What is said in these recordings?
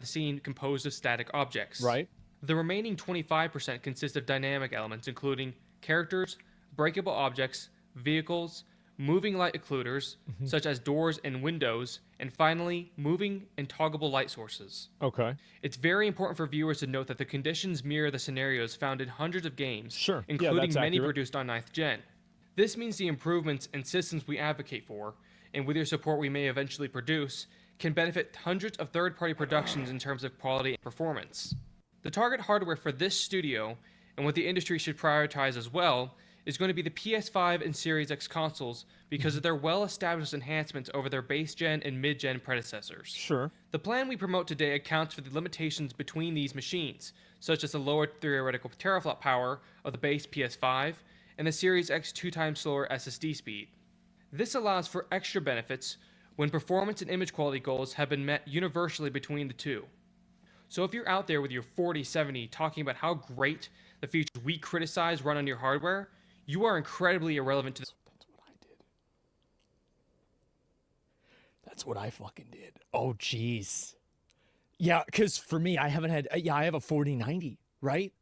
the scene composed of static objects. Right. The remaining 25% consist of dynamic elements, including characters, breakable objects, vehicles, moving light occluders, such as doors and windows, and finally, moving and toggleable light sources. Okay. It's very important for viewers to note that the conditions mirror the scenarios found in hundreds of games, Sure. Yeah, including that's many accurate. produced on 9th Gen. This means the improvements and systems we advocate for, and with your support we may eventually produce, can benefit hundreds of third-party productions in terms of quality and performance. The target hardware for this studio, and what the industry should prioritize as well, is going to be the PS5 and Series X consoles because of their well-established enhancements over their base-gen and mid-gen predecessors. Sure. The plan we promote today accounts for the limitations between these machines, such as the lower theoretical teraflop power of the base PS5 and the Series X 2 times slower SSD speed. This allows for extra benefits when performance and image quality goals have been met universally between the two. So if you're out there with your 4070 talking about how great the features we criticize run on your hardware, you are incredibly irrelevant to the... That's what I did. That's what I fucking did. Oh, jeez. Yeah, because for me, I haven't had... I have a 4090, right?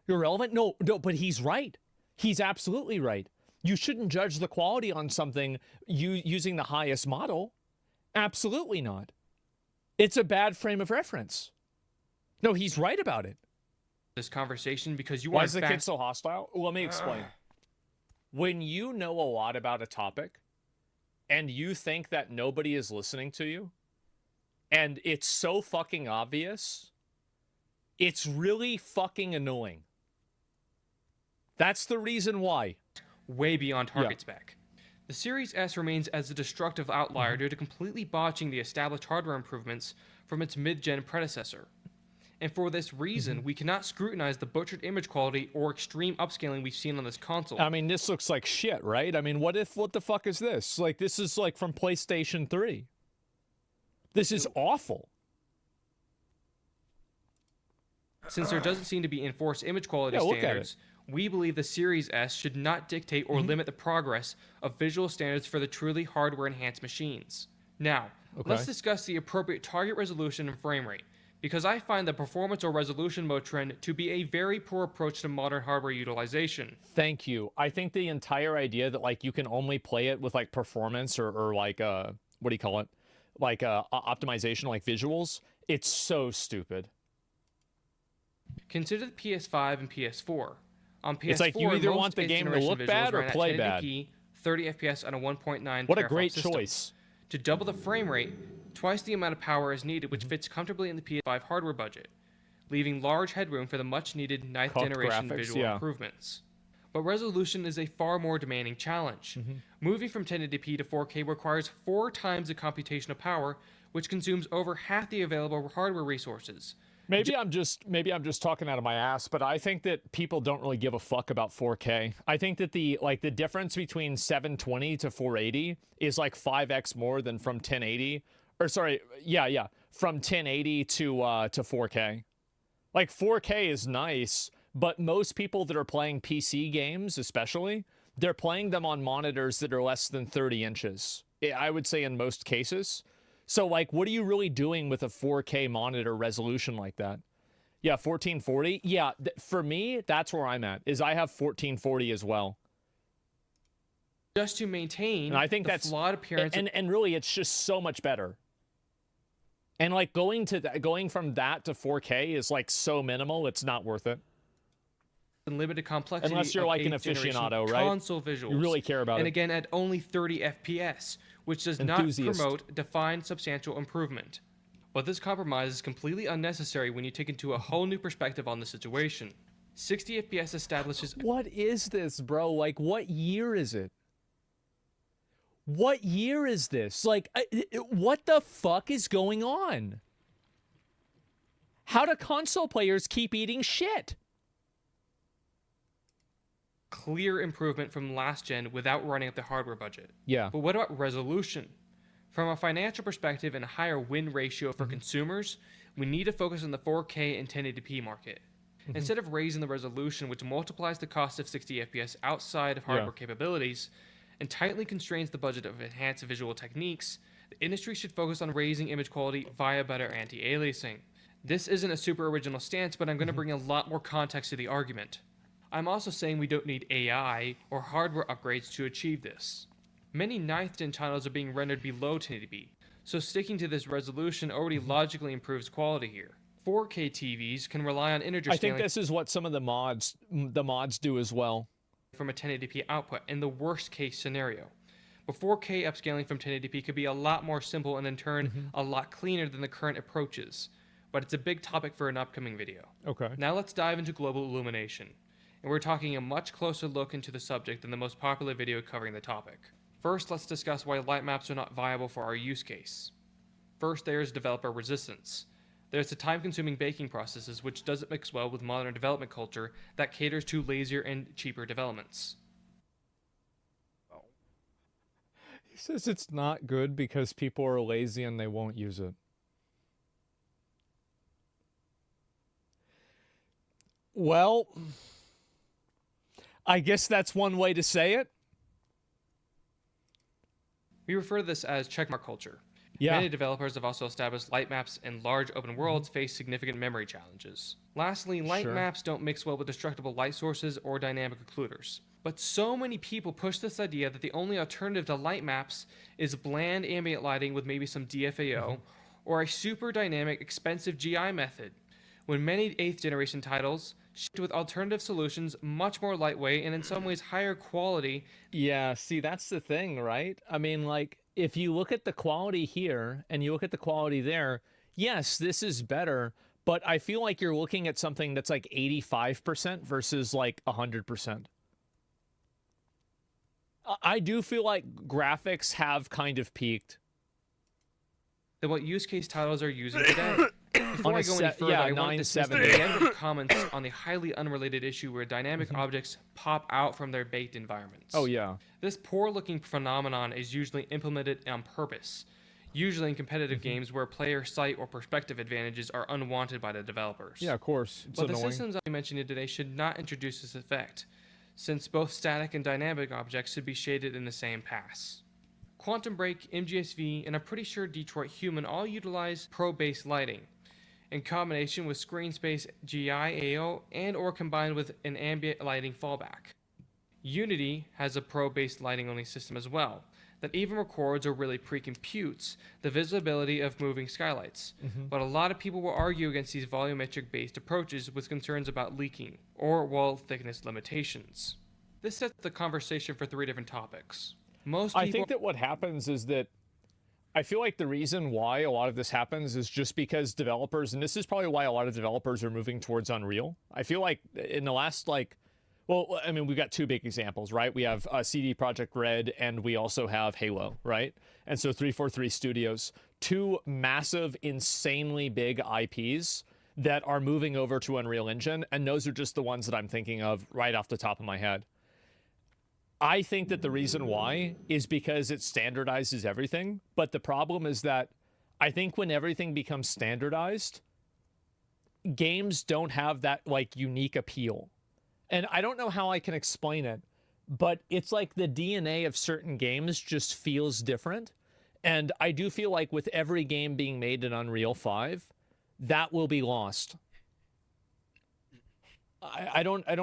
Irrelevant? No, but he's right. He's absolutely right. You shouldn't judge the quality on something using the highest model. Absolutely not. It's a bad frame of reference. No, he's right about it. this conversation because you Why are is the kid so hostile? Let me explain. When you know a lot about a topic and you think that nobody is listening to you and it's so fucking obvious, it's really fucking annoying. That's the reason why. way beyond target spec. The Series S remains as a destructive outlier due to completely botching the established hardware improvements from its mid-gen predecessor. And for this reason, we cannot scrutinize the butchered image quality or extreme upscaling we've seen on this console. I mean, this looks like shit, right? I mean, what the fuck is this? Like, this is like from PlayStation 3. This is awful. Since there doesn't seem to be enforced image quality Yeah, look at standards, we believe the Series S should not dictate or limit the progress of visual standards for the truly hardware-enhanced machines. Now, let's discuss the appropriate target resolution and frame rate, because I find the performance or resolution mode trend to be a very poor approach to modern hardware utilization. Thank you. I think the entire idea that, like, you can only play it with, like, performance or like, what do you call it? Like, optimization, like visuals, it's so stupid. Consider the PS5 and PS4. On PS4, It's like you either most want the 8th game to generation look visuals bad or ran at play bad. 1080p, 30 FPS on a 1.9 What a teraflop great system. choice. To double the frame rate, twice the amount of power is needed, which fits comfortably in the PS5 hardware budget, leaving large headroom for the much-needed 9th Cooked generation graphics, visual improvements. But resolution is a far more demanding challenge. Moving from 1080p to 4K requires 4 times the computational power, which consumes over half the available hardware resources. Maybe I'm just talking out of my ass, but I think that people don't really give a fuck about 4K. I think that the difference between 720 to 480 is like 5x more than from 1080 or from 1080 to 4K. Like 4K is nice, but most people that are playing PC games, especially, they're playing them on monitors that are less than 30 inches. I would say in most cases. So, like, what are you really doing with a 4K monitor resolution like that? Yeah, 1440? Yeah, for me, that's where I'm at, is I have 1440 as well. Just to maintain and I think the flawed appearance... And really, it's just so much better. And, like, going from that to 4K is, like, so minimal, it's not worth it. And limited complexity unless you're of like an 8th aficionado, right? Console visuals. You really care about and it. again, at only 30 FPS, which does not promote defined substantial improvement. But this compromise is completely unnecessary when you take into a whole new perspective on the situation. 60 FPS establishes... What is this, bro? Like, what year is it? What year is this? Like, what the fuck is going on? How do console players keep eating shit? Clear improvement from last gen without running up the hardware budget. Yeah. But what about resolution? From a financial perspective and a higher win ratio for consumers, we need to focus on the 4K and 1080p market. Instead of raising the resolution, which multiplies the cost of 60 FPS outside of hardware capabilities and tightly constrains the budget of enhanced visual techniques, the industry should focus on raising image quality via better anti-aliasing. This isn't a super original stance, but I'm going to bring a lot more context to the argument. I'm also saying we don't need AI or hardware upgrades to achieve this. Many 9th gen titles are being rendered below 1080p, so sticking to this resolution already logically improves quality here. 4K TVs can rely on integer I scaling think this is what some of the mods do as well. from a 1080p output in the worst case scenario. But 4K upscaling from 1080p could be a lot more simple and in turn a lot cleaner than the current approaches. But it's a big topic for an upcoming video. Okay. Now let's dive into global illumination. And we're taking a much closer look into the subject than the most popular video covering the topic. First, let's discuss why light maps are not viable for our use case. First, there is developer resistance. There's the time-consuming baking processes which doesn't mix well with modern development culture that caters to lazier and cheaper developments. He says it's not good because people are lazy and they won't use it. Well, I guess that's one way to say it. We refer to this as checkmark culture. Yeah. Many developers have also established light maps and large open worlds face significant memory challenges. Lastly, light maps don't mix well with destructible light sources or dynamic occluders. But so many people push this idea that the only alternative to light maps is bland ambient lighting with maybe some DFAO, or a super dynamic, expensive GI method, when many 8th generation titles shipped with alternative solutions much more lightweight and in some ways higher quality. Yeah, see, that's the thing, right? I mean, like, if you look at the quality here and you look at the quality there, yes, this is better, but I feel like you're looking at something that's like 85% versus like 100%. I do feel like graphics have kind of peaked. Than what use case titles are using today. Before I go any further, I want to dismiss the 970. negative comments on the highly unrelated issue where dynamic objects pop out from their baked environments. Oh, yeah. This poor-looking phenomenon is usually implemented on purpose, usually in competitive games where player sight or perspective advantages are unwanted by the developers. Yeah, of course. It's But annoying. the systems I mentioned today should not introduce this effect, since both static and dynamic objects should be shaded in the same pass. Quantum Break, MGSV, and I'm pretty sure Detroit Human all utilize pro-based lighting, in combination with screen space GI-AO and or combined with an ambient lighting fallback. Unity has a pro-based lighting only system as well, that even records or really pre-computes the visibility of moving skylights. But a lot of people will argue against these volumetric-based approaches with concerns about leaking or wall thickness limitations. This sets the conversation for 3 different topics. I think that what happens is that I feel like the reason why a lot of this happens is just because developers, and this is probably why a lot of developers are moving towards Unreal. I feel like in the last, well, I mean, we've got 2 big examples, right? We have CD Projekt Red, and we also have Halo, right? And so 343 Studios, 2 massive, insanely big IPs that are moving over to Unreal Engine, and those are just the ones that I'm thinking of right off the top of my head. I think that the reason why is because it standardizes everything, but the problem is that I think when everything becomes standardized, games don't have that like unique appeal. And I don't know how I can explain it, but it's like the DNA of certain games just feels different. And I do feel like with every game being made in Unreal 5, that will be lost.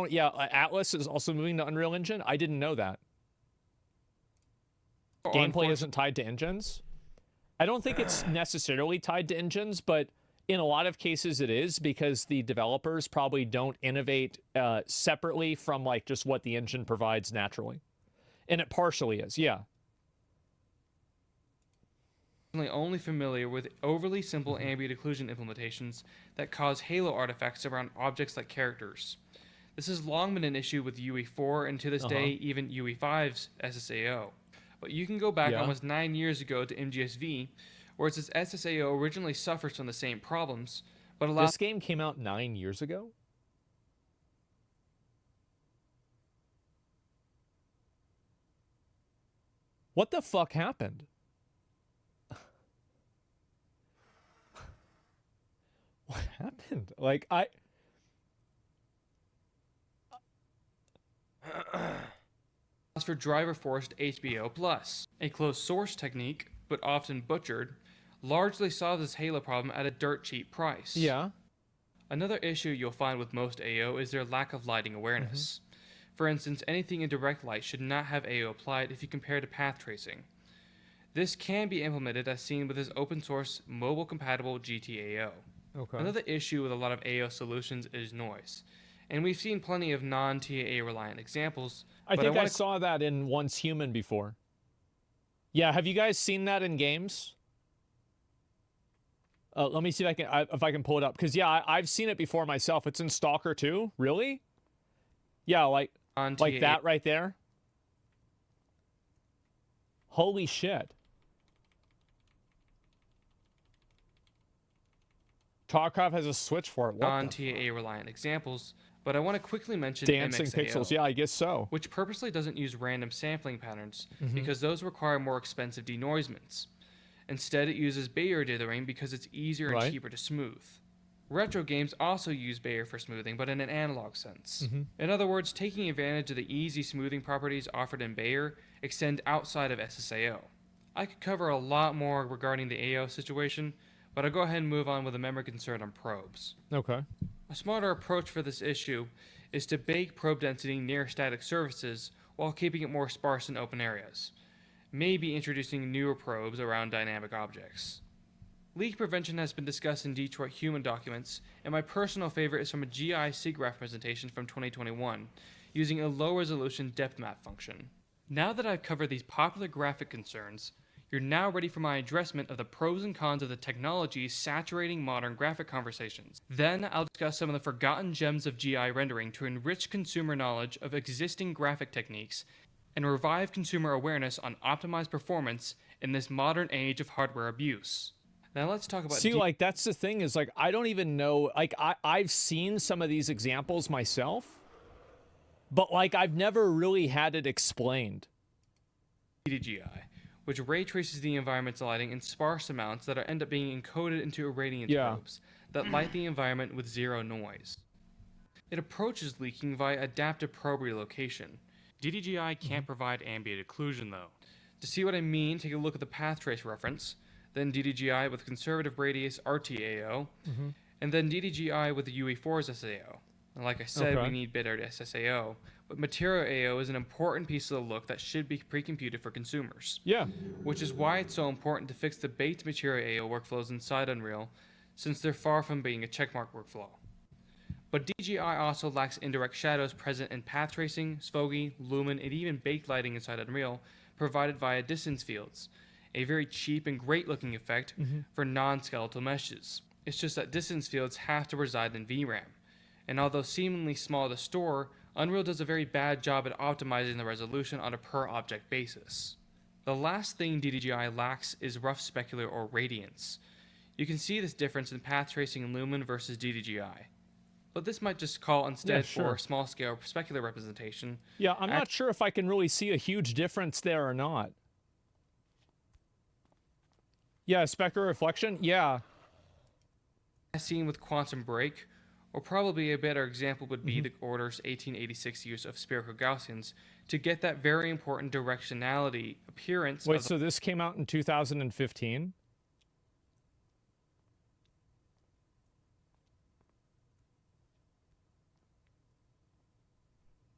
Yeah, Atlas is also moving to Unreal Engine. I didn't know that. Gameplay isn't tied to engines. I don't think it's necessarily tied to engines, but in a lot of cases it is, because the developers probably don't innovate separately from like just what the engine provides naturally. And it partially is, yeah. Only familiar with overly simple ambient occlusion implementations that cause halo artifacts around objects like characters. This has long been an issue with UE4 and to this day even UE5's SSAO. But you can go back almost 9 years ago to MGSV, where its SSAO originally suffers from the same problems, but allows... This game came out 9 years ago? What the fuck happened? What happened? Like, for driver-forced HBO+, a closed source technique, but often butchered, largely solves this halo problem at a dirt cheap price. Yeah. Another issue you'll find with most AO is their lack of lighting awareness. For instance, anything in direct light should not have AO applied if you compare to path tracing. This can be implemented as seen with this open source mobile compatible GTAO. Okay. Another issue with a lot of AO solutions is noise. And we've seen plenty of non-TAA reliant examples. I think I saw that in Once Human before. Yeah, have you guys seen that in games? Let me see if I can pull it up. Because, yeah, I've seen it before myself. It's in Stalker 2. Really? Yeah, like that right there. Holy shit. Tarkov has a switch for it. What non-TAA reliant examples, but I want to quickly mention Dancing MXAO, Pixels. Yeah, I guess so. which purposely doesn't use random sampling patterns because those require more expensive denoisements. Instead, it uses Bayer dithering because it's easier and cheaper to smooth. Retro games also use Bayer for smoothing, but in an analog sense. In other words, taking advantage of the easy smoothing properties offered in Bayer extend outside of SSAO. I could cover a lot more regarding the AO situation, but I'll go ahead and move on with a memory concern on probes. Okay. A smarter approach for this issue is to bake probe density near static surfaces while keeping it more sparse in open areas. Maybe introducing newer probes around dynamic objects. Leak prevention has been discussed in Detroit Human documents, and my personal favorite is from a GI SIGGRAPH presentation from 2021, using a low-resolution depth map function. Now that I've covered these popular graphic concerns, you're now ready for my addressment of the pros and cons of the technologies saturating modern graphic conversations. Then I'll discuss some of the forgotten gems of GI rendering to enrich consumer knowledge of existing graphic techniques and revive consumer awareness on optimized performance in this modern age of hardware abuse. Now let's talk about... See, like, that's the thing is, like, I don't even know... Like, I've seen some of these examples myself, but, like, I've never really had it explained. DDGI, which ray traces the environment's lighting in sparse amounts that end up being encoded into irradiance probes that light the environment with zero noise. It approaches leaking via adaptive probe relocation. DDGI can't provide ambient occlusion, though. To see what I mean, take a look at the path trace reference, then DDGI with conservative radius RTAO, and then DDGI with the UE4's SAO. And like I said, we need better SSAO, but material AO is an important piece of the look that should be pre-computed for consumers. Yeah. Which is why it's so important to fix the baked material AO workflows inside Unreal, since they're far from being a checkmark workflow. But DGI also lacks indirect shadows present in path tracing, Sfogy, Lumen, and even baked lighting inside Unreal, provided via distance fields, a very cheap and great looking effect for non-skeletal meshes. It's just that distance fields have to reside in VRAM, and although seemingly small to store, Unreal does a very bad job at optimizing the resolution on a per object basis. The last thing DDGI lacks is rough specular or radiance. You can see this difference in path tracing in Lumen versus DDGI. But this might just call instead for small scale specular representation. Yeah, I'm not sure if I can really see a huge difference there or not. Yeah, specular reflection? Yeah. As seen with Quantum Break, or probably a better example would be the Order's 1886 use of spherical Gaussians to get that very important directionality appearance. Wait, so this came out in 2015?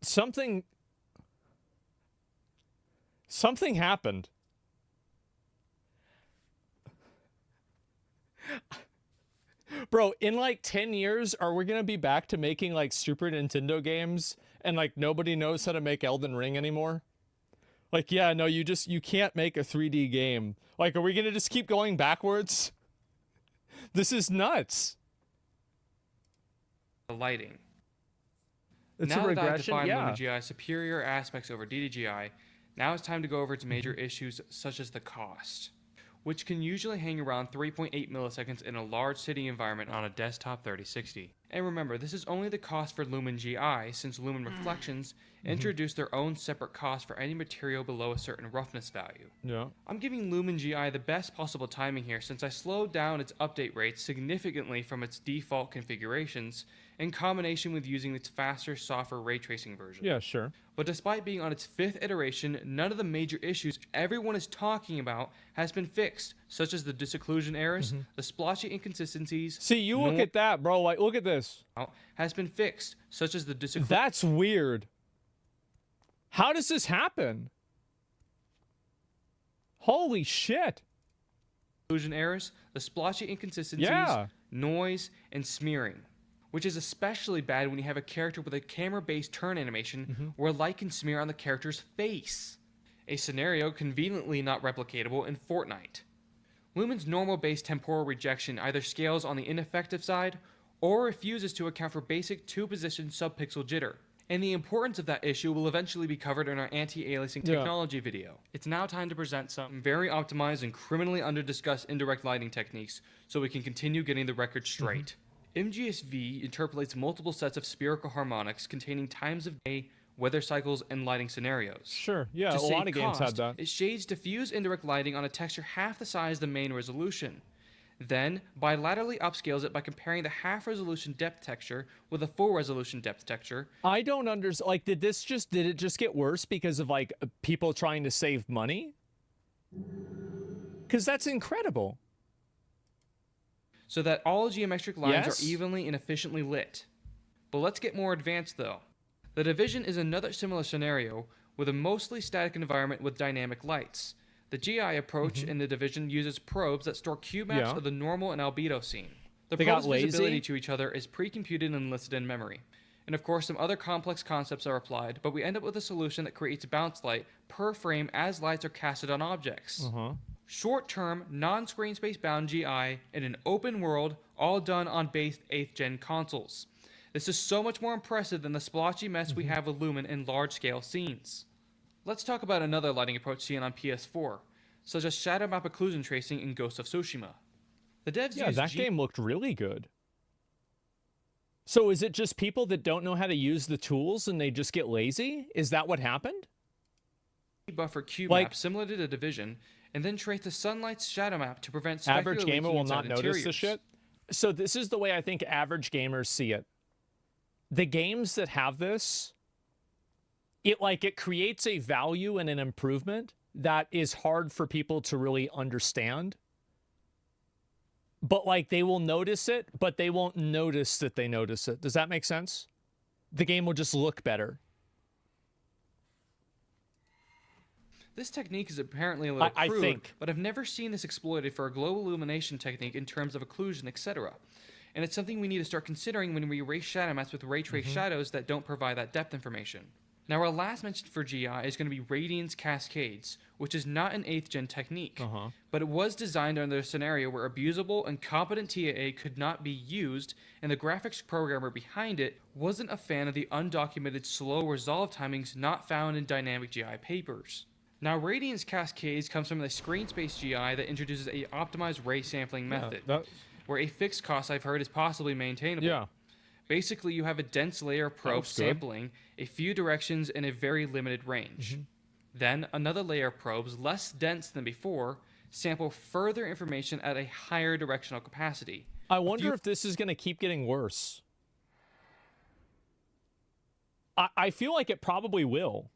Something happened. Bro, in like 10 years, are we gonna be back to making like Super Nintendo games and like nobody knows how to make Elden Ring anymore? Like, yeah, no, you can't make a 3D game. Like, are we gonna just keep going backwards? This is nuts. The lighting. It's now a regression, that I've defined LumenGI's superior aspects over DDGI, now it's time to go over its major issues such as the cost, which can usually hang around 3.8 milliseconds in a large city environment on a desktop 3060. And remember, this is only the cost for LumenGI, since Lumen Reflections introduced their own separate cost for any material below a certain roughness value. Yeah. I'm giving LumenGI the best possible timing here since I slowed down its update rates significantly from its default configurations in combination with using its faster, softer ray tracing version. Yeah, sure. But despite being on its 5th iteration, none of the major issues everyone is talking about has been fixed, such as the disocclusion errors, the splotchy inconsistencies. See, you look at that, bro. Like, look at this. Has been fixed, such as the disocclusion. That's weird. How does this happen? Holy shit. Errors, the splotchy inconsistencies, noise, and smearing, which is especially bad when you have a character with a camera-based turn animation where light can smear on the character's face. A scenario conveniently not replicatable in Fortnite. Lumen's normal-based temporal rejection either scales on the ineffective side or refuses to account for basic two-position subpixel jitter. And the importance of that issue will eventually be covered in our anti-aliasing technology video. It's now time to present some very optimized and criminally under-discussed indirect lighting techniques so we can continue getting the record straight. MGSV interpolates multiple sets of spherical harmonics containing times of day, weather cycles, and lighting scenarios. Sure, yeah, To a save lot of games cost, have that. It shades diffuse indirect lighting on a texture half the size of the main resolution. Then, bilaterally upscales it by comparing the half-resolution depth texture with a full-resolution depth texture. I don't understand. Like, did it just get worse because of, like, people trying to save money? Because that's incredible. So that all geometric lines are evenly and efficiently lit. But let's get more advanced, though. The Division is another similar scenario with a mostly static environment with dynamic lights. The GI approach in the Division uses probes that store cube maps of the normal and albedo scene. The probes' visibility to each other is pre-computed and listed in memory. And of course, some other complex concepts are applied, but we end up with a solution that creates bounce light per frame as lights are casted on objects. Short-term, non-screen space bound GI in an open world, all done on base 8th gen consoles. This is so much more impressive than the splotchy mess we have with Lumen in large-scale scenes. Let's talk about another lighting approach seen on PS4, such as shadow map occlusion tracing in Ghost of Tsushima. The devs use that game looked really good. So is it just people that don't know how to use the tools and they just get lazy? Is that what happened? Buffer cube map similar to the Division, and then trace the sunlight's shadow map to prevent specular average gamer leaking will not inside notice the shit. So this is the way I think average gamers see it. The games that have this, it creates a value and an improvement that is hard for people to really understand. But like they will notice it, but they won't notice that they notice it. Does that make sense? The game will just look better. This technique is apparently a little crude, I think. but I've never seen this exploited for a global illumination technique in terms of occlusion, etc. And it's something we need to start considering when we erase shadow maps with ray trace shadows that don't provide that depth information. Now, our last mention for GI is going to be Radiance Cascades, which is not an 8th gen technique, but it was designed under a scenario where abusable and competent TAA could not be used, and the graphics programmer behind it wasn't a fan of the undocumented slow resolve timings not found in dynamic GI papers. Now, Radiance Cascades comes from the screen space GI that introduces a optimized ray sampling method, where a fixed cost I've heard is possibly maintainable. Basically, you have a dense layer of probes sampling a few directions in a very limited range. Then, another layer of probes, less dense than before, sample further information at a higher directional capacity. I wonder if this is going to keep getting worse. I feel like it probably will.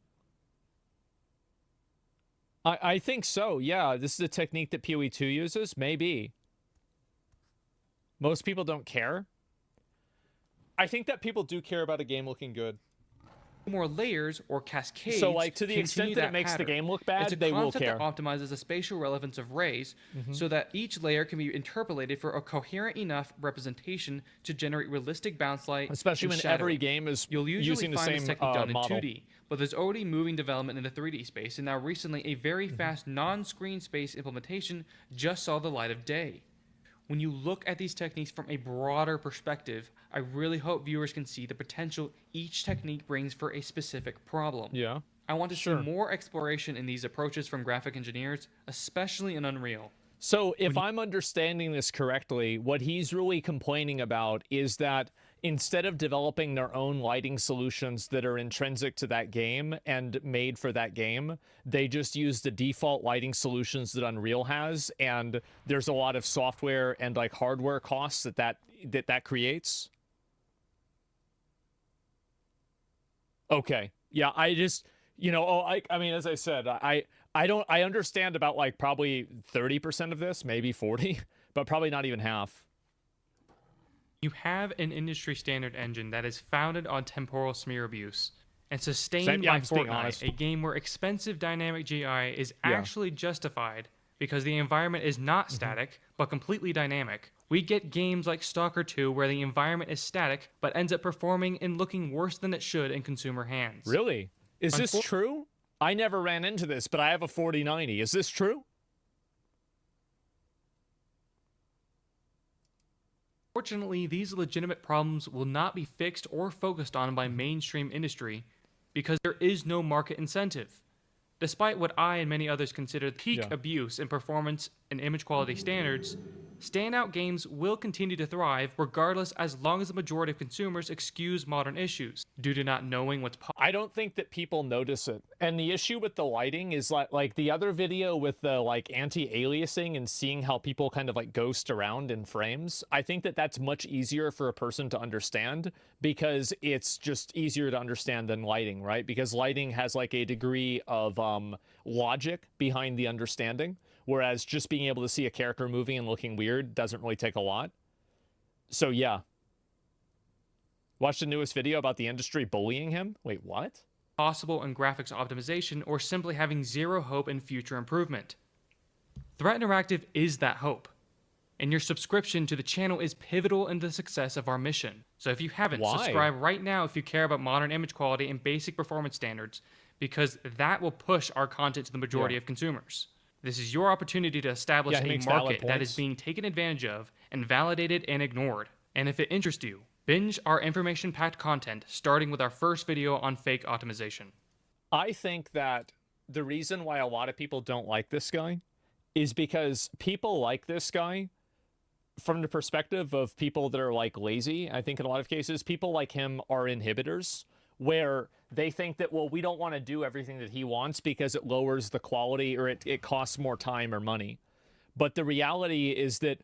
I think so, yeah. This is a technique that PoE2 uses? Maybe. Most people don't care. I think that people do care about a game looking good. More layers or cascades. So, like, to the extent that it makes the game look bad, they will care. It's a concept that optimizes the spatial relevance of rays so that each layer can be interpolated for a coherent enough representation to generate realistic bounce light. Especially when every game is using the same done model. In 2D, but there's already moving development in the 3D space, and now recently a very fast non-screen space implementation just saw the light of day. When you look at these techniques from a broader perspective, I really hope viewers can see the potential each technique brings for a specific problem. Yeah. I want to see more exploration in these approaches from graphic engineers, especially in Unreal. So if I'm understanding this correctly, what he's really complaining about is that instead of developing their own lighting solutions that are intrinsic to that game and made for that game, they just use the default lighting solutions that Unreal has, and there's a lot of software and like hardware costs that creates. Okay. Yeah, I just, I mean, as I said, I I understand about like probably 30% of this, maybe 40, but probably not even half. You have an industry standard engine that is founded on temporal smear abuse and sustained Yeah, by I'm just being honest. Fortnite, a game where expensive dynamic GI is Yeah. actually justified because the environment is not static, but completely dynamic. We get games like Stalker 2 where the environment is static, but ends up performing and looking worse than it should in consumer hands. Really? Is this true? I never ran into this, but I have a 4090. Is this true? Fortunately, these legitimate problems will not be fixed or focused on by mainstream industry because there is no market incentive. Despite what I and many others consider peak abuse in performance and image quality standards, standout games will continue to thrive regardless as long as the majority of consumers excuse modern issues due to not knowing what's possible. I don't think that people notice it. And the issue with the lighting is like the other video with the like anti-aliasing and seeing how people kind of like ghost around in frames. I think that that's much easier for a person to understand because it's just easier to understand than lighting, right? Because lighting has like a degree of logic behind the understanding, whereas just being able to see a character moving and looking weird doesn't really take a lot. So yeah. Watch the newest video about the industry bullying him? Wait, what? Possible in graphics optimization or simply having zero hope in future improvement. Threat Interactive is that hope, and your subscription to the channel is pivotal in the success of our mission. So if you haven't, subscribe right now if you care about modern image quality and basic performance standards, because that will push our content to the majority of consumers. This is your opportunity to establish a market that is being taken advantage of and validated and ignored. And if it interests you, binge our information-packed content, starting with our first video on fake optimization. I think that the reason why a lot of people don't like this guy is because people like this guy from the perspective of people that are like lazy. I think in a lot of cases, people like him are inhibitors where they think that, well, we don't want to do everything that he wants because it lowers the quality or it costs more time or money. But the reality is that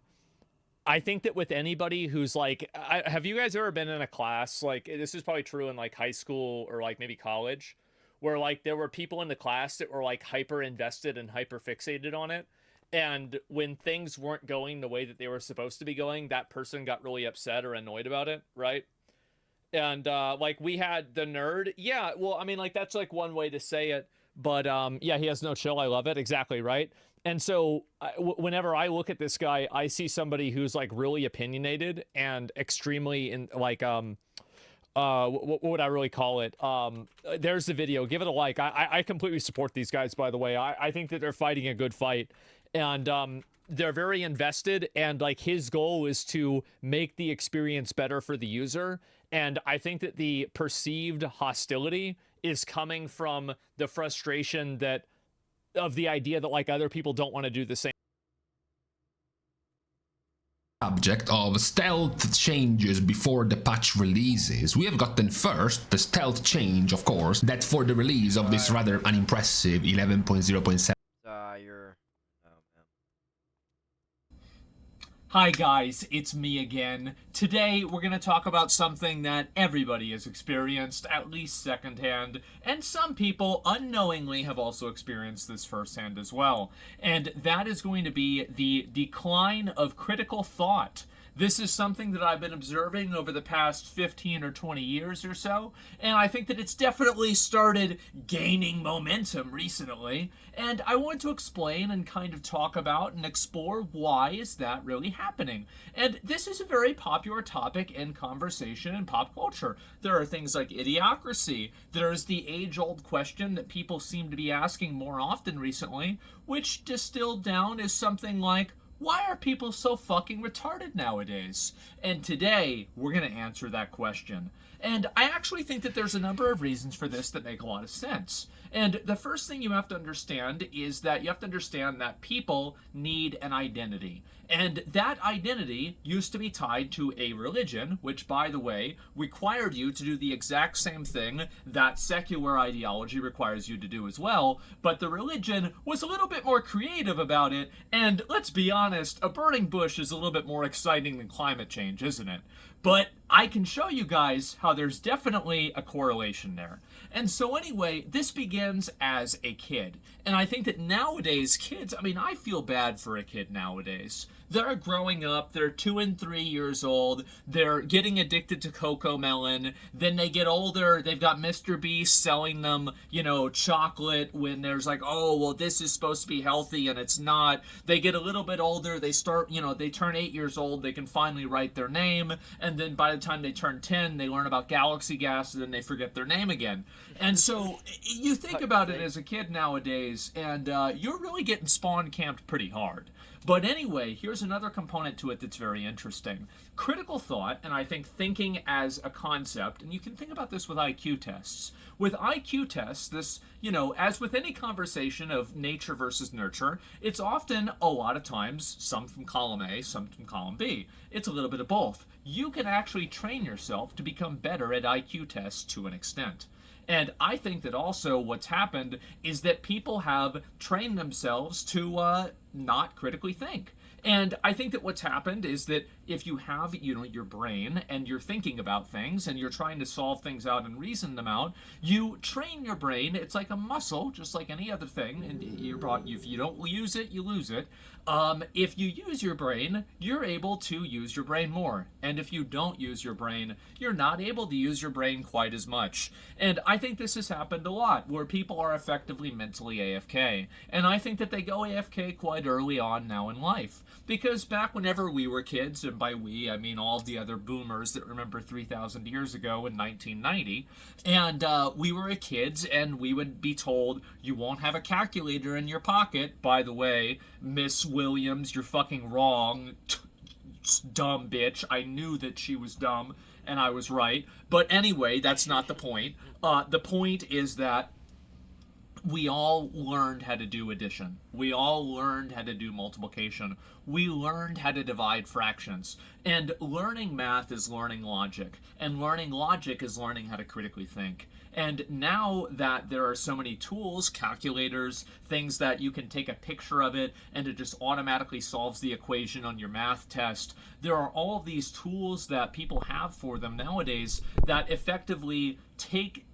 I think that with anybody who's like, have you guys ever been in a class, like this is probably true in like high school or like maybe college, where like there were people in the class that were like hyper invested and hyper fixated on it. And when things weren't going the way that they were supposed to be going, that person got really upset or annoyed about it, right? And like we had the nerd. Yeah, well, I mean, like that's like one way to say it. But yeah, he has no chill. I love it. Exactly, right? And so whenever I look at this guy, I see somebody who's like really opinionated and extremely in like what would I really call it? There's the video. Give it a like. I completely support these guys, by the way. I think that they're fighting a good fight. And they're very invested, and like his goal is to make the experience better for the user. And I think that the perceived hostility is coming from the frustration that of the idea that like other people don't want to do the same. Subject of stealth changes before the patch releases. We have gotten first the stealth change, of course, that for the release of this rather unimpressive 11.0.7. Hi guys, it's me again. Today we're going to talk about something that everybody has experienced, at least secondhand, and some people unknowingly have also experienced this firsthand as well. And that is going to be the decline of critical thought. This is something that I've been observing over the past 15 or 20 years or so, and I think that it's definitely started gaining momentum recently, and I want to explain and kind of talk about and explore why is that really happening. And this is a very popular topic in conversation in pop culture. There are things like idiocracy. There's the age-old question that people seem to be asking more often recently, which distilled down is something like, why are people so fucking retarded nowadays? And today, we're going to answer that question. And I actually think that there's a number of reasons for this that make a lot of sense. And the first thing you have to understand is that you have to understand that people need an identity. And that identity used to be tied to a religion, which, by the way, required you to do the exact same thing that secular ideology requires you to do as well. But the religion was a little bit more creative about it. And let's be honest, a burning bush is a little bit more exciting than climate change, isn't it? But I can show you guys how there's definitely a correlation there. And so anyway, this begins as a kid. And I think that nowadays kids, I mean, I feel bad for a kid nowadays. They're growing up, they're 2 and 3 years old, they're getting addicted to Cocoa Melon, then they get older, they've got Mr. Beast selling them, you know, chocolate when there's like, oh, well, this is supposed to be healthy and it's not. They get a little bit older, they start, you know, they turn 8 years old, they can finally write their name, and then by the time they turn 10, they learn about galaxy gas, and then they forget their name again. And so you think about it as a kid nowadays, and you're really getting spawn camped pretty hard. But anyway, here's another component to it that's very interesting. Critical thought, and I think thinking as a concept, and you can think about this with IQ tests. With IQ tests, this, you know, as with any conversation of nature versus nurture, it's often, a lot of times, some from column A, some from column B. It's a little bit of both. You can actually train yourself to become better at IQ tests to an extent. And I think that also what's happened is that people have trained themselves to not critically think. And I think that what's happened is that if you have, you know, your brain and you're thinking about things and you're trying to solve things out and reason them out, you train your brain. It's like a muscle, just like any other thing. And if you don't use it, you lose it. If you use your brain, you're able to use your brain more. And if you don't use your brain, you're not able to use your brain quite as much. And I think this has happened a lot, where people are effectively mentally AFK. And I think that they go AFK quite early on now in life. Because back whenever we were kids, and by we, I mean all of the other boomers that remember 3,000 years ago in 1990, and we were kids, and we would be told, you won't have a calculator in your pocket. By the way, Miss Williams, you're fucking wrong. Dumb bitch. I knew that she was dumb, and I was right. But anyway, that's not the point. The point is that we all learned how to do addition. We all learned how to do multiplication. We learned how to divide fractions. And learning math is learning logic. And learning logic is learning how to critically think. And now that there are so many tools, calculators, things that you can take a picture of it and it just automatically solves the equation on your math test, there are all of these tools that people have for them nowadays that effectively take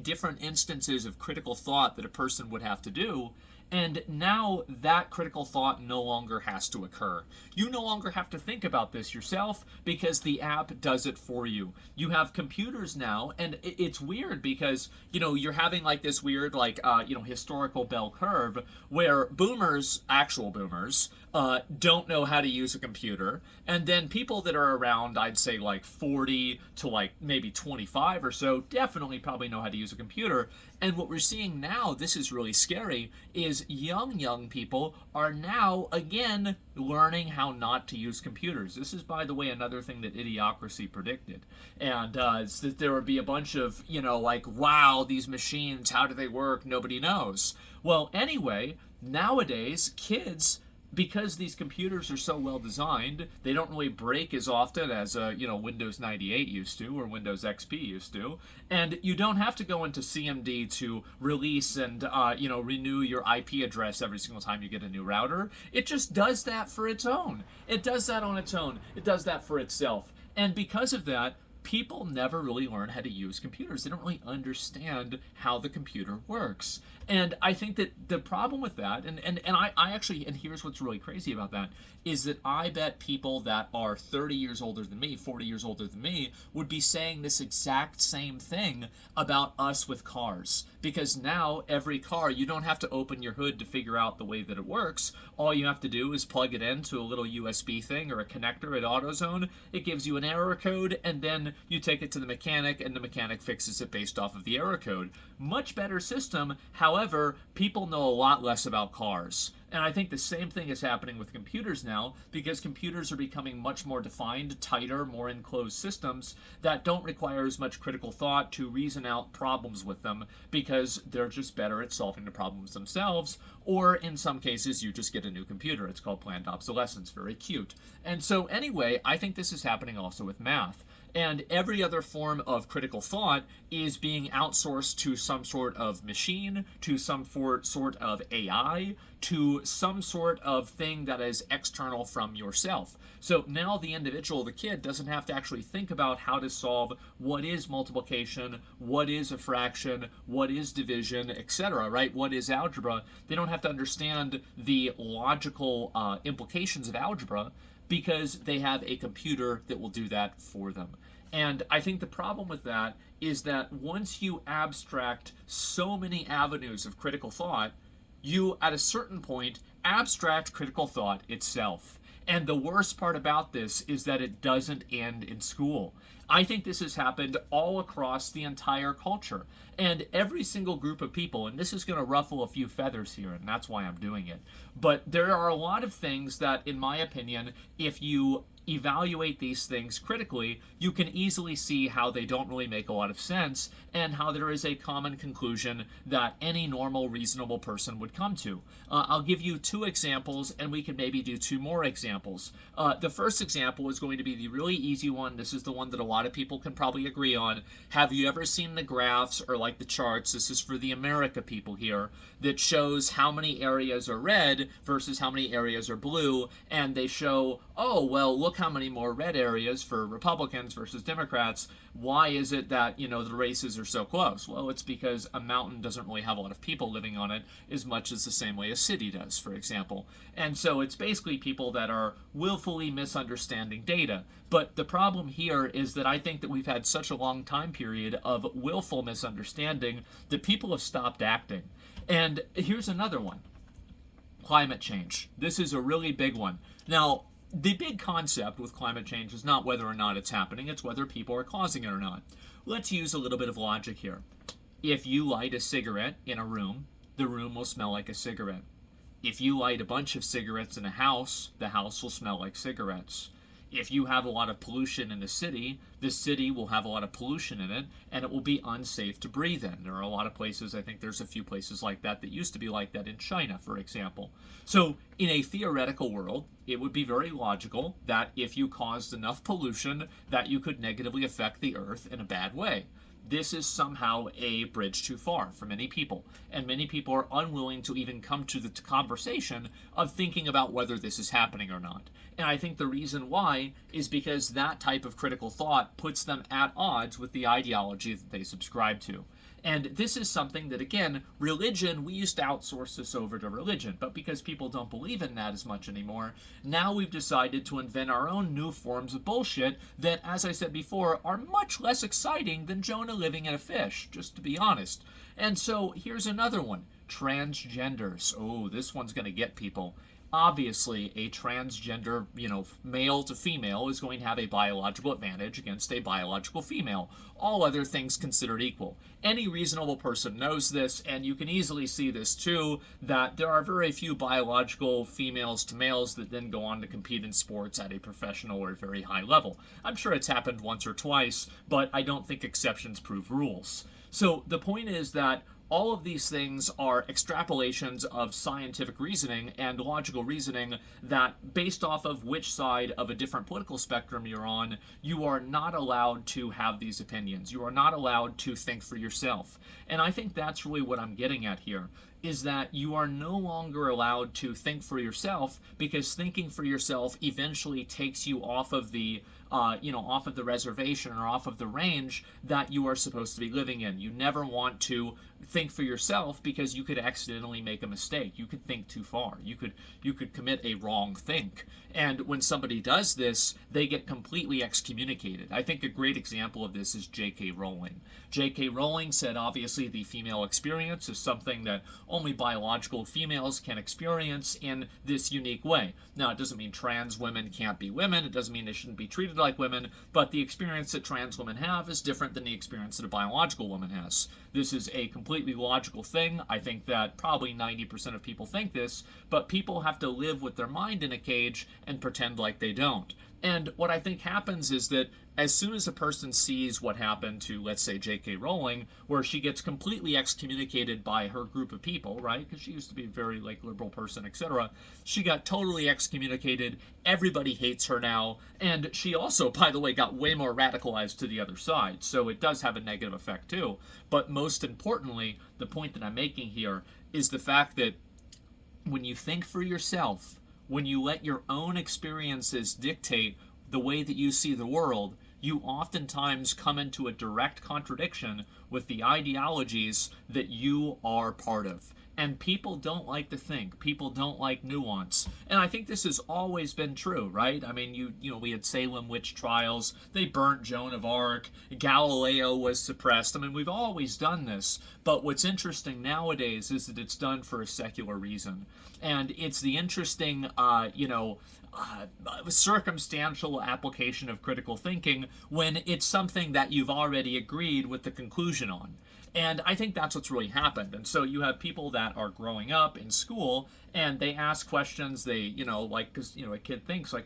different instances of critical thought that a person would have to do, and now that critical thought no longer has to occur. You no longer have to think about this yourself because the app does it for you. You have computers now, and it's weird because, you know, you're having like this weird, like, historical bell curve where boomers, actual boomers, don't know how to use a computer, and then people that are around, I'd say like 40 to like maybe 25 or so, definitely probably know how to use a computer. And what we're seeing now, this is really scary, is young people are now again learning how not to use computers. This is, by the way, another thing that Idiocracy predicted. And it's that there would be a bunch of, you know, like, wow, these machines, how do they work? Nobody knows. Well, anyway, nowadays, kids, because these computers are so well designed, they don't really break as often as Windows 98 used to or Windows XP used to, and you don't have to go into CMD to release and renew your IP address every single time you get a new router. It just does that for its own. It does that on its own. It does that for itself. And because of that, people never really learn how to use computers. They don't really understand how the computer works. And I think that the problem with that, and I actually, and here's what's really crazy about that, is that I bet people that are 30 years older than me, 40 years older than me, would be saying this exact same thing about us with cars. Because now, every car, you don't have to open your hood to figure out the way that it works. All you have to do is plug it into a little USB thing or a connector at AutoZone. It gives you an error code, and then you take it to the mechanic, and the mechanic fixes it based off of the error code. Much better system. However, people know a lot less about cars. And I think the same thing is happening with computers now, because computers are becoming much more defined, tighter, more enclosed systems that don't require as much critical thought to reason out problems with them, because they're just better at solving the problems themselves, or in some cases you just get a new computer. It's called planned obsolescence. Very cute. And so anyway, I think this is happening also with math. And every other form of critical thought is being outsourced to some sort of machine, to some sort of AI, to to some sort of thing that is external from yourself. So now the individual, the kid, doesn't have to actually think about how to solve what is multiplication, what is a fraction, what is division, etc., right? What is algebra? They don't have to understand the logical implications of algebra because they have a computer that will do that for them. And I think the problem with that is that once you abstract so many avenues of critical thought, you, at a certain point, abstract critical thought itself. And the worst part about this is that it doesn't end in school. I think this has happened all across the entire culture. And every single group of people, and this is going to ruffle a few feathers here, and that's why I'm doing it. But there are a lot of things that, in my opinion, if you evaluate these things critically, you can easily see how they don't really make a lot of sense and how there is a common conclusion that any normal, reasonable person would come to. I'll give you 2 examples, and we can maybe do 2 more examples. The first example is going to be the really easy one. This is the one that a lot of people can probably agree on. Have you ever seen the graphs or like the charts? This is for the America people here, that shows how many areas are red versus how many areas are blue, and they show, oh, well, look how many more red areas for Republicans versus Democrats. Why is it that, the races are so close? Well, it's because a mountain doesn't really have a lot of people living on it as much as the same way a city does, for example. And so it's basically people that are willfully misunderstanding data. But the problem here is that I think that we've had such a long time period of willful misunderstanding that people have stopped acting. And here's another one. Climate change. This is a really big one. Now, the big concept with climate change is not whether or not it's happening, it's whether people are causing it or not. Let's use a little bit of logic here. If you light a cigarette in a room, the room will smell like a cigarette. If you light a bunch of cigarettes in a house, the house will smell like cigarettes. If you have a lot of pollution in the city will have a lot of pollution in it, and it will be unsafe to breathe in. There are a lot of places, I think there's a few places like that used to be like that in China, for example. So in a theoretical world, it would be very logical that if you caused enough pollution, that you could negatively affect the earth in a bad way. This is somehow a bridge too far for many people, and many people are unwilling to even come to the conversation of thinking about whether this is happening or not. And I think the reason why is because that type of critical thought puts them at odds with the ideology that they subscribe to. And this is something that, again, religion, we used to outsource this over to religion, but because people don't believe in that as much anymore, now we've decided to invent our own new forms of bullshit that, as I said before, are much less exciting than Jonah living in a fish, just to be honest. And so here's another one. Transgenders. Oh, this one's going to get people. Obviously, a transgender, male to female is going to have a biological advantage against a biological female, all other things considered equal. Any reasonable person knows this, and you can easily see this too, that there are very few biological females to males that then go on to compete in sports at a professional or very high level. I'm sure it's happened once or twice, but I don't think exceptions prove rules. So the point is that all of these things are extrapolations of scientific reasoning and logical reasoning that, based off of which side of a different political spectrum you're on, you are not allowed to have these opinions. You are not allowed to think for yourself. And I think that's really what I'm getting at here, is that you are no longer allowed to think for yourself, because thinking for yourself eventually takes you off of the off of the reservation or off of the range that you are supposed to be living in. You never want to think for yourself because you could accidentally make a mistake. You could think too far. You could commit a wrong think. And when somebody does this, they get completely excommunicated. I think a great example of this is J.K. Rowling. J.K. Rowling said obviously the female experience is something that only biological females can experience in this unique way. Now, it doesn't mean trans women can't be women. It doesn't mean they shouldn't be treated like women, but the experience that trans women have is different than the experience that a biological woman has. This is a completely logical thing. I think that probably 90% of people think this, but people have to live with their mind in a cage and pretend like they don't. And what I think happens is that as soon as a person sees what happened to, let's say, J.K. Rowling, where she gets completely excommunicated by her group of people, right? Because she used to be a very, liberal person, etc. She got totally excommunicated. Everybody hates her now. And she also, by the way, got way more radicalized to the other side. So it does have a negative effect, too. But most importantly, the point that I'm making here is the fact that when you think for yourself, when you let your own experiences dictate the way that you see the world, you oftentimes come into a direct contradiction with the ideologies that you are part of. And people don't like to think. People don't like nuance. And I think this has always been true, right? I mean, we had Salem witch trials. They burnt Joan of Arc. Galileo was suppressed. I mean, we've always done this. But what's interesting nowadays is that it's done for a secular reason. And it's the interesting, circumstantial application of critical thinking when it's something that you've already agreed with the conclusion on. And I think that's what's really happened. And so you have people that are growing up in school and they ask questions, because, a kid thinks like,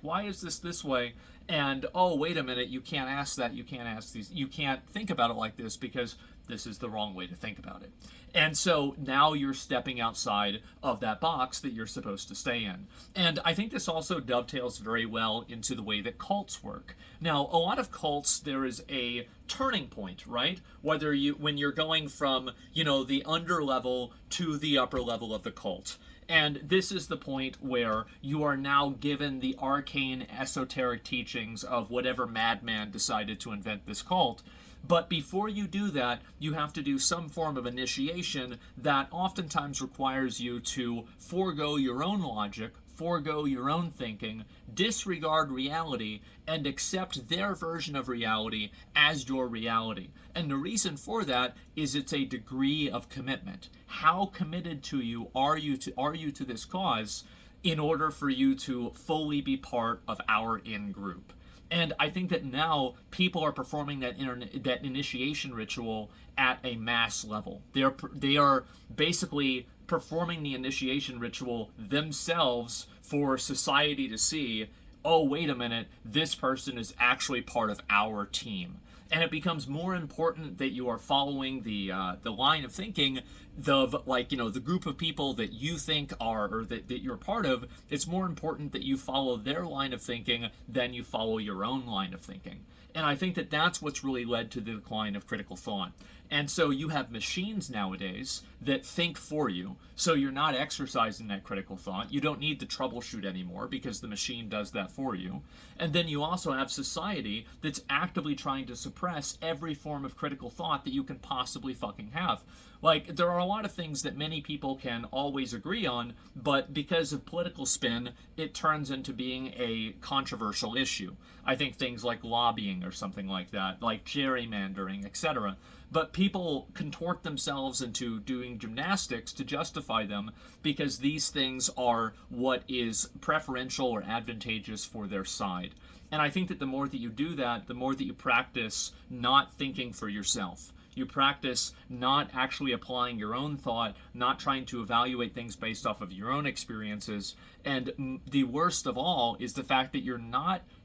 why is this way? And, oh, wait a minute, you can't ask that, you can't ask these, you can't think about it like this because this is the wrong way to think about it. And so now you're stepping outside of that box that you're supposed to stay in. And I think this also dovetails very well into the way that cults work. Now, a lot of cults, there is a turning point, right? When you're going from, the under level to the upper level of the cult. And this is the point where you are now given the arcane esoteric teachings of whatever madman decided to invent this cult. But before you do that, you have to do some form of initiation that oftentimes requires you to forego your own logic, forego your own thinking, disregard reality, and accept their version of reality as your reality. And the reason for that is it's a degree of commitment. How committed to you are you to this cause in order for you to fully be part of our in-group? And I think that now people are performing that initiation ritual at a mass level. They are basically performing the initiation ritual themselves for society to see, oh, wait a minute, this person is actually part of our team. And it becomes more important that you are following the line of thinking the group of people that you think are, or that you're part of. It's more important that you follow their line of thinking than you follow your own line of thinking. And I think that that's what's really led to the decline of critical thought. And so you have machines nowadays that think for you. So you're not exercising that critical thought. You don't need to troubleshoot anymore because the machine does that for you. And then you also have society that's actively trying to suppress every form of critical thought that you can possibly fucking have. Like, there are a lot of things that many people can always agree on, but because of political spin, it turns into being a controversial issue. I think things like lobbying or something like that, like gerrymandering, etc. But people contort themselves into doing gymnastics to justify them because these things are what is preferential or advantageous for their side. And I think that the more that you do that, the more that you practice not thinking for yourself. You practice not actually applying your own thought, not trying to evaluate things based off of your own experiences. And the worst of all is the fact that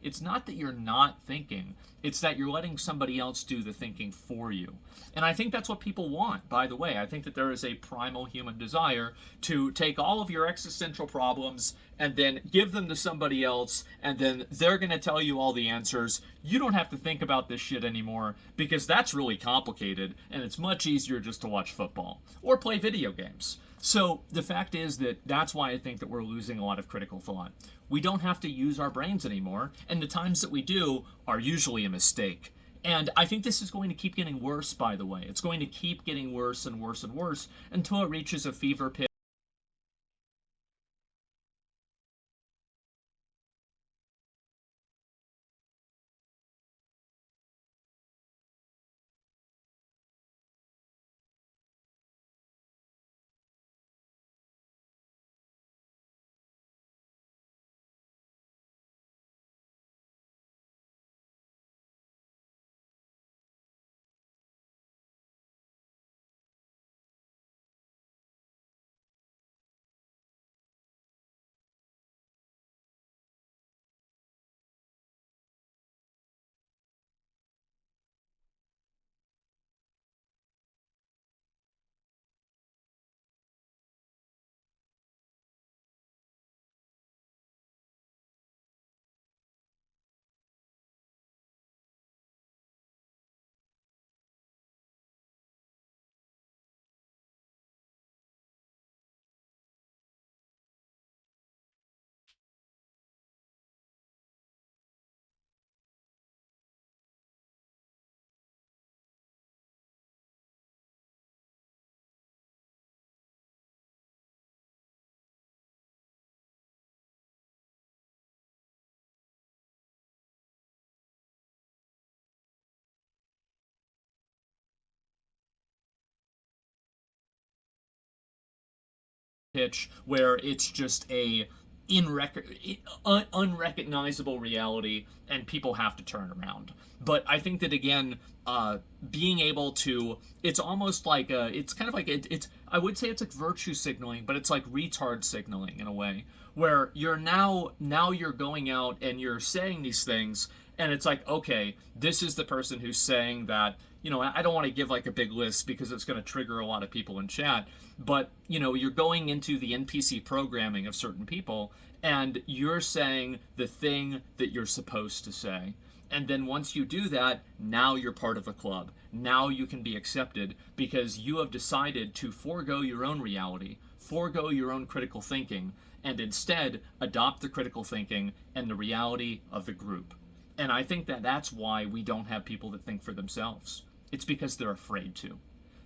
it's not that you're not thinking, it's that you're letting somebody else do the thinking for you. And I think that's what people want, by the way. I think that there is a primal human desire to take all of your existential problems and then give them to somebody else, and then they're going to tell you all the answers. You don't have to think about this shit anymore because that's really complicated, and it's much easier just to watch football or play video games. So the fact is that that's why I think that we're losing a lot of critical thought. We don't have to use our brains anymore, and the times that we do are usually a mistake. And I think this is going to keep getting worse, by the way. It's going to keep getting worse and worse and worse until it reaches a fever pitch. pitch where it's just a unrecognizable reality and people have to turn around. But I think that again, being able to, it's almost like it's kind of like it's I would say it's like virtue signaling, but it's like retard signaling in a way, where you're now you're going out and you're saying these things, and it's like, okay, this is the person who's saying that. I don't want to give like a big list because it's going to trigger a lot of people in chat, but you're going into the NPC programming of certain people and you're saying the thing that you're supposed to say. And then once you do that, now you're part of a club. Now you can be accepted because you have decided to forego your own reality, forego your own critical thinking, and instead adopt the critical thinking and the reality of the group. And I think that that's why we don't have people that think for themselves. It's because they're afraid to.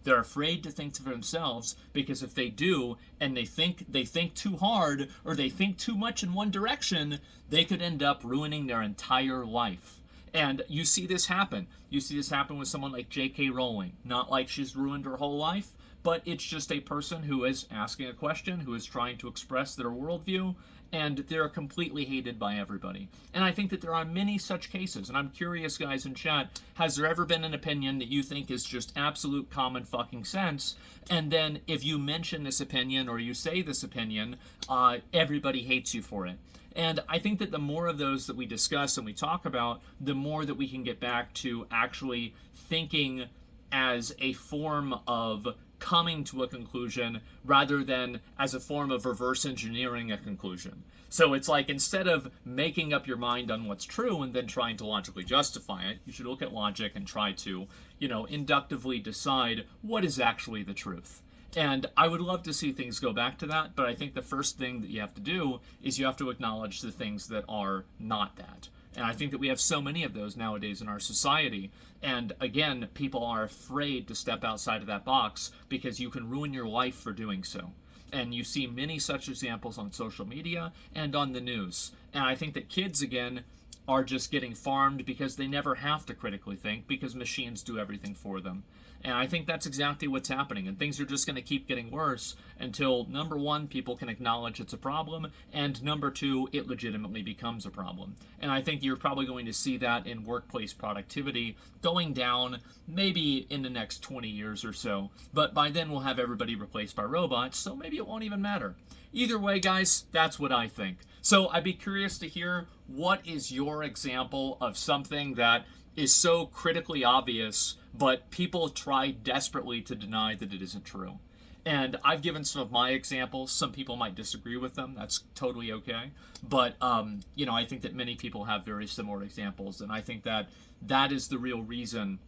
They're afraid to think for themselves because if they do and they think too hard or they think too much in one direction, they could end up ruining their entire life. And you see this happen. You see this happen with someone like J.K. Rowling. Not like she's ruined her whole life, but it's just a person who is asking a question, who is trying to express their worldview, and they're completely hated by everybody. And I think that there are many such cases, and I'm curious, guys in chat, has there ever been an opinion that you think is just absolute common fucking sense, and then if you mention this opinion or you say this opinion, everybody hates you for it? And I think that the more of those that we discuss and we talk about, the more that we can get back to actually thinking as a form of coming to a conclusion rather than as a form of reverse engineering a conclusion. So it's like, instead of making up your mind on what's true and then trying to logically justify it, you should look at logic and try to, inductively decide what is actually the truth. And I would love to see things go back to that, but I think the first thing that you have to do is you have to acknowledge the things that are not that. And I think that we have so many of those nowadays in our society. And again, people are afraid to step outside of that box because you can ruin your life for doing so. And you see many such examples on social media and on the news. And I think that kids, again, are just getting farmed because they never have to critically think because machines do everything for them. And I think that's exactly what's happening. And things are just going to keep getting worse until, number one, people can acknowledge it's a problem, and number two, it legitimately becomes a problem. And I think you're probably going to see that in workplace productivity going down maybe in the next 20 years or so. But by then, we'll have everybody replaced by robots, so maybe it won't even matter. Either way, guys, that's what I think. So I'd be curious to hear, what is your example of something that is so critically obvious, but people try desperately to deny that it isn't true? And I've given some of my examples. Some people might disagree with them. That's totally okay. But, I think that many people have very similar examples. And I think that that is the real reason.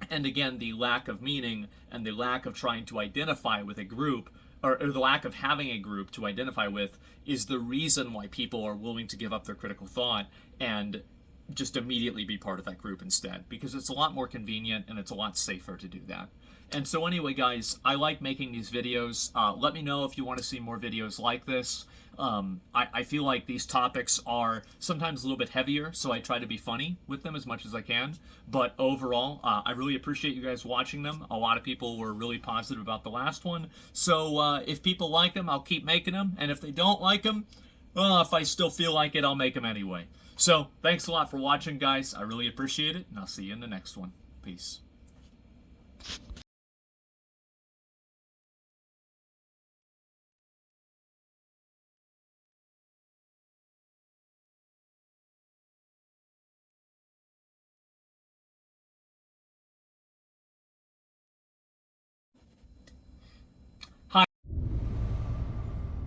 And again, the lack of meaning and the lack of trying to identify with a group, or the lack of having a group to identify with, is the reason why people are willing to give up their critical thought and just immediately be part of that group instead, because it's a lot more convenient and it's a lot safer to do that. And so anyway, guys, I like making these videos. Let me know if you want to see more videos like this. I feel like these topics are sometimes a little bit heavier, so I try to be funny with them as much as I can. But overall, I really appreciate you guys watching them. A lot of people were really positive about the last one. So if people like them, I'll keep making them. And if they don't like them, well, if I still feel like it, I'll make them anyway. So thanks a lot for watching, guys. I really appreciate it, and I'll see you in the next one. Peace.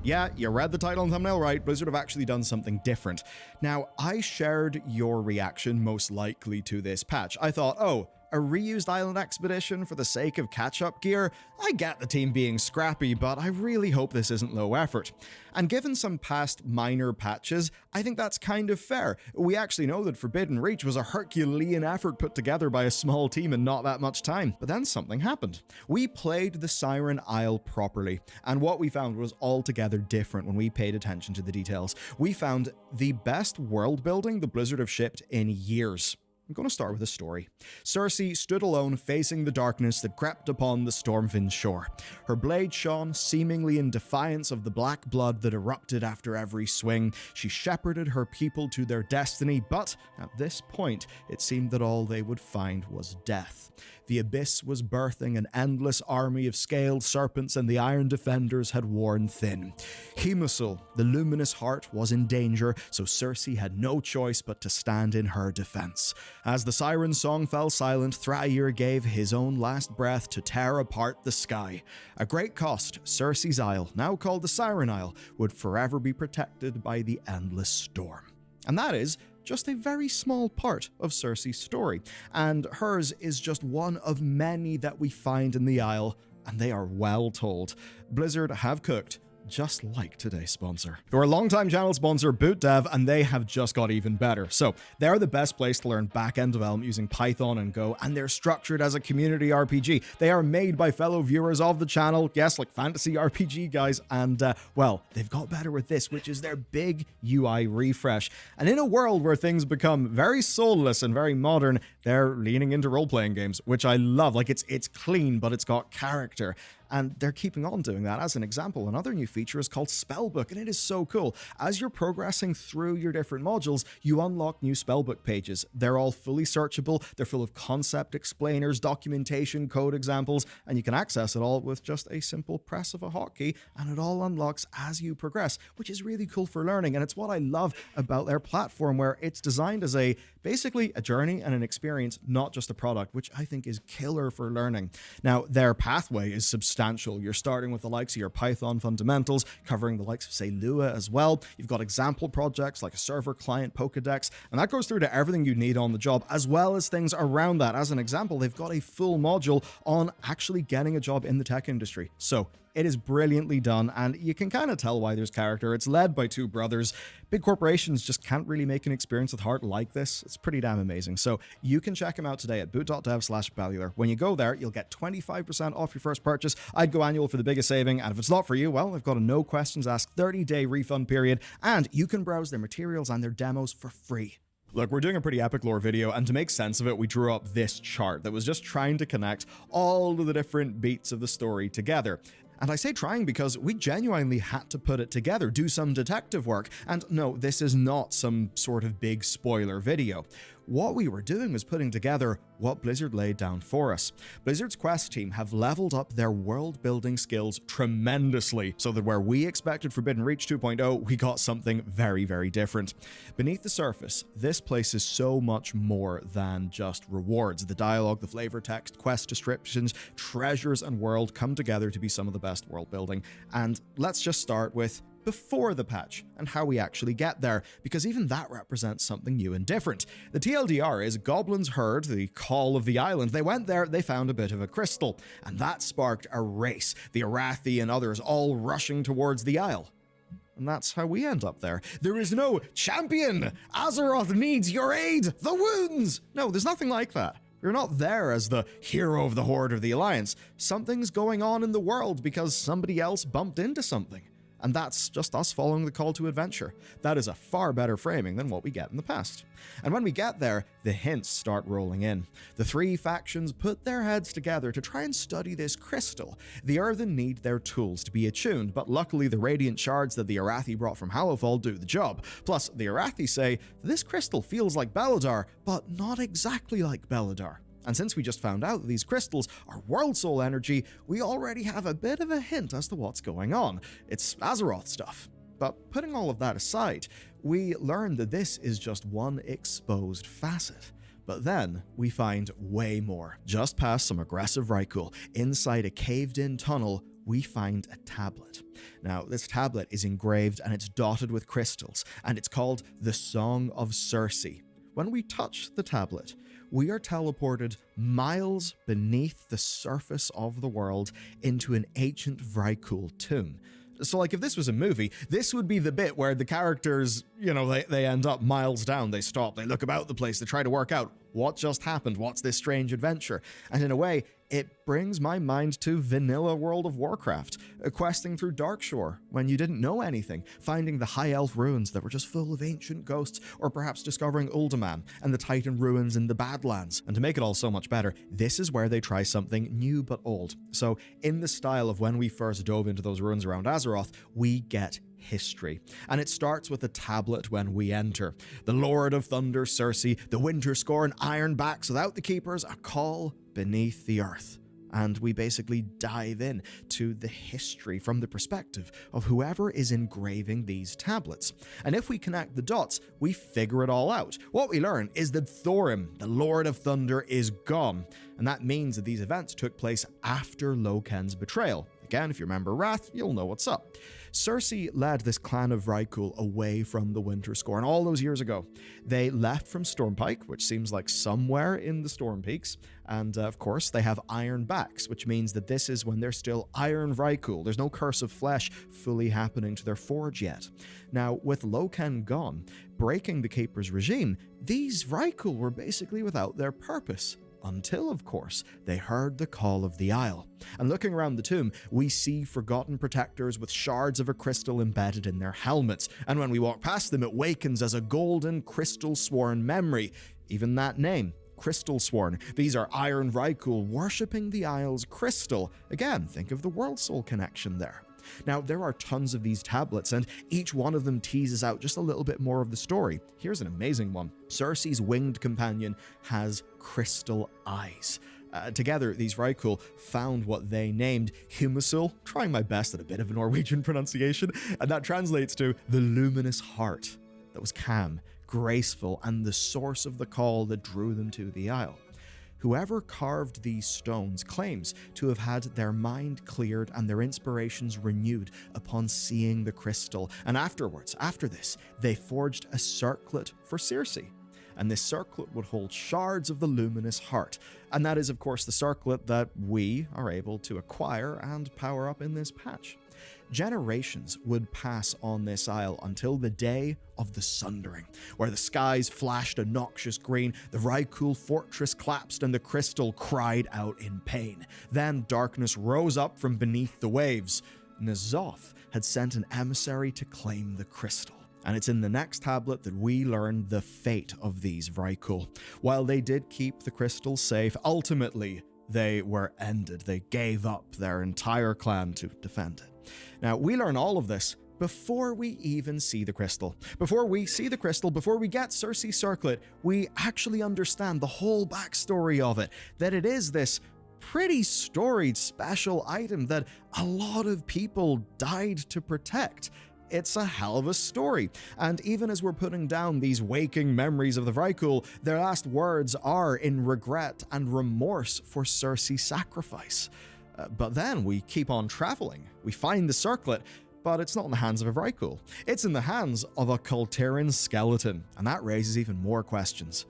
Yeah, you read the title and thumbnail right, Blizzard have actually done something different. Now, I shared your reaction most likely to this patch. I thought, oh, a reused island expedition for the sake of catch-up gear? I get the team being scrappy, but I really hope this isn't low effort. And given some past minor patches, I think that's kind of fair. We actually know that Forbidden Reach was a Herculean effort put together by a small team in not that much time. But then something happened. We played the Siren Isle properly, and what we found was altogether different when we paid attention to the details. We found the best world building the Blizzard have shipped in years. I'm going to start with a story. Cersei stood alone facing the darkness that crept upon the Stormwind shore. Her blade shone, seemingly in defiance of the black blood that erupted after every swing. She shepherded her people to their destiny, but at this point, it seemed that all they would find was death. The abyss was birthing an endless army of scaled serpents, and the Iron Defenders had worn thin. Hemusul, the luminous heart, was in danger, so Cersei had no choice but to stand in her defense. As the siren song fell silent, Thrair gave his own last breath to tear apart the sky. At great cost, Cersei's Isle, now called the Siren Isle, would forever be protected by the endless storm. And that is just a very small part of Cersei's story, and hers is just one of many that we find in the Isle, and they are well told. Blizzard have cooked just like today's sponsor. They're a longtime channel sponsor, BootDev, and they have just got even better. So they're the best place to learn back-end development using Python and Go, and they're structured as a community RPG. They are made by fellow viewers of the channel, yes, like fantasy RPG guys, and well, they've got better with this, which is their big UI refresh. And in a world where things become very soulless and very modern, they're leaning into role-playing games, which I love. Like, it's clean, but it's got character. And they're keeping on doing that. As an example, another new feature is called Spellbook, and it is so cool. As you're progressing through your different modules, you unlock new Spellbook pages. They're all fully searchable, they're full of concept explainers, documentation, code examples, and you can access it all with just a simple press of a hotkey, and it all unlocks as you progress, which is really cool for learning. And it's what I love about their platform, where it's designed as basically a journey and an experience, not just a product, which I think is killer for learning. Now, their pathway is substantial. You're starting with the likes of your Python fundamentals, covering the likes of, say, Lua as well. You've got example projects like a server client Pokedex, and that goes through to everything you need on the job, as well as things around that. As an example, they've got a full module on actually getting a job in the tech industry. So it is brilliantly done, and you can kind of tell why there's character. It's led by two brothers. Big corporations just can't really make an experience with heart like this. It's pretty damn amazing. So you can check them out today at boot.dev/bellular. When you go there, you'll get 25% off your first purchase. I'd go annual for the biggest saving, and if it's not for you, well, they've got a no questions asked 30-day refund period, and you can browse their materials and their demos for free. Look, we're doing a pretty epic lore video, and to make sense of it, we drew up this chart that was just trying to connect all of the different beats of the story together. And I say trying because we genuinely had to put it together, do some detective work. And no, this is not some sort of big spoiler video. What we were doing was putting together what Blizzard laid down for us. Blizzard's Quest team have leveled up their world-building skills tremendously, so that where we expected Forbidden Reach 2.0, we got something very, very different. Beneath the surface, this place is so much more than just rewards. The dialogue, the flavor text, quest descriptions, treasures, and world come together to be some of the best world building. And let's just start with before the patch and how we actually get there, because even that represents something new and different. The TLDR is goblins heard the call of the island. They went there, they found a bit of a crystal, and that sparked a race. The Arathi and others all rushing towards the isle. And that's how we end up there. There is no champion! Azeroth needs your aid! The wounds! No, there's nothing like that. You're not there as the hero of the Horde or the Alliance. Something's going on in the world because somebody else bumped into something. And that's just us following the call to adventure. That is a far better framing than what we get in the past. And when we get there, the hints start rolling in. The three factions put their heads together to try and study this crystal. The Earthen need their tools to be attuned, but luckily the radiant shards that the Arathi brought from Hallowfall do the job. Plus, the Arathi say, this crystal feels like Beledar, but not exactly like Beledar. And since we just found out that these crystals are World Soul energy, we already have a bit of a hint as to what's going on. It's Azeroth stuff. But putting all of that aside, we learn that this is just one exposed facet. But then we find way more. Just past some aggressive Rykul, inside a caved-in tunnel, we find a tablet. Now, this tablet is engraved and it's dotted with crystals, and it's called the Song of Cersei. When we touch the tablet, we are teleported miles beneath the surface of the world into an ancient Vrykul tomb. So, like, if this was a movie, this would be the bit where the characters, they end up miles down, they stop, they look about the place, they try to work out what just happened, what's this strange adventure. And in a way, It brings my mind to vanilla World of Warcraft, questing through Darkshore when you didn't know anything, finding the High Elf ruins that were just full of ancient ghosts, or perhaps discovering Uldaman and the Titan ruins in the Badlands. And to make it all so much better, this is where they try something new but old. So in the style of when we first dove into those ruins around Azeroth, we get history. And it starts with a tablet when we enter. The Lord of Thunder, Cersei, the Winter Scorn, Ironbacks, without the Keepers, a call beneath the earth. And we basically dive in to the history from the perspective of whoever is engraving these tablets. And if we connect the dots, we figure it all out. What we learn is that Thorim, the Lord of Thunder, is gone. And that means that these events took place after Loken's betrayal. Again, if you remember Wrath, you'll know what's up. Cersei led this clan of Rykul away from the Winter Scorn all those years ago. They left from Stormpike, which seems like somewhere in the Storm Peaks, and of course they have Iron Backs, which means that this is when they're still Iron Rykul. There's no Curse of Flesh fully happening to their forge yet. Now, with Loken gone, breaking the Keeper's regime, these Rykul were basically without their purpose. Until, of course, they heard the call of the Isle. And looking around the tomb, we see forgotten protectors with shards of a crystal embedded in their helmets. And when we walk past them, it wakens as a golden crystal-sworn memory. Even that name, Crystal-sworn. These are Iron Rykul worshipping the Isle's crystal. Again, think of the World Soul connection there. Now, there are tons of these tablets, and each one of them teases out just a little bit more of the story. Here's an amazing one. Cersei's winged companion has crystal eyes. Together, these Rykul found what they named Humasul, trying my best at a bit of a Norwegian pronunciation, and that translates to the luminous heart that was calm, graceful, and the source of the call that drew them to the Isle. Whoever carved these stones claims to have had their mind cleared and their inspirations renewed upon seeing the crystal. And afterwards, after this, they forged a circlet for Cersei. And this circlet would hold shards of the luminous heart. And that is, of course, the circlet that we are able to acquire and power up in this patch. Generations would pass on this isle until the day of the Sundering, where the skies flashed a noxious green, the Rykul fortress collapsed, and the crystal cried out in pain. Then darkness rose up from beneath the waves. N'Zoth had sent an emissary to claim the crystal. And it's in the next tablet that we learn the fate of these Rykul. While they did keep the crystal safe, ultimately they were ended. They gave up their entire clan to defend it. Now, we learn all of this before we even see the crystal. Before we see the crystal, before we get Cersei's circlet, we actually understand the whole backstory of it, that it is this pretty storied special item that a lot of people died to protect. It's a hell of a story. And even as we're putting down these waking memories of the Rykul, their last words are in regret and remorse for Cersei's sacrifice. But then we keep on traveling. We find the circlet, but it's not in the hands of a Rykul. It's in the hands of a Kultiran skeleton, and that raises even more questions.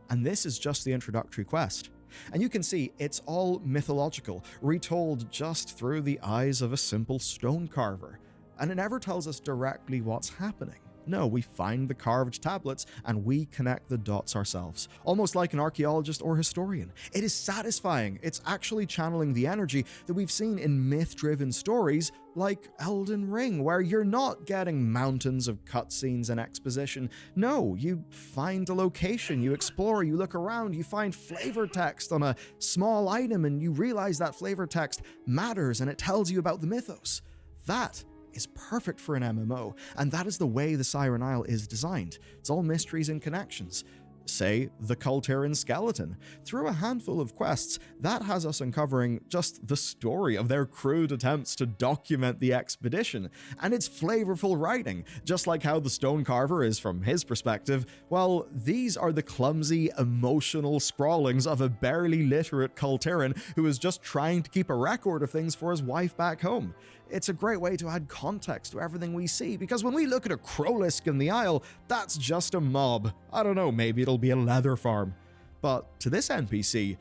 And this is just the introductory quest. And you can see it's all mythological, retold just through the eyes of a simple stone carver. And it never tells us directly what's happening. No, we find the carved tablets and we connect the dots ourselves, almost like an archaeologist or historian. It is satisfying. It's actually channeling the energy that we've seen in myth-driven stories like Elden Ring, where you're not getting mountains of cutscenes and exposition. No, you find a location, you explore, you look around, you find flavor text on a small item, and you realize that flavor text matters and it tells you about the mythos. That is perfect for an MMO, and that is the way the Siren Isle is designed. It's all mysteries and connections. Say, the Kultiran skeleton. Through a handful of quests, that has us uncovering just the story of their crude attempts to document the expedition. And it's flavorful writing, just like how the stone carver is from his perspective. Well, these are the clumsy, emotional scrawlings of a barely literate Kultiran who is just trying to keep a record of things for his wife back home. It's a great way to add context to everything we see, because when we look at a Krolisk in the Isle, that's just a mob. I don't know, maybe it'll be a leather farm. But to this NPC,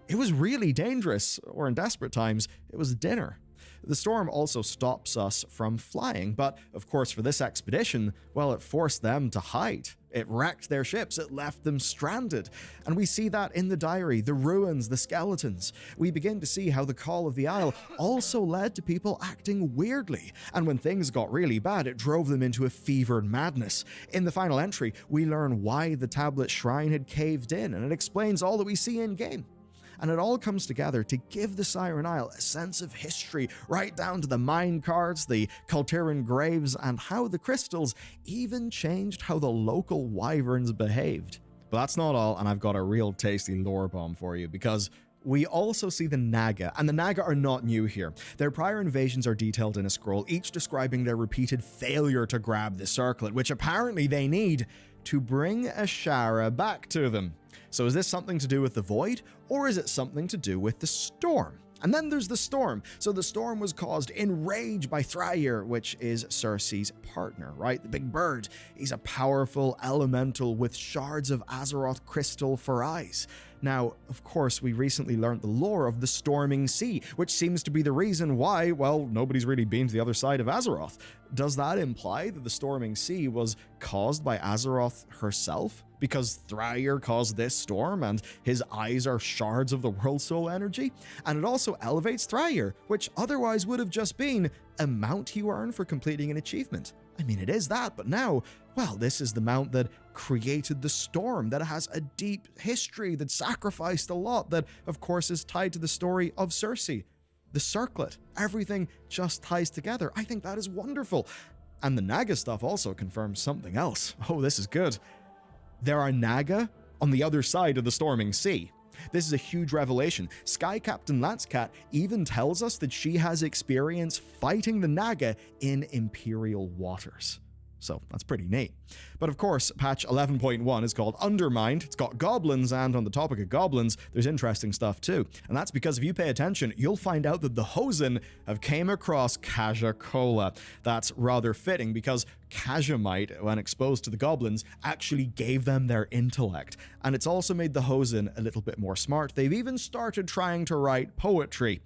it was really dangerous, or in desperate times, it was dinner. The storm also stops us from flying, but of course for this expedition, well, it forced them to hide. It wrecked their ships, it left them stranded. And we see that in the diary, the ruins, the skeletons. We begin to see how the Call of the Isle also led to people acting weirdly. And when things got really bad, it drove them into a fevered madness. In the final entry, we learn why the tablet shrine had caved in, and it explains all that we see in-game. And it all comes together to give the Siren Isle a sense of history, right down to the mine carts, the Kultiran graves, and how the crystals even changed how the local wyverns behaved. But that's not all, and I've got a real tasty lore bomb for you, because we also see the Naga, and the Naga are not new here. Their prior invasions are detailed in a scroll, each describing their repeated failure to grab the circlet, which apparently they need to bring Ashara back to them. So is this something to do with the Void, or is it something to do with the Storm? And then there's the Storm. So the Storm was caused in rage by Thryer, which is Cersei's partner, right? The big bird. He's a powerful elemental with shards of Azeroth crystal for eyes. Now, of course, we recently learned the lore of the Storming Sea, which seems to be the reason why, well, nobody's really been to the other side of Azeroth. Does that imply that the Storming Sea was caused by Azeroth herself? Because Thryer caused this storm and his eyes are shards of the World Soul energy? And it also elevates Thryer, which otherwise would have just been a mount you earn for completing an achievement. I mean, it is that, but now, well, this is the mount that created the storm, that has a deep history, that sacrificed a lot, that, of course, is tied to the story of Cersei. The circlet, everything just ties together. I think that is wonderful. And the Naga stuff also confirms something else. Oh, this is good. There are Naga on the other side of the Storming Sea. This is a huge revelation. Sky Captain Lancecat even tells us that she has experience fighting the Naga in Imperial waters. So that's pretty neat. But of course, patch 11.1 is called Undermined. It's got goblins, and on the topic of goblins, there's interesting stuff too. And that's because if you pay attention, you'll find out that the Hosen have came across Kaja Cola. That's rather fitting because Kajamite, when exposed to the goblins, actually gave them their intellect. And it's also made the Hosen a little bit more smart. They've even started trying to write poetry.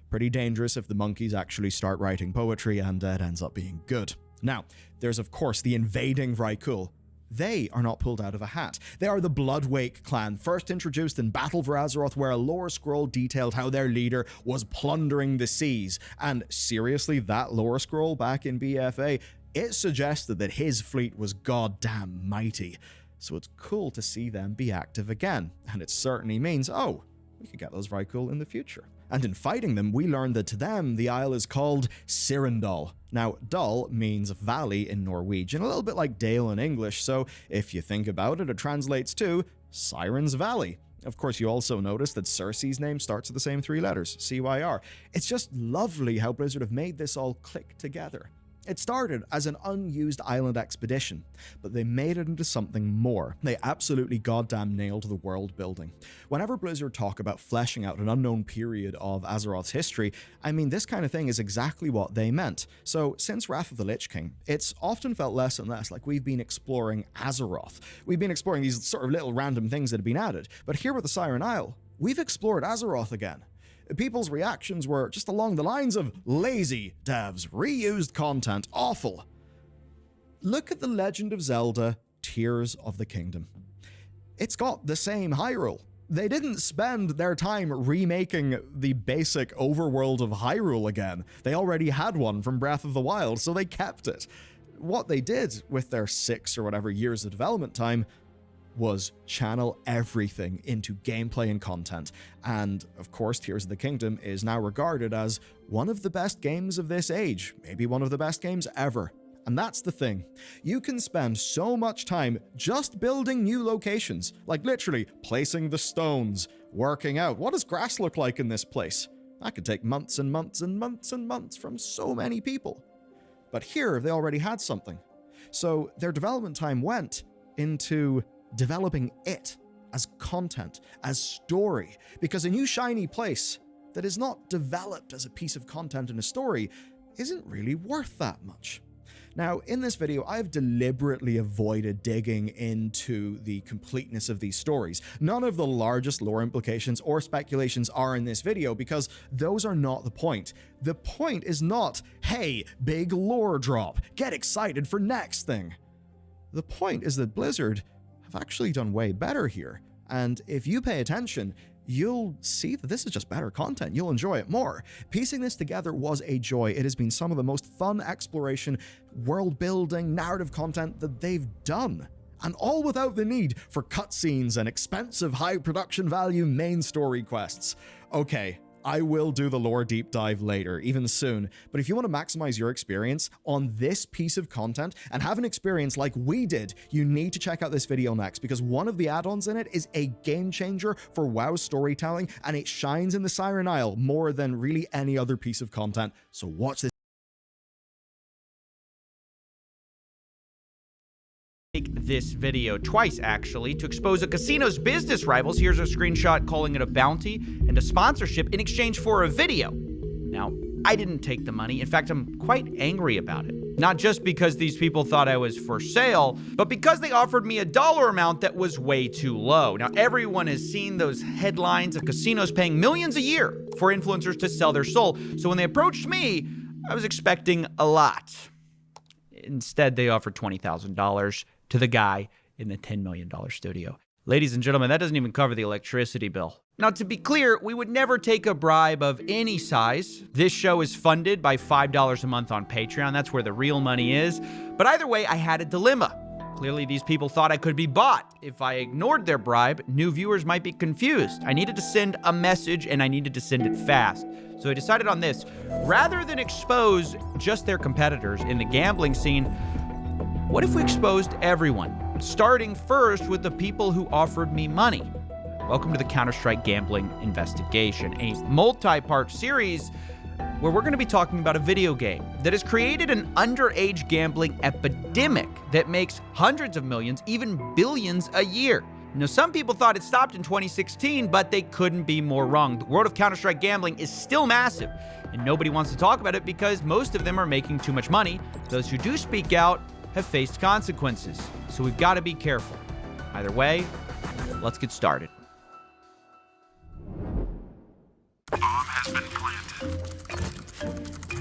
Pretty dangerous if the monkeys actually start writing poetry and it ends up being good. Now, there's of course the invading Vrykul. They are not pulled out of a hat. They are the Bloodwake clan, first introduced in Battle for Azeroth, where a lore scroll detailed how their leader was plundering the seas. And seriously, that lore scroll back in BFA, it suggested that his fleet was goddamn mighty. So it's cool to see them be active again. And it certainly means, oh, we could get those Vrykul in the future. And in fighting them, we learned that to them, the isle is called Cyrindal. Now, Dal means valley in Norwegian, a little bit like Dale in English, so if you think about it, it translates to Siren's Valley. Of course, you also notice that Cersei's name starts with the same three letters, CYR. It's just lovely how Blizzard have made this all click together. It started as an unused island expedition, but they made it into something more. They absolutely goddamn nailed the world building. Whenever Blizzard talk about fleshing out an unknown period of Azeroth's history, I mean, this kind of thing is exactly what they meant. So, since Wrath of the Lich King, it's often felt less and less like we've been exploring Azeroth. We've been exploring these sort of little random things that have been added, but here with the Siren Isle, we've explored Azeroth again. People's reactions were just along the lines of lazy devs, reused content, awful. Look at The Legend of Zelda Tears of the Kingdom. It's got the same Hyrule. They didn't spend their time remaking the basic overworld of Hyrule again. They already had one from Breath of the Wild, so they kept it. What they did with their 6 or whatever years of development time was channel everything into gameplay and content. And of course, Tears of the Kingdom is now regarded as one of the best games of this age, maybe one of the best games ever. And that's the thing. You can spend so much time just building new locations, like literally placing the stones, working out what does grass look like in this place. That could take months and months and months and months from so many people. But here, they already had something. So their development time went into developing it as content, as story, because a new shiny place that is not developed as a piece of content in a story isn't really worth that much. Now, in this video, I've deliberately avoided digging into the completeness of these stories. None of the largest lore implications or speculations are in this video because those are not the point. The point is not, hey, big lore drop, get excited for next thing. The point is that Blizzard have actually done way better here. And if you pay attention, you'll see that this is just better content. You'll enjoy it more. Piecing this together was a joy. It has been some of the most fun exploration, world building, narrative content that they've done. And all without the need for cutscenes and expensive high production value main story quests. Okay, I will do the lore deep dive later, even soon, but if you want to maximize your experience on this piece of content and have an experience like we did, you need to check out this video next, because one of the add-ons in it is a game changer for WoW storytelling, and it shines in the Siren Isle more than really any other piece of content, so watch this. Make this video twice, actually, to expose a casino's business rivals. Here's a screenshot calling it a bounty and a sponsorship in exchange for a video. Now, I didn't take the money. In fact, I'm quite angry about it. Not just because these people thought I was for sale, but because they offered me a dollar amount that was way too low. Now, everyone has seen those headlines of casinos paying millions a year for influencers to sell their soul. So when they approached me, I was expecting a lot. Instead, they offered $20,000 to the guy in the $10 million studio. Ladies and gentlemen, that doesn't even cover the electricity bill. Now, to be clear, we would never take a bribe of any size. This show is funded by $5 a month on Patreon. That's where the real money is. But either way, I had a dilemma. Clearly, these people thought I could be bought. If I ignored their bribe, new viewers might be confused. I needed to send a message, and I needed to send it fast. So I decided on this. Rather than expose just their competitors in the gambling scene, what if we exposed everyone, starting first with the people who offered me money? Welcome to the Counter-Strike Gambling Investigation, a multi-part series where we're going to be talking about a video game that has created an underage gambling epidemic that makes hundreds of millions, even billions a year. Now, some people thought it stopped in 2016, but they couldn't be more wrong. The world of Counter-Strike gambling is still massive, and nobody wants to talk about it because most of them are making too much money. Those who do speak out have faced consequences, so we've got to be careful. Either way, let's get started.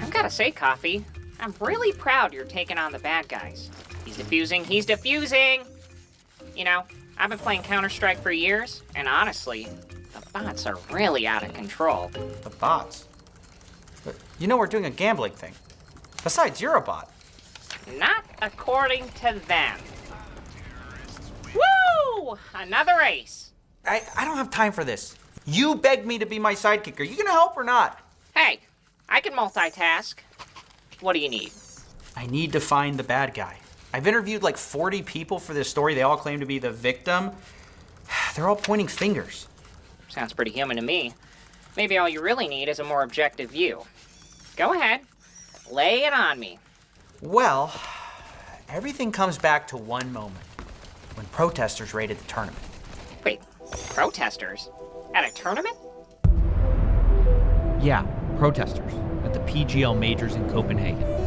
I've gotta say, Coffee, I'm really proud you're taking on the bad guys. He's defusing! You know, I've been playing Counter-Strike for years, and honestly, the bots are really out of control. The bots? But you know we're doing a gambling thing. Besides, you're a bot. Not according to them. Woo! Another ace. I don't have time for this. You begged me to be my sidekick. Are you gonna help or not? Hey, I can multitask. What do you need? I need to find the bad guy. I've interviewed like 40 people for this story. They all claim to be the victim. They're all pointing fingers. Sounds pretty human to me. Maybe all you really need is a more objective view. Go ahead. Lay it on me. Well, everything comes back to one moment, when protesters raided the tournament. Wait, protesters? At a tournament? Yeah, protesters at the PGL Majors in Copenhagen.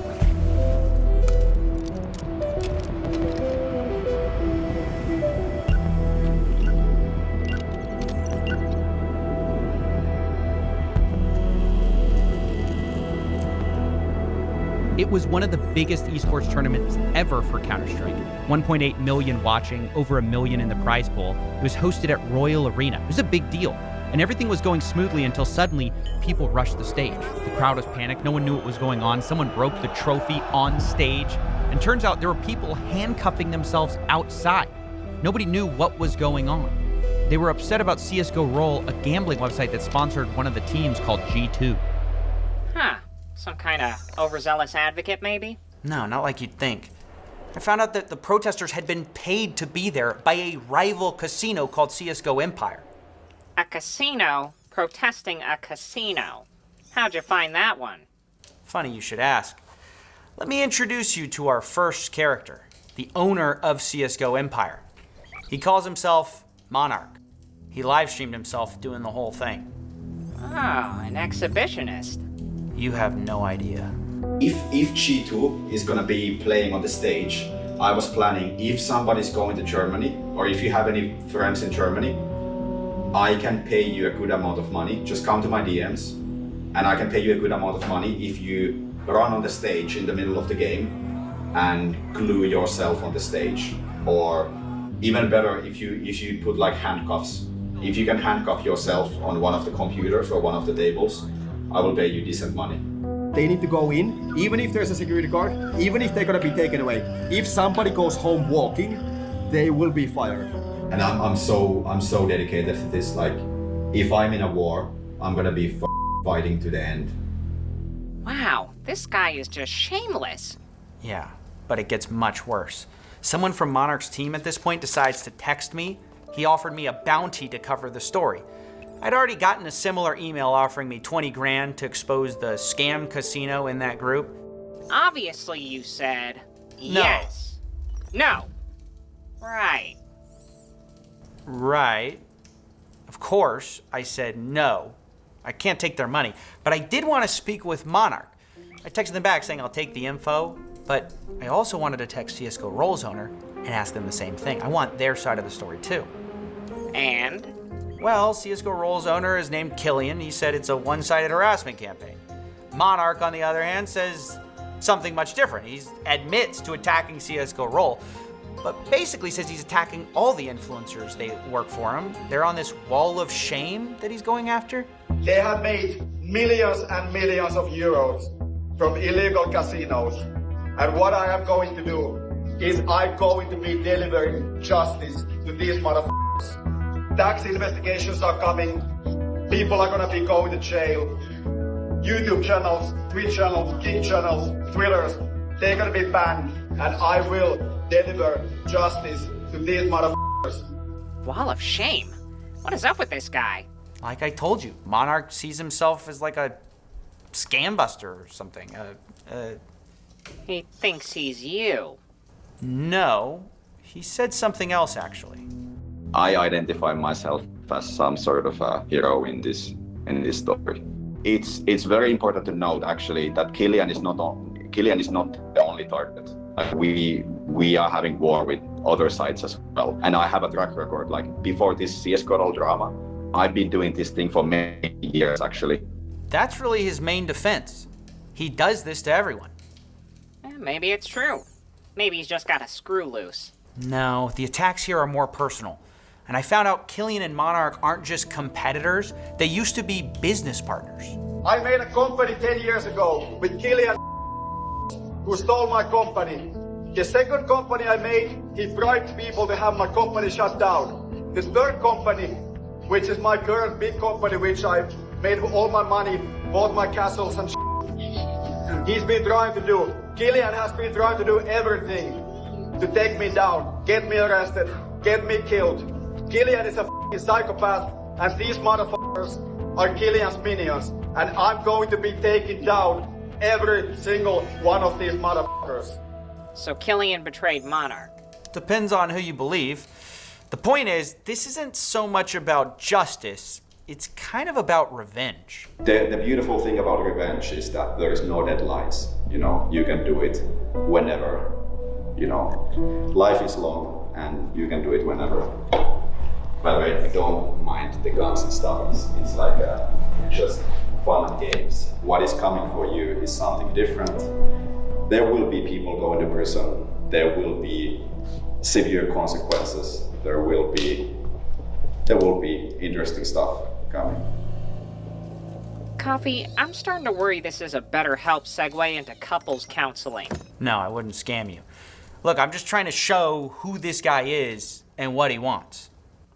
It was one of the biggest esports tournaments ever for Counter-Strike. 1.8 million watching, over 1 million in the prize pool. It was hosted at Royal Arena. It was a big deal. And everything was going smoothly until suddenly people rushed the stage. The crowd was panicked. No one knew what was going on. Someone broke the trophy on stage. And turns out there were people handcuffing themselves outside. Nobody knew what was going on. They were upset about CSGO Roll, a gambling website that sponsored one of the teams called G2. Huh. Some kind of overzealous advocate, maybe? No, not like you'd think. I found out that the protesters had been paid to be there by a rival casino called CSGO Empire. A casino protesting a casino. How'd you find that one? Funny you should ask. Let me introduce you to our first character, the owner of CSGO Empire. He calls himself Monarch. He live-streamed himself doing the whole thing. Oh, an exhibitionist. You have no idea. If G2 is gonna be playing on the stage, I was planning if somebody's going to Germany, or if you have any friends in Germany, I can pay you a good amount of money. Just come to my DMs, and I can pay you a good amount of money if you run on the stage in the middle of the game and glue yourself on the stage. Or even better, if you put like handcuffs. If you can handcuff yourself on one of the computers or one of the tables, I will pay you decent money. They need to go in, even if there's a security guard, even if they're gonna be taken away. If somebody goes home walking, they will be fired. And I'm so dedicated to this. Like, if I'm in a war, I'm gonna be fighting to the end. Wow, this guy is just shameless. Yeah, but it gets much worse. Someone from Monarch's team at this point decides to text me. He offered me a bounty to cover the story. I'd already gotten a similar email offering me 20 grand to expose the scam casino in that group. Obviously you said No. yes. No. Right. Right. Of course, I said no. I can't take their money, but I did want to speak with Monarch. I texted them back saying I'll take the info, but I also wanted to text CSGO Role's owner and ask them the same thing. I want their side of the story too. And? Well, CSGO Role's owner is named Killian. He said it's a one-sided harassment campaign. Monarch, on the other hand, says something much different. He admits to attacking CSGO Role, but basically says he's attacking all the influencers they work for him. They're on this wall of shame that he's going after. They have made millions and millions of euros from illegal casinos. And what I am going to do is I'm going to be delivering justice to these motherfuckers. Tax investigations are coming. People are gonna be going to jail. YouTube channels, Twitch channels, Kick channels, Twitters, they're gonna be banned. And I will deliver justice to these motherfuckers. Wall of shame? What is up with this guy? Like I told you, Monarch sees himself as like a scam buster or something. He thinks he's you. No, he said something else actually. I identify myself as some sort of a hero in this story. It's very important to note actually that Killian is not the only target. Like we are having war with other sides as well. And I have a track record. Like before this CSGO drama, I've been doing this thing for many years actually. That's really his main defense. He does this to everyone. Maybe it's true. Maybe he's just got a screw loose. No, the attacks here are more personal. And I found out Killian and Monarch aren't just competitors, they used to be business partners. I made a company 10 years ago with Killian who stole my company. The second company I made, he bribed people to have my company shut down. The third company, which is my current big company, which I made all my money, bought my castles and he's been trying to do. Killian has been trying to do everything to take me down, get me arrested, get me killed. Killian is a f***ing psychopath, and these motherfuckers are Killian's minions, and I'm going to be taking down every single one of these motherfuckers. So Killian betrayed Monarch. Depends on who you believe. The point is, this isn't so much about justice, it's kind of about revenge. The beautiful thing about revenge is that there is no deadlines. You know, you can do it whenever. You know, life is long and you can do it whenever. By the way, I don't mind the guns and stuff. It's like just fun and games. What is coming for you is something different. There will be people going to prison. There will be severe consequences. There will be interesting stuff coming. Coffee, I'm starting to worry this is a BetterHelp segue into couples counseling. No, I wouldn't scam you. Look, I'm just trying to show who this guy is and what he wants.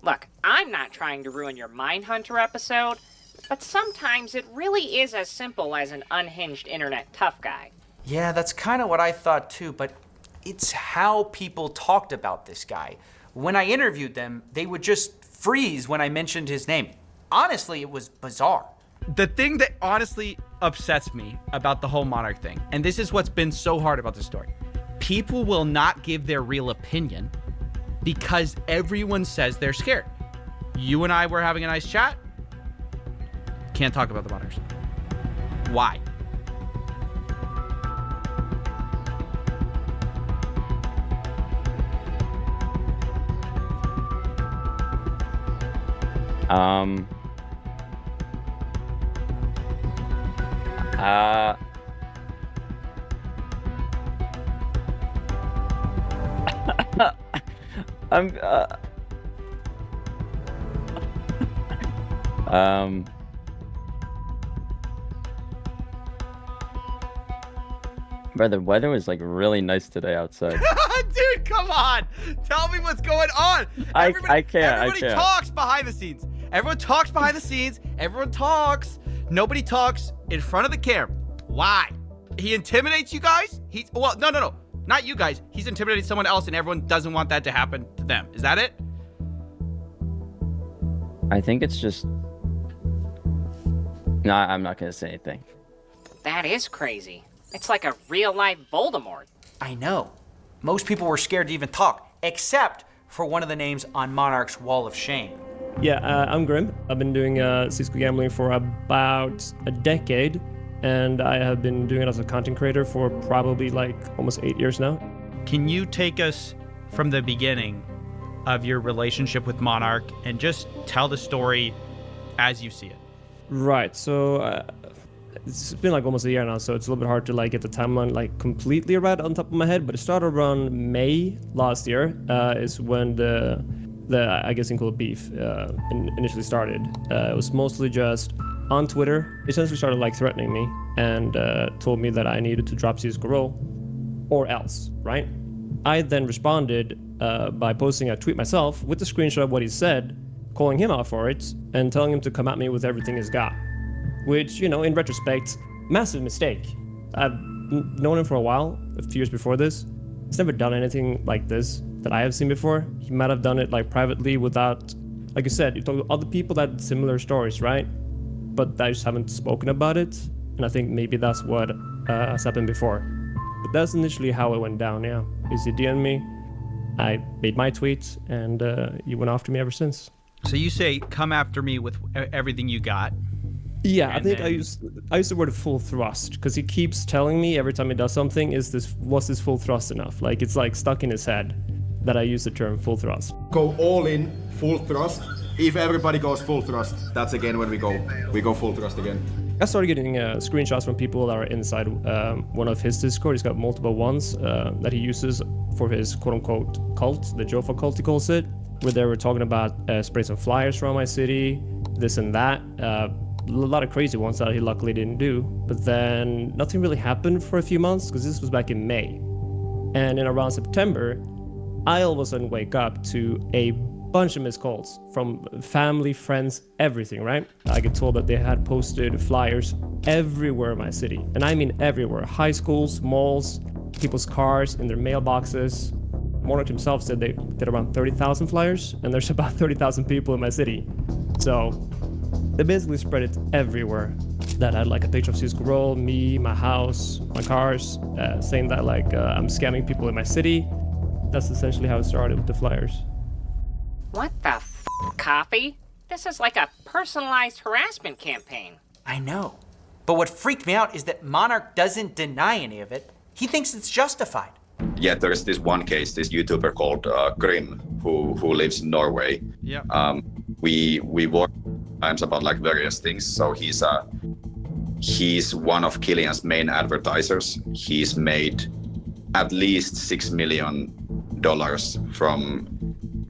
Look, I'm not trying to ruin your Mindhunter episode, but sometimes it really is as simple as an unhinged internet tough guy. Yeah, that's kind of what I thought too, but it's how people talked about this guy. When I interviewed them, they would just freeze when I mentioned his name. Honestly, it was bizarre. The thing that honestly upsets me about the whole Monarch thing, and this is what's been so hard about this story, people will not give their real opinion because everyone says they're scared. You and I were having a nice chat. Can't talk about the Monarchs. Why? Bro, the weather was like really nice today outside. Dude, come on. Tell me what's going on. I can't. Everybody talks behind the scenes. Everyone talks behind the scenes. Everyone talks. Nobody talks in front of the camera. Why? He intimidates you guys? No. Not you guys. He's intimidating someone else and everyone doesn't want that to happen to them. Is that it? I think it's just... No, I'm not going to say anything. That is crazy. It's like a real-life Voldemort. I know. Most people were scared to even talk, except for one of the names on Monarch's Wall of Shame. Yeah, I'm Grim. I've been doing Cisco gambling for about a decade, and I have been doing it as a content creator for probably like almost 8 years now. Can you take us from the beginning of your relationship with Monarch and just tell the story as you see it? Right, so it's been like almost a year now, so it's a little bit hard to like get the timeline like completely right on top of my head, but it started around May last year is when the I guess included beef initially started. It was mostly just on Twitter. He essentially started like threatening me and told me that I needed to drop CSGO Roll or else, right? I then responded by posting a tweet myself with a screenshot of what he said, calling him out for it and telling him to come at me with everything he's got. Which, you know, in retrospect, massive mistake. I've known him for a while, a few years before this. He's never done anything like this that I have seen before. He might have done it like privately without, like you said, you talk to other people that had similar stories, right? But I just haven't spoken about it. And I think maybe that's what has happened before. But that's initially how it went down, yeah. Is he DM'd me, I made my tweet, and he went after me ever since. So you say, come after me with everything you got. Yeah, I think I use the word full thrust because he keeps telling me every time he does something, was this full thrust enough? Like it's like stuck in his head that I use the term full thrust. Go all in, full thrust. If everybody goes full thrust, that's again when we go full thrust again. I started getting screenshots from people that are inside one of his Discord. He's got multiple ones that he uses for his quote-unquote cult, the Jofa cult he calls it, where they were talking about spraying some flyers around my city, this and that. A lot of crazy ones that he luckily didn't do, but then nothing really happened for a few months because this was back in May. And in around September, I all of a sudden wake up to a bunch of missed calls from family, friends, everything, right? I get told that they had posted flyers everywhere in my city, and I mean everywhere. High schools, malls, people's cars, in their mailboxes. Monarch himself said they did around 30,000 flyers, and there's about 30,000 people in my city. So they basically spread it everywhere. That had like a picture of CSGO Roll, me, my house, my cars, saying that like I'm scamming people in my city. That's essentially how it started with the flyers. What the Coffee? This is like a personalized harassment campaign. I know. But what freaked me out is that Monarch doesn't deny any of it. He thinks it's justified. Yeah, there's this one case, this YouTuber called Grim, who lives in Norway. Yeah. We work times about like various things. So he's one of Killian's main advertisers. He's made at least $6 million from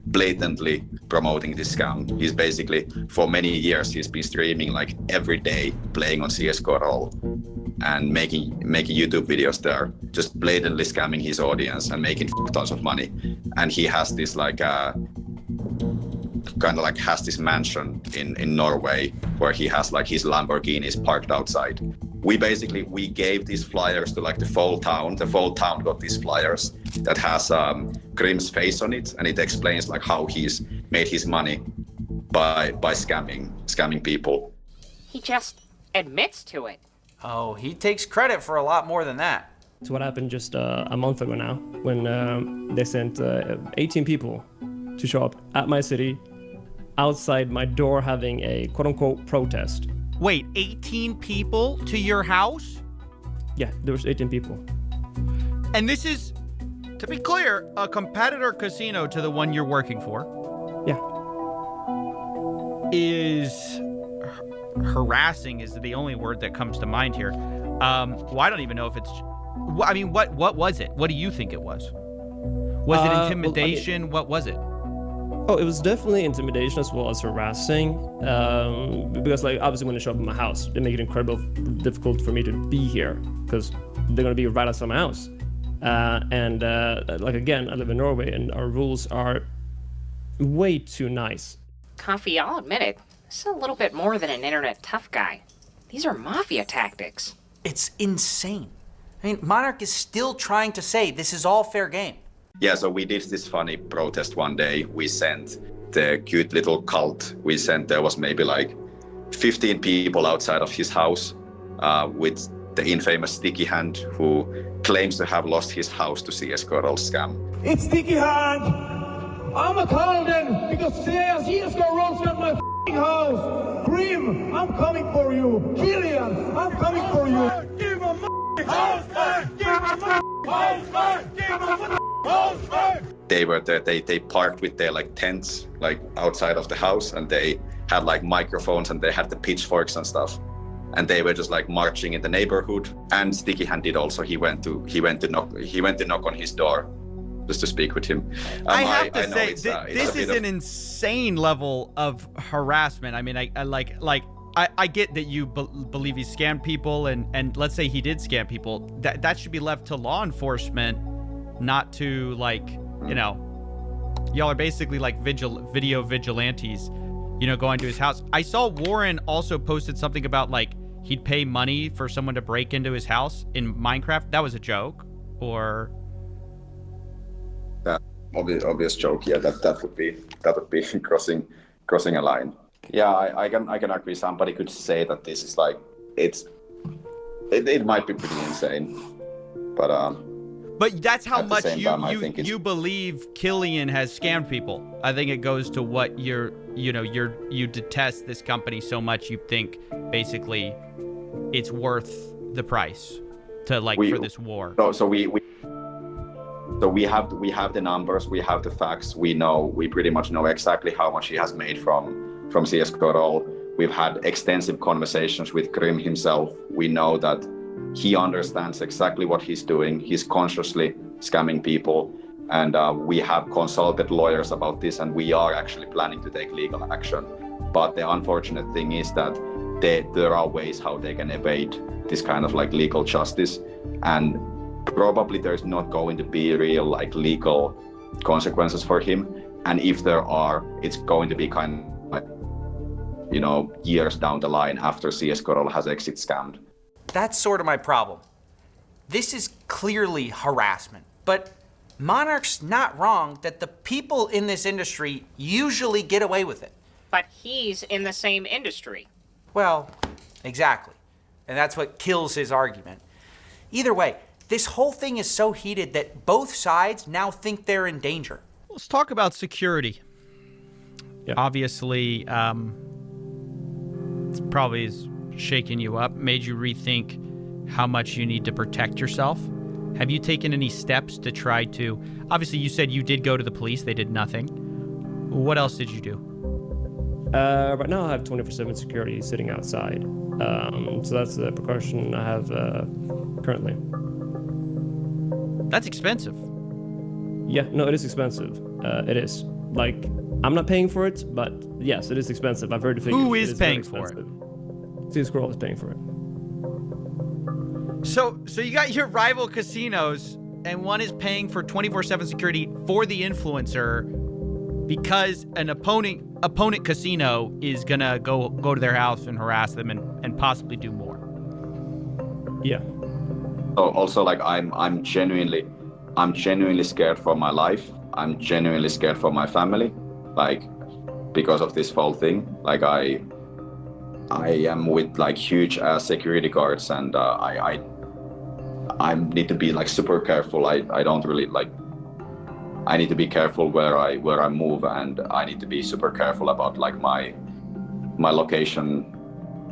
blatantly promoting this scam. He's basically, for many years, he's been streaming like every day, playing on CSGO Roll and making YouTube videos there, just blatantly scamming his audience and making tons of money. And he has this like kind of like has this mansion in Norway where he has like his Lamborghinis parked outside. We gave these flyers to like the full town. The full town got these flyers that has Grim's face on it, and it explains like how he's made his money by scamming people. He just admits to it. Oh, he takes credit for a lot more than that. So what happened just a month ago now, when they sent 18 people to show up at my city, outside my door having a quote-unquote protest. Wait, 18 people to your house? Yeah, there was 18 people. And this is, to be clear, a competitor casino to the one you're working for? Yeah. is harassing is the only word that comes to mind here. Well, I don't even know if it's. I mean, what was it? What do you think it was? Was it intimidation? What was it? Oh, it was definitely intimidation as well as harassing. Because like obviously when they show up at my house, they make it incredibly difficult for me to be here because they're gonna be right outside my house. Like again, I live in Norway and our rules are way too nice. Coffee, I'll admit it. This is a little bit more than an internet tough guy. These are mafia tactics. It's insane. I mean, Monarch is still trying to say this is all fair game. Yeah, so we did this funny protest one day. We sent the cute little cult. There was maybe like 15 people outside of his house with the infamous Sticky Hand who claims to have lost his house to CSGO scam. It's Sticky Hand! I'm a calling them because CSGO rolls at my house! Grim, I'm coming for you! Killian, I'm coming for you! Give my house back! Give my house back! Give my house back! They were there, they parked with their like tents like outside of the house, and they had like microphones and they had the pitchforks and stuff. And they were just like marching in the neighborhood. And Sticky Hand did also. He went to knock on his door just to speak with him. I have to say, this is an insane level of harassment. I mean, I get that you believe he scammed people, and let's say he did scam people. That should be left to law enforcement, not to y'all are basically like video vigilantes, going to his house. I saw Warren also posted something about like he'd pay money for someone to break into his house in Minecraft. That was a joke, or that obvious joke. Yeah, that would be crossing a line. Yeah, I can agree. Somebody could say that this is like it might be pretty insane, but that's how much you believe Killian has scammed people. I think it goes to what you detest this company so much you think basically it's worth the price to for this war. So we have the numbers, we have the facts, we pretty much know exactly how much he has made from CSGO. We've had extensive conversations with Grim himself. We know that he understands exactly what he's doing. He's consciously scamming people, and we have consulted lawyers about this, and we are actually planning to take legal action. But the unfortunate thing is that there are ways how they can evade this kind of like legal justice, and probably there's not going to be real like legal consequences for him. And if there are, it's going to be kind of like, years down the line after CSGO has exit scammed. That's sort of my problem. This is clearly harassment, but Monarch's not wrong that the people in this industry usually get away with it. But he's in the same industry. Well, exactly. And that's what kills his argument. Either way, this whole thing is so heated that both sides now think they're in danger. Let's talk about security. Yeah. Obviously, it's probably is shaking you up, made you rethink how much you need to protect yourself. Have you taken any steps to try to... Obviously, you said you did go to the police. They did nothing. What else did you do? Right now, I have 24/7 security sitting outside. So that's the precaution I have currently. That's expensive. Yeah, no, it is expensive. It is. Like, I'm not paying for it, but yes, it is expensive. I've heard the figures. Who is paying for it? CSGO is paying for it. So you got your rival casinos, and one is paying for 24/7 security for the influencer because an opponent casino is gonna go to their house and harass them and possibly do more. Yeah. Also, like I'm genuinely scared for my life. I'm genuinely scared for my family, like because of this whole thing. Like I am with like huge security guards, and I need to be like super careful. I don't really like. I need to be careful where I move, and I need to be super careful about like my location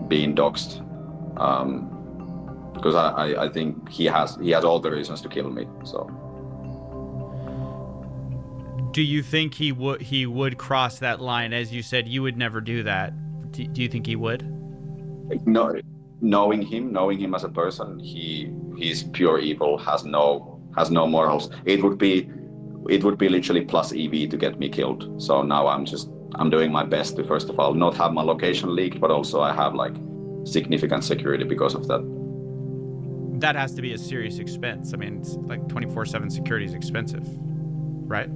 being doxxed. Because I think he has all the reasons to kill me. So Do you think he would cross that line? As you said, you would never do that. Do you think he would? No, knowing him as a person, he's pure evil, has no morals. It would be literally plus EV to get me killed. So now I'm doing my best to, first of all, not have my location leaked, but also I have like significant security because of that. That has to be a serious expense. I mean, it's like 24/7 security is expensive, right?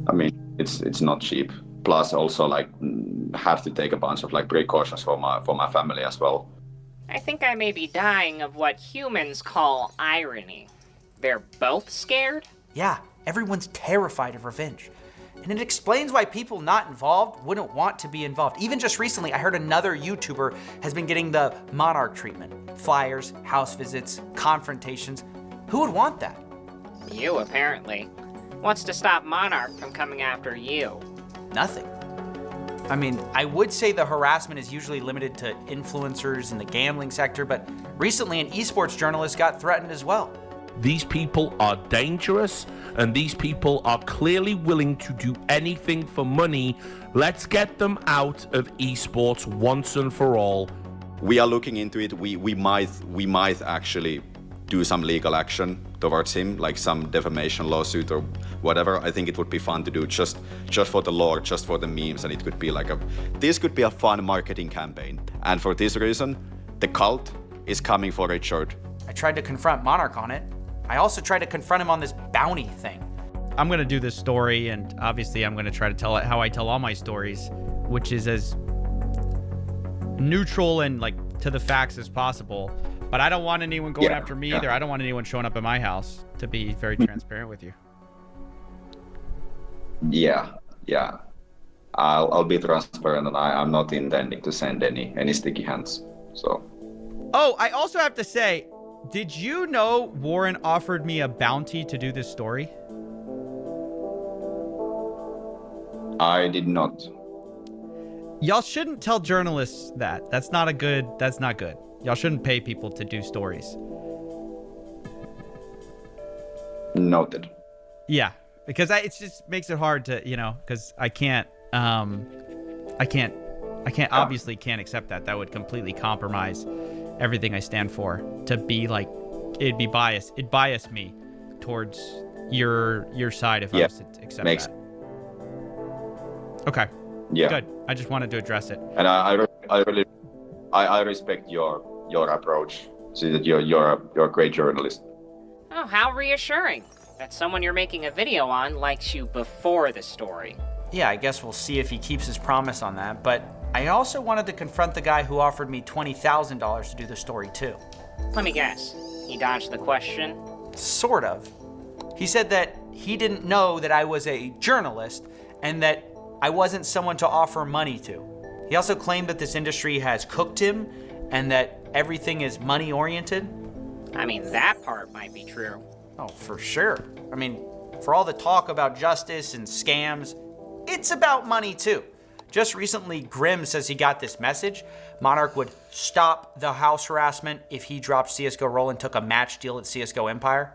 I mean, it's not cheap. Plus, also like have to take a bunch of like precautions for my family as well. I think I may be dying of what humans call irony. They're both scared? Yeah, everyone's terrified of revenge. And it explains why people not involved wouldn't want to be involved. Even just recently, I heard another YouTuber has been getting the Monarch treatment. Flyers, house visits, confrontations. Who would want that? You, apparently. What's to stop Monarch from coming after you? Nothing. I mean, I would say the harassment is usually limited to influencers in the gambling sector, but recently an esports journalist got threatened as well. These people are dangerous, and these people are clearly willing to do anything for money. Let's get them out of esports once and for all. We are looking into it. We might actually do some legal action towards him, like some defamation lawsuit or whatever. I think it would be fun to do just for the lore, just for the memes, and it could be like this could be a fun marketing campaign. And for this reason, the cult is coming for Richard. I tried to confront Monarch on it. I also tried to confront him on this bounty thing. I'm going to do this story, and obviously I'm going to try to tell it how I tell all my stories, which is as neutral and like to the facts as possible. But I don't want anyone going after me either. I don't want anyone showing up at my house, to be very transparent with you. Yeah. I'll be transparent, and I'm not intending to send any sticky hands. So. Oh, I also have to say, did you know Warren offered me a bounty to do this story? I did not. Y'all shouldn't tell journalists that. That's not good. Y'all shouldn't pay people to do stories. Noted. Yeah, because it just makes it hard to, because I can't obviously can't accept that. That would completely compromise everything I stand for. To be like, it'd be biased. It'd bias me towards your side if I was to accept that. Okay. Yeah. Good. I just wanted to address it. And I respect your approach. See that you're a great journalist. Oh, how reassuring that someone you're making a video on likes you before the story. Yeah, I guess we'll see if he keeps his promise on that, but I also wanted to confront the guy who offered me $20,000 to do the story too. Let me guess. He dodged the question? Sort of. He said that he didn't know that I was a journalist and that I wasn't someone to offer money to. He also claimed that this industry has cooked him and that everything is money oriented. I mean, that part might be true. Oh, for sure. I mean, for all the talk about justice and scams, it's about money too. Just recently, Grim says he got this message. Monarch would stop the house harassment if he dropped CSGO Roll and took a match deal at CSGO Empire.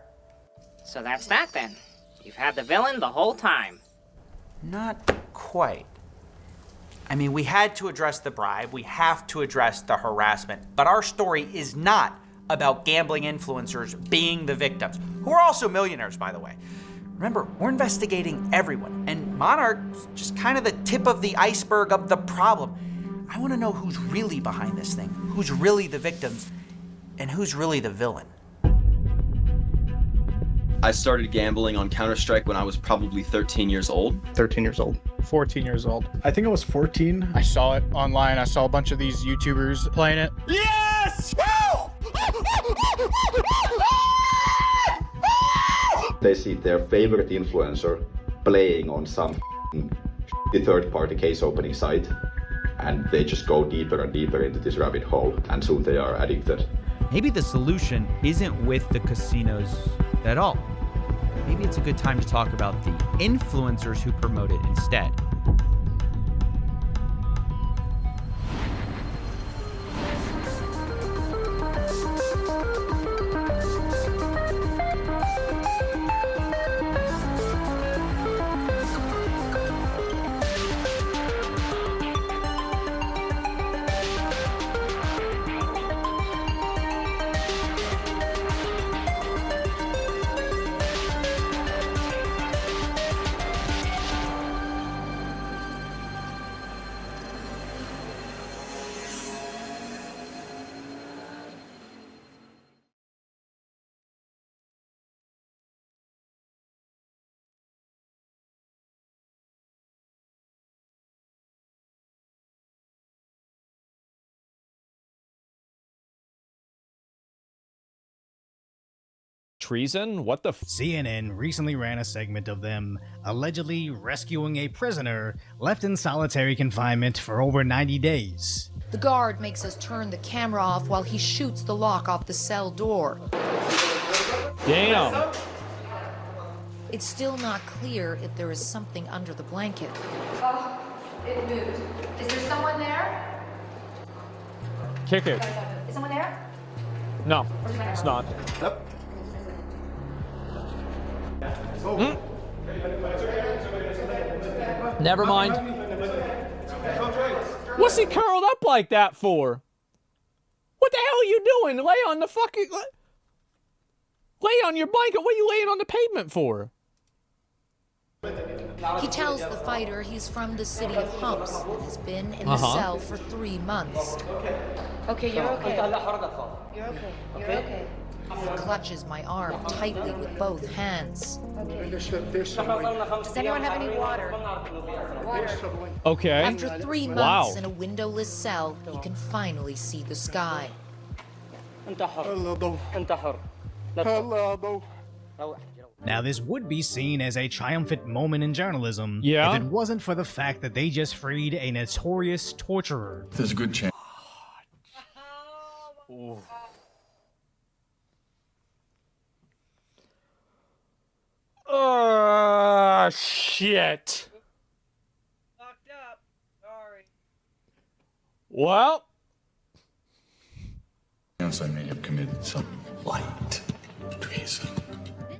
So that's that then. You've had the villain the whole time. Not quite. I mean, we had to address the bribe. We have to address the harassment. But our story is not about gambling influencers being the victims, who are also millionaires, by the way. Remember, we're investigating everyone, and Monarch's just kind of the tip of the iceberg of the problem. I want to know who's really behind this thing, who's really the victims, and who's really the villain. I started gambling on Counter-Strike when I was probably 13 years old. 13 years old. 14 years old. I think I was 14. I saw it online. I saw a bunch of these YouTubers playing it. Yes! They see their favorite influencer playing on some third-party case opening site, and they just go deeper and deeper into this rabbit hole, and soon they are addicted. Maybe the solution isn't with the casinos at all. Maybe it's a good time to talk about the influencers who promote it instead. treason? What the CNN recently ran a segment of them allegedly rescuing a prisoner left in solitary confinement for over 90 days. The guard makes us turn the camera off while he shoots the lock off the cell door. Damn. It's still not clear if there is something under the blanket. Oh, it moved. Is there someone there? Kick it. Is someone there? No, it's not. Never mind. What's he curled up like that for? What the hell are you doing? Lay on the fucking... Lay on your blanket. What are you laying on the pavement for? He tells the fighter he's from the city of Humps and has been in the cell for 3 months. Okay, you're okay. You're okay. You're okay. He clutches my arm tightly with both hands. Does anyone have any water? Okay. After 3 months in a windowless cell, he can finally see the sky. Now, this would be seen as a triumphant moment in journalism if it wasn't for the fact that they just freed a notorious torturer. There's a good chance. Oh, shit. Fucked up. Sorry. Well. Chance I may have committed some light treason.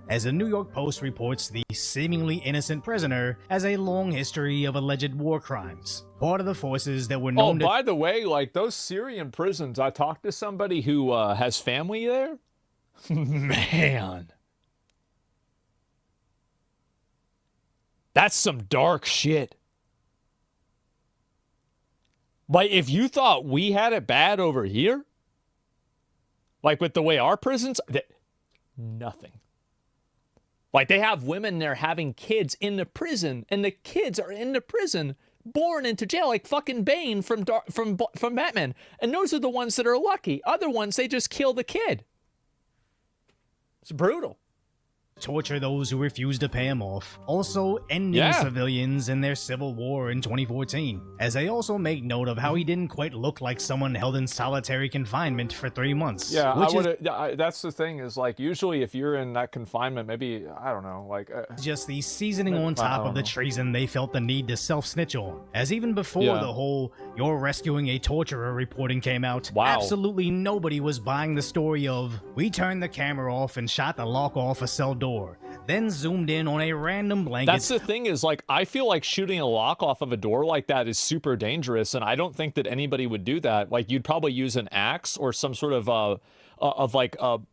As the New York Post reports, the seemingly innocent prisoner has a long history of alleged war crimes. Part of the forces that were known by the way, like those Syrian prisons, I talked to somebody who has family there. Man. That's some dark shit. Like, if you thought we had it bad over here, like with the way our prisons, nothing. Like, they have women there having kids in the prison, and the kids are in the prison, born into jail, like fucking Bane from Batman. And those are the ones that are lucky. Other ones, they just kill the kid. It's brutal. torture those who refuse to pay him off, also ending civilians in their civil war in 2014, as they also make note of how he didn't quite look like someone held in solitary confinement for 3 months. Yeah, that's the thing, is like, usually if you're in that confinement, maybe, I don't know, like... just the seasoning on top of the treason they felt the need to self-snitch on, as even before the whole "you're rescuing a torturer" reporting came out, absolutely nobody was buying the story of, we turned the camera off and shot the lock off a cell door, then zoomed in on a random blanket. That's the thing, is like, I feel like shooting a lock off of a door like that is super dangerous, and I don't think that anybody would do that. Like, you'd probably use an axe or some sort of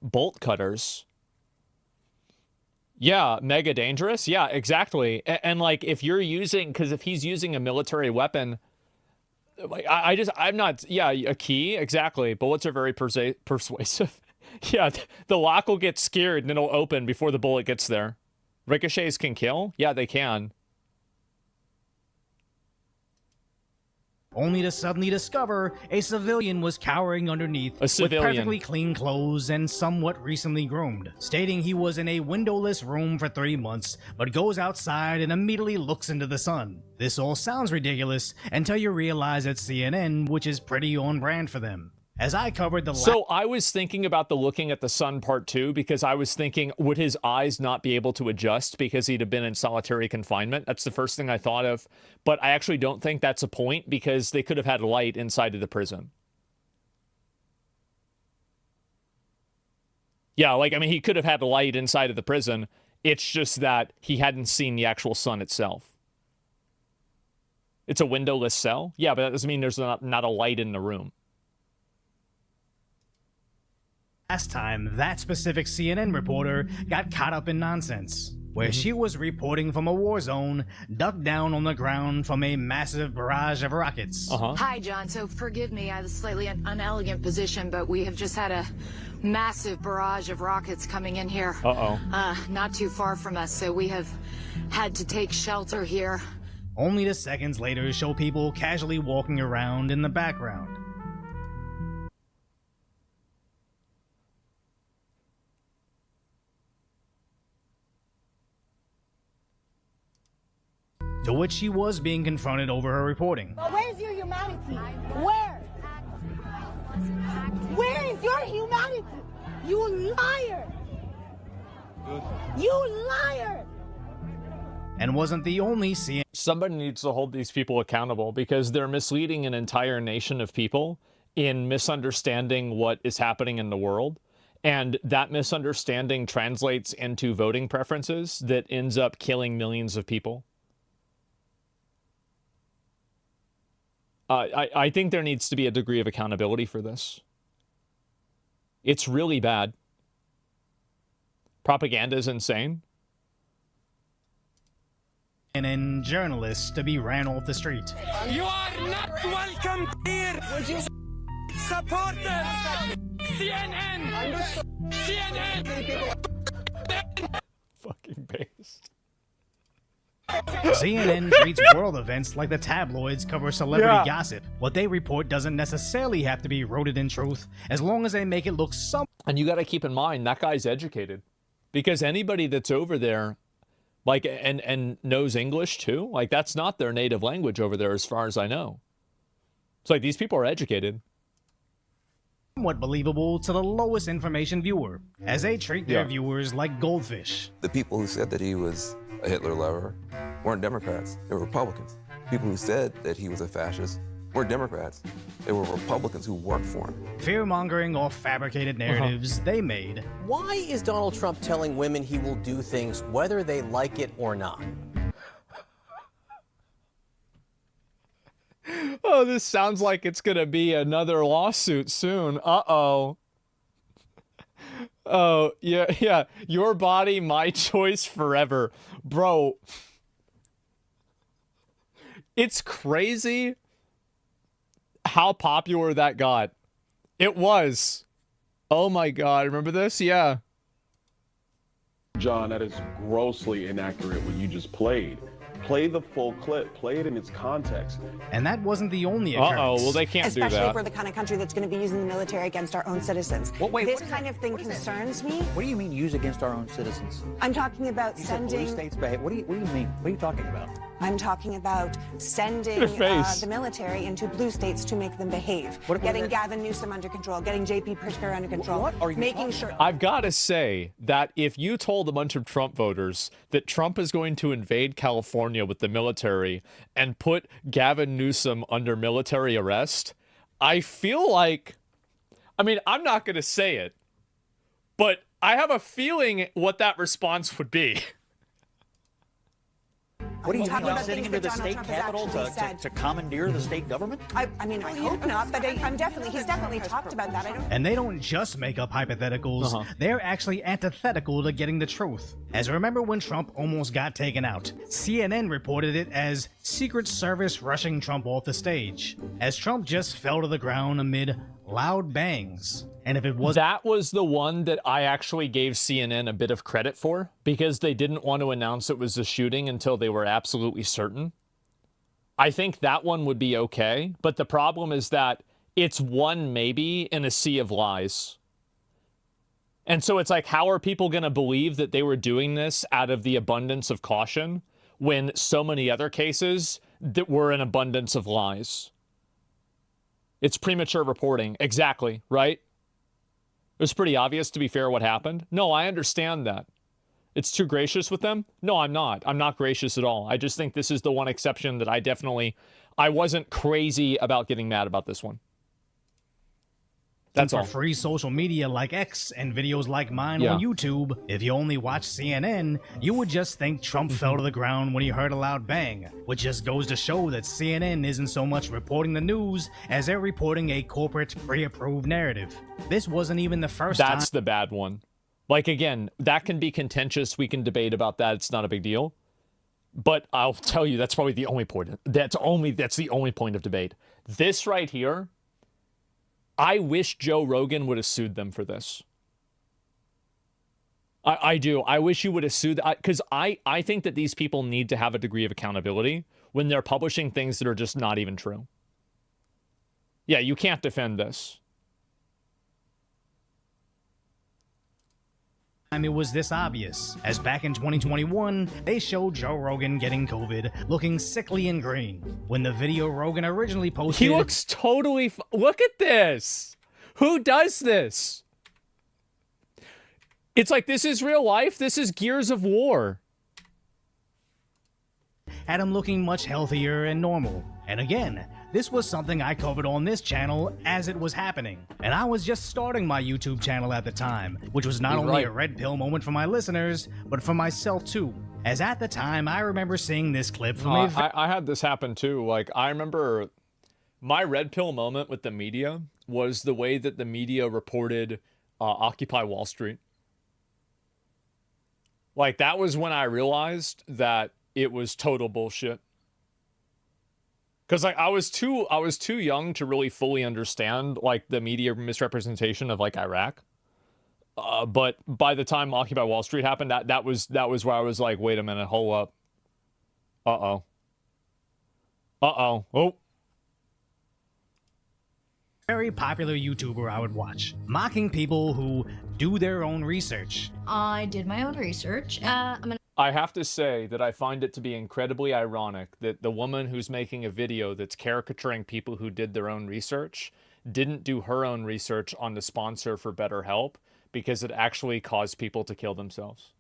bolt cutters. Yeah, mega dangerous. Yeah, exactly. And like, if you're using, because if he's using a military weapon, like, I'm not, a key, exactly. Bullets are very persuasive. Yeah, the lock will get scared and it'll open before the bullet gets there. Ricochets can kill? Yeah, they can. Only to suddenly discover a civilian was cowering underneath with perfectly clean clothes and somewhat recently groomed, stating he was in a windowless room for 3 months, but goes outside and immediately looks into the sun. This all sounds ridiculous until you realize it's CNN, which is pretty on brand for them. As I covered the So I was thinking about the looking at the sun part too, because I was thinking, would his eyes not be able to adjust because he'd have been in solitary confinement? That's the first thing I thought of. But I actually don't think that's a point, because they could have had light inside of the prison. Yeah, like, I mean, he could have had light inside of the prison. It's just that he hadn't seen the actual sun itself. It's a windowless cell? Yeah, but that doesn't mean there's not a light in the room. Last time, that specific CNN reporter got caught up in nonsense, where she was reporting from a war zone, ducked down on the ground from a massive barrage of rockets. Hi, John. So forgive me, I have a slightly unelegant position, but we have just had a massive barrage of rockets coming in here. Not too far from us, so we have had to take shelter here. Only to seconds later show people casually walking around in the background. to which she was being confronted over her reporting. Where's your humanity? Where? Where is your humanity? You liar! You liar! And wasn't the only CNN. Somebody needs to hold these people accountable because they're misleading an entire nation of people in misunderstanding what is happening in the world. And that misunderstanding translates into voting preferences that ends up killing millions of people. I think there needs to be a degree of accountability for this. It's really bad. Propaganda is insane. And journalists to be ran off the street. You are not welcome here. Would you support us? CNN. CNN. Fucking based. CNN treats world events like the tabloids cover celebrity gossip. What they report doesn't necessarily have to be rooted in truth, as long as they make it look some. And you got to keep in mind that guy's educated, because anybody that's over there, like, and knows English too, like, that's not their native language over there, as far as I know. It's like these people are educated. Somewhat believable to the lowest information viewer, as they treat their viewers like goldfish. The people who said that he was a Hitler lover weren't Democrats, they were Republicans. People who said that he was a fascist weren't Democrats, they were Republicans who worked for him. Fear-mongering or fabricated narratives they made. Why is Donald Trump telling women he will do things whether they like it or not? Oh, this sounds like it's gonna be another lawsuit soon. Uh-oh. Oh, yeah. Your body, my choice forever. Bro. It's crazy how popular that got. It was. Oh my God, remember this? Yeah. John, that is grossly inaccurate what you just played. Play the full clip. Play it in its context. And that wasn't the only occurrence. Uh-oh, well, they can't do that. Especially for the kind of country that's going to be using the military against our own citizens. This kind of thing concerns me. What do you mean use against our own citizens? I'm talking about sending... Blue states behave. What do you mean? What are you talking about? I'm talking about sending the military into blue states to make them behave. Getting Gavin Newsom under control, getting J.P. Pritzker under control, what are you making sure... I've got to say that if you told a bunch of Trump voters that Trump is going to invade California with the military and put Gavin Newsom under military arrest, I feel like... I mean, I'm not going to say it, but I have a feeling what that response would be. What are you talking about sitting into the state capitol to commandeer the state government? I mean, I hope not, but he's definitely talked about that. And they don't just make up hypotheticals, they're actually antithetical to getting the truth. As remember when Trump almost got taken out? CNN reported it as Secret Service rushing Trump off the stage, as Trump just fell to the ground amid loud bangs. And if it was... That was the one that I actually gave CNN a bit of credit for, because they didn't want to announce it was a shooting until they were absolutely certain. I think that one would be okay, but the problem is that it's one maybe in a sea of lies. And so it's like, how are people going to believe that they were doing this out of the abundance of caution when so many other cases that were an abundance of lies? It's premature reporting. Exactly, right? It was pretty obvious, to be fair, what happened. No, I understand that. It's too gracious with them? No, I'm not. I'm not gracious at all. I just think this is the one exception that I wasn't crazy about getting mad about this one. That's all. For free social media like X and videos like mine on YouTube, if you only watch CNN, you would just think Trump fell to the ground when he heard a loud bang, which just goes to show that CNN isn't so much reporting the news as they're reporting a corporate pre-approved narrative. This wasn't even the first time. That's the bad one. Like, again, that can be contentious. We can debate about that. It's not a big deal. But I'll tell you, that's probably the only point. That's the only point of debate. This right here, I wish Joe Rogan would have sued them for this. I do. I wish you would have sued, because I think that these people need to have a degree of accountability when they're publishing things that are just not even true. Yeah, you can't defend this. it was this obvious, as back in 2021, they showed Joe Rogan getting COVID, looking sickly and green. When the video Rogan originally posted... He looks totally... Look at this! Who does this? It's like, this is real life? This is Gears of War. Had him looking much healthier and normal. And again, this was something I covered on this channel as it was happening. And I was just starting my YouTube channel at the time, which was not only a red pill moment for my listeners, but for myself too. As at the time, I remember seeing this clip from I had this happen too. Like, I remember my red pill moment with the media was the way that the media reported Occupy Wall Street. Like, that was when I realized that it was total bullshit. Because, like, I was too young to really fully understand, like, the media misrepresentation of, like, Iraq. But by the time Occupy Wall Street happened, that was where I was like, wait a minute, hold up. Uh-oh. Uh-oh. Oh. Very popular YouTuber I would watch, mocking people who do their own research. I did my own research. I have to say that I find it to be incredibly ironic that the woman who's making a video that's caricaturing people who did their own research didn't do her own research on the sponsor for BetterHelp because it actually caused people to kill themselves.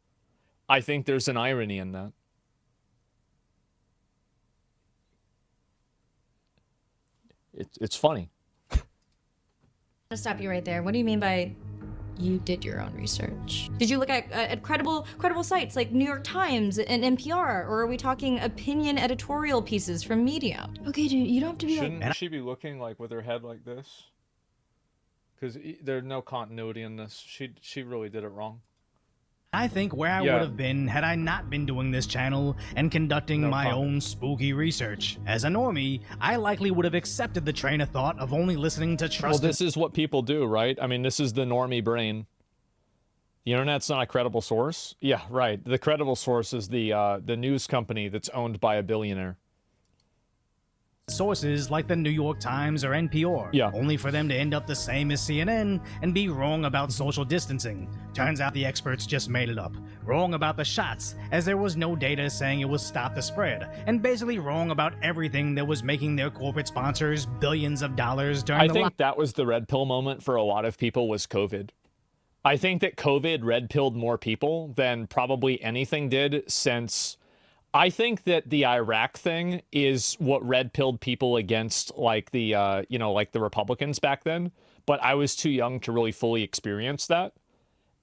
I think there's an irony in that. It's funny. I'm gonna stop you right there. What do you mean by you did your own research? Did you look at credible sites like New York Times and NPR, or are we talking opinion editorial pieces from Medium? Okay, dude, you don't have to be Shouldn't she be looking like with her head like this? Because there's no continuity in this. She really did it wrong. I think where I would have been had I not been doing this channel and conducting my own spooky research. As a normie, I likely would have accepted the train of thought of only listening to trusted... Well, this is what people do, right? I mean, this is the normie brain. The internet's not a credible source? Yeah, right. The credible source is the news company that's owned by a billionaire. Sources like the New York Times or NPR, only for them to end up the same as CNN and be wrong about social distancing. Turns out the experts just made it up. Wrong about the shots, as there was no data saying it would stop the spread, and basically wrong about everything that was making their corporate sponsors billions of dollars during I think that was the red pill moment for a lot of people was COVID. I think that COVID red pilled more people than probably anything did since... I think that the Iraq thing is what red pilled people against like the, like the Republicans back then. But I was too young to really fully experience that.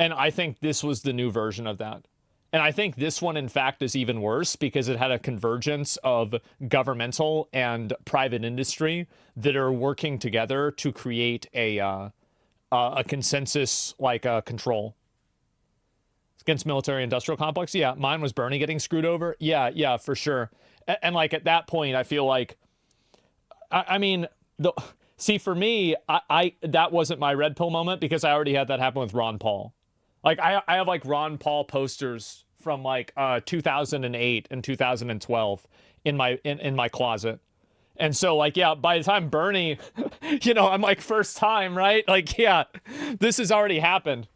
And I think this was the new version of that. And I think this one, in fact, is even worse because it had a convergence of governmental and private industry that are working together to create a consensus like control. Against military industrial complex? Yeah, mine was Bernie getting screwed over. Yeah, for sure. And like at that point, I feel like, I mean, see, for me, I that wasn't my red pill moment because I already had that happen with Ron Paul. Like I have like Ron Paul posters from like 2008 and 2012 in my closet. And so like, yeah, by the time Bernie, I'm like first time, right? Like, yeah, this has already happened.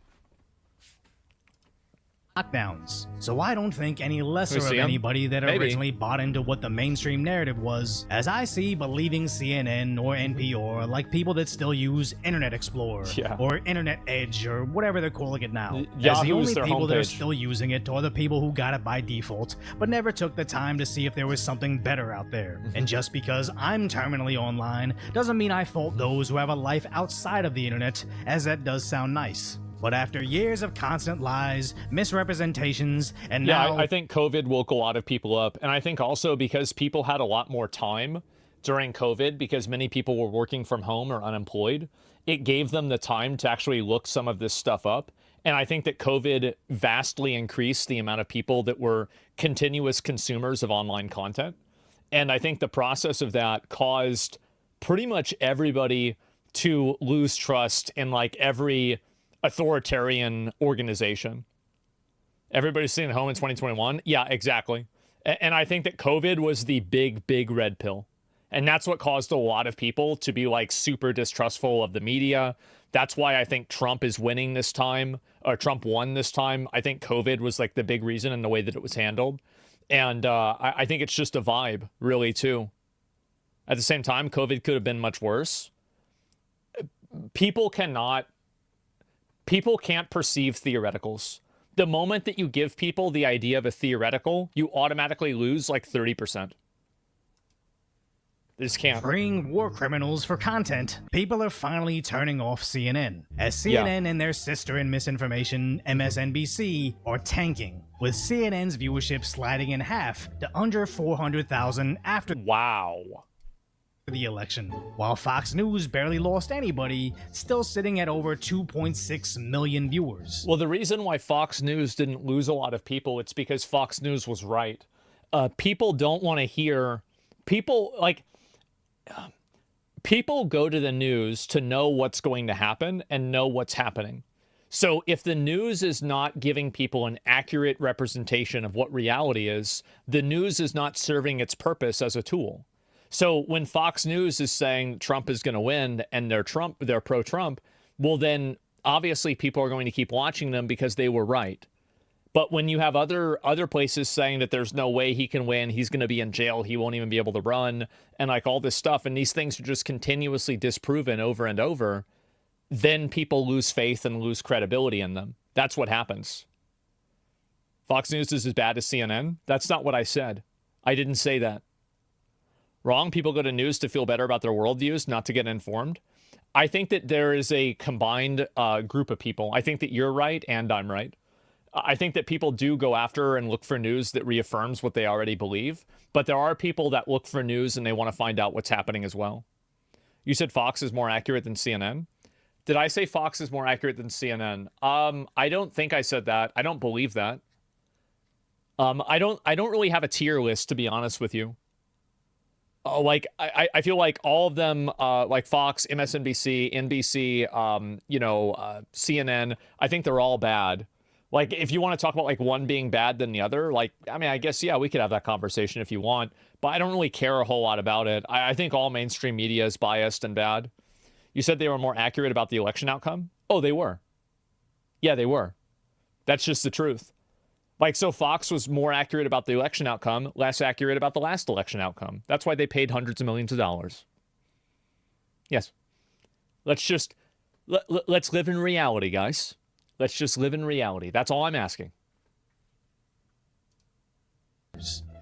Lockdowns. So I don't think any lesser of anybody that originally bought into what the mainstream narrative was, as I see believing CNN or NPR like people that still use Internet Explorer or Internet Edge or whatever they're calling it now. As the only people that are still using it are the people who got it by default, but never took the time to see if there was something better out there. And just because I'm terminally online doesn't mean I fault those who have a life outside of the internet, as that does sound nice. But after years of constant lies, misrepresentations, and now... I think COVID woke a lot of people up. And I think also because people had a lot more time during COVID, because many people were working from home or unemployed, it gave them the time to actually look some of this stuff up. And I think that COVID vastly increased the amount of people that were continuous consumers of online content. And I think the process of that caused pretty much everybody to lose trust in like every authoritarian organization. Everybody's sitting at home in 2021. Yeah, exactly. And I think that COVID was the big red pill. And that's what caused a lot of people to be like super distrustful of the media. That's why I think Trump is winning this time, or Trump won this time. I think COVID was like the big reason in the way that it was handled. And I think it's just a vibe, really, too. At the same time, COVID could have been much worse. People can't perceive theoreticals. The moment that you give people the idea of a theoretical, you automatically lose like 30%. They just can't. Freeing war criminals for content, people are finally turning off CNN, as CNN and their sister in misinformation, MSNBC, are tanking, with CNN's viewership sliding in half to under 400,000 after the election, while Fox News barely lost anybody, still sitting at over 2.6 million viewers. Well, the reason why Fox News didn't lose a lot of people, it's because Fox News was right. People don't want to hear... People go to the news to know what's going to happen and know what's happening. So if the news is not giving people an accurate representation of what reality is, the news is not serving its purpose as a tool. So when Fox News is saying Trump is going to win and they're pro-Trump, well, then obviously people are going to keep watching them because they were right. But when you have other places saying that there's no way he can win, he's going to be in jail, he won't even be able to run, and like all this stuff, and these things are just continuously disproven over and over, then people lose faith and lose credibility in them. That's what happens. Fox News is as bad as CNN? That's not what I said. I didn't say that. Wrong. People go to news to feel better about their worldviews, not to get informed. I think that there is a combined group of people. I think that you're right and I'm right. I think that people do go after and look for news that reaffirms what they already believe. But there are people that look for news and they want to find out what's happening as well. You said Fox is more accurate than CNN. Did I say Fox is more accurate than CNN? I don't think I said that. I don't believe that. I don't really have a tier list, to be honest with you. Like I feel like all of them, like Fox, MSNBC, NBC, CNN, I think they're all bad. Like, if you want to talk about like one being bad than the other, like, I mean, I guess, yeah, we could have that conversation if you want, but I don't really care a whole lot about it. I think all mainstream media is biased and bad. You said they were more accurate about the election outcome? Oh, they were. Yeah, they were. That's just the truth. Like, so Fox was more accurate about the election outcome, less accurate about the last election outcome. That's why they paid hundreds of millions of dollars. Yes. Let's live in reality, guys. Let's just live in reality. That's all I'm asking.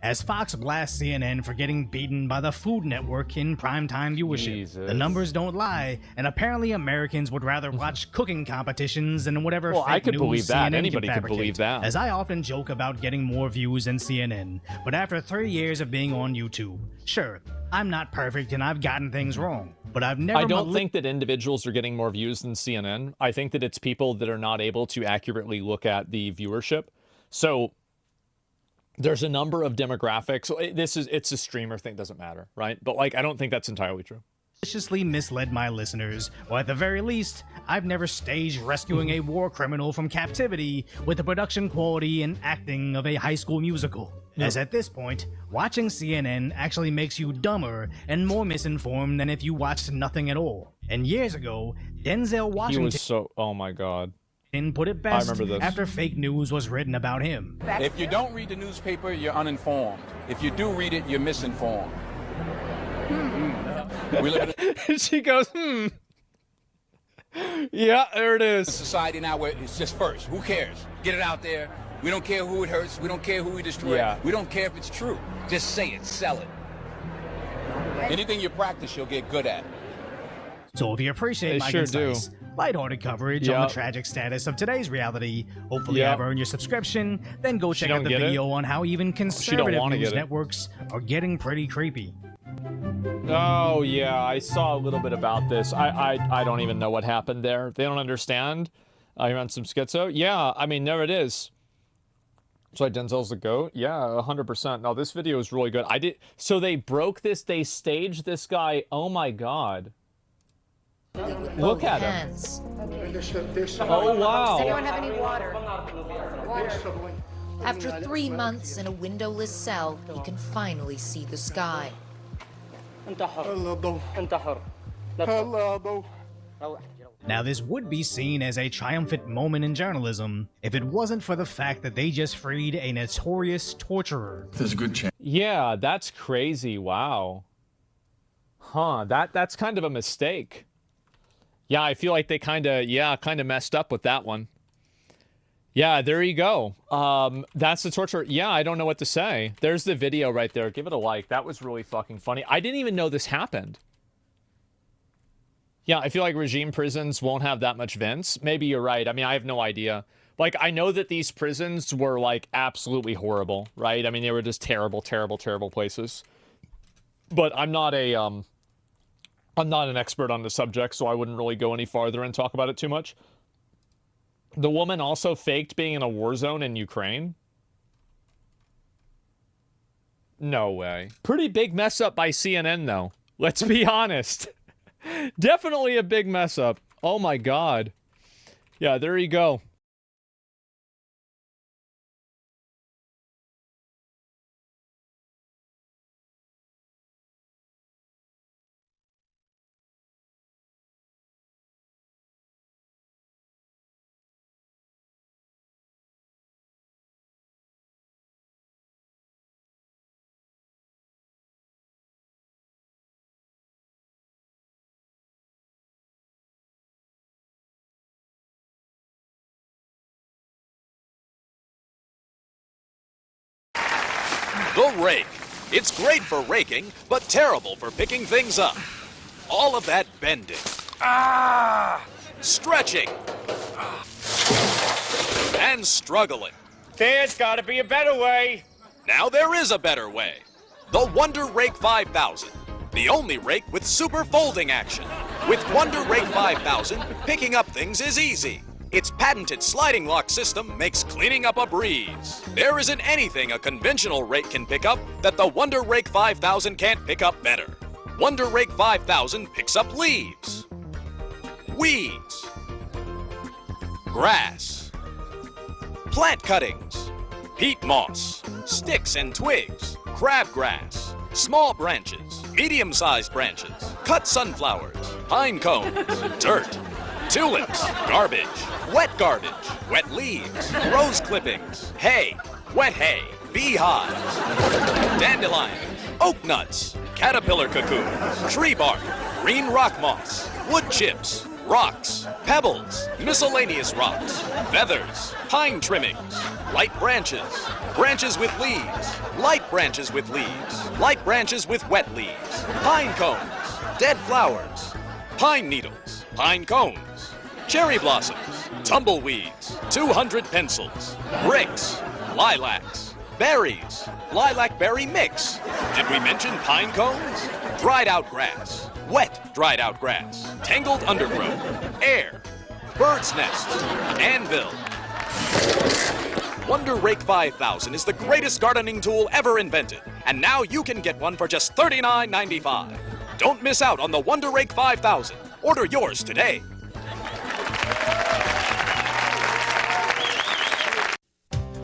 As Fox blasts CNN for getting beaten by the Food Network in primetime viewership. Jesus. The numbers don't lie, and apparently Americans would rather watch cooking competitions than whatever well, fake I could news believe that. CNN Anybody can could believe that. As I often joke about getting more views than CNN, but after 3 years of being on YouTube, sure, I'm not perfect and I've gotten things wrong, but I've never... I don't think that individuals are getting more views than CNN. I think that it's people that are not able to accurately look at the viewership. So there's a number of demographics. It's a streamer thing, doesn't matter, right? But like, I don't think that's entirely true. Maliciously misled my listeners, or at the very least, I've never staged rescuing a war criminal from captivity with the production quality and acting of a High School Musical. No. As at this point, watching CNN actually makes you dumber and more misinformed than if you watched nothing at all. And years ago, Denzel Washington... He was so... Oh my God. Put it best I remember this. after fake news was written about him. If you don't read the newspaper, you're uninformed. If you do read it, you're misinformed. We live in She goes, Yeah, there it is. a society now where it's just first. Who cares? Get it out there. We don't care who it hurts. We don't care who we destroy. Yeah. We don't care if it's true. Just say it. Sell it. Anything you practice, you'll get good at. So if you appreciate They my sure concise, lighthearted coverage on Yep. the tragic status of today's reality, hopefully Yep. I've earned your subscription, then go check out don't the get it? video on how even conservative wanna news get it. networks are getting pretty creepy. Oh, yeah, I saw a little bit about this. I don't even know what happened there. They don't understand. You're on some schizo? Yeah, I mean, there it is. So Denzel's the GOAT? Yeah, 100%. No, this video is really good. So they broke this, they staged this guy. Oh my God. Look at him. Oh, wow. Does anyone have any water? After 3 months in a windowless cell, he can finally see the sky. Now, this would be seen as a triumphant moment in journalism if it wasn't for the fact that they just freed a notorious torturer. There's a good chance. Yeah, that's crazy. Wow. Huh, that's kind of a mistake. Yeah, I feel like they kind of messed up with that one. Yeah, there you go. That's the torture. Yeah, I don't know what to say. There's the video right there. Give it a like. That was really fucking funny. I didn't even know this happened. Yeah, I feel like regime prisons won't have that much vents. Maybe you're right. I mean, I have no idea. Like, I know that these prisons were, like, absolutely horrible, right? I mean, they were just terrible, terrible, terrible places. But I'm not an expert on the subject, so I wouldn't really go any farther and talk about it too much. The woman also faked being in a war zone in Ukraine? No way. Pretty big mess up by CNN, though. Let's be honest. Definitely a big mess up. Oh my god. Yeah, there you go. The rake. It's great for raking, but terrible for picking things up. All of that bending. Stretching. And struggling. There's gotta be a better way. Now there is a better way. The Wonder Rake 5000. The only rake with super folding action. With Wonder Rake 5000, picking up things is easy. Its patented sliding lock system makes cleaning up a breeze. There isn't anything a conventional rake can pick up that the Wonder Rake 5000 can't pick up better. Wonder Rake 5000 picks up leaves, weeds, grass, plant cuttings, peat moss, sticks and twigs, crabgrass, small branches, medium-sized branches, cut sunflowers, pine cones, dirt, tulips, garbage, wet leaves, rose clippings, hay, wet hay, beehives, dandelions, oak nuts, caterpillar cocoons, tree bark, green rock moss, wood chips, rocks, pebbles, miscellaneous rocks, feathers, pine trimmings, light branches, branches with leaves, light branches with leaves, light branches with wet leaves, pine cones, dead flowers, pine needles, pine cones, cherry blossoms, tumbleweeds, 200 pencils, bricks, lilacs, berries, lilac berry mix. Did we mention pine cones? Dried out grass, wet dried out grass, tangled undergrowth, air, bird's nests, anvil. Wonder Rake 5000 is the greatest gardening tool ever invented, and now you can get one for just $39.95. Don't miss out on the Wonder Rake 5000. Order yours today.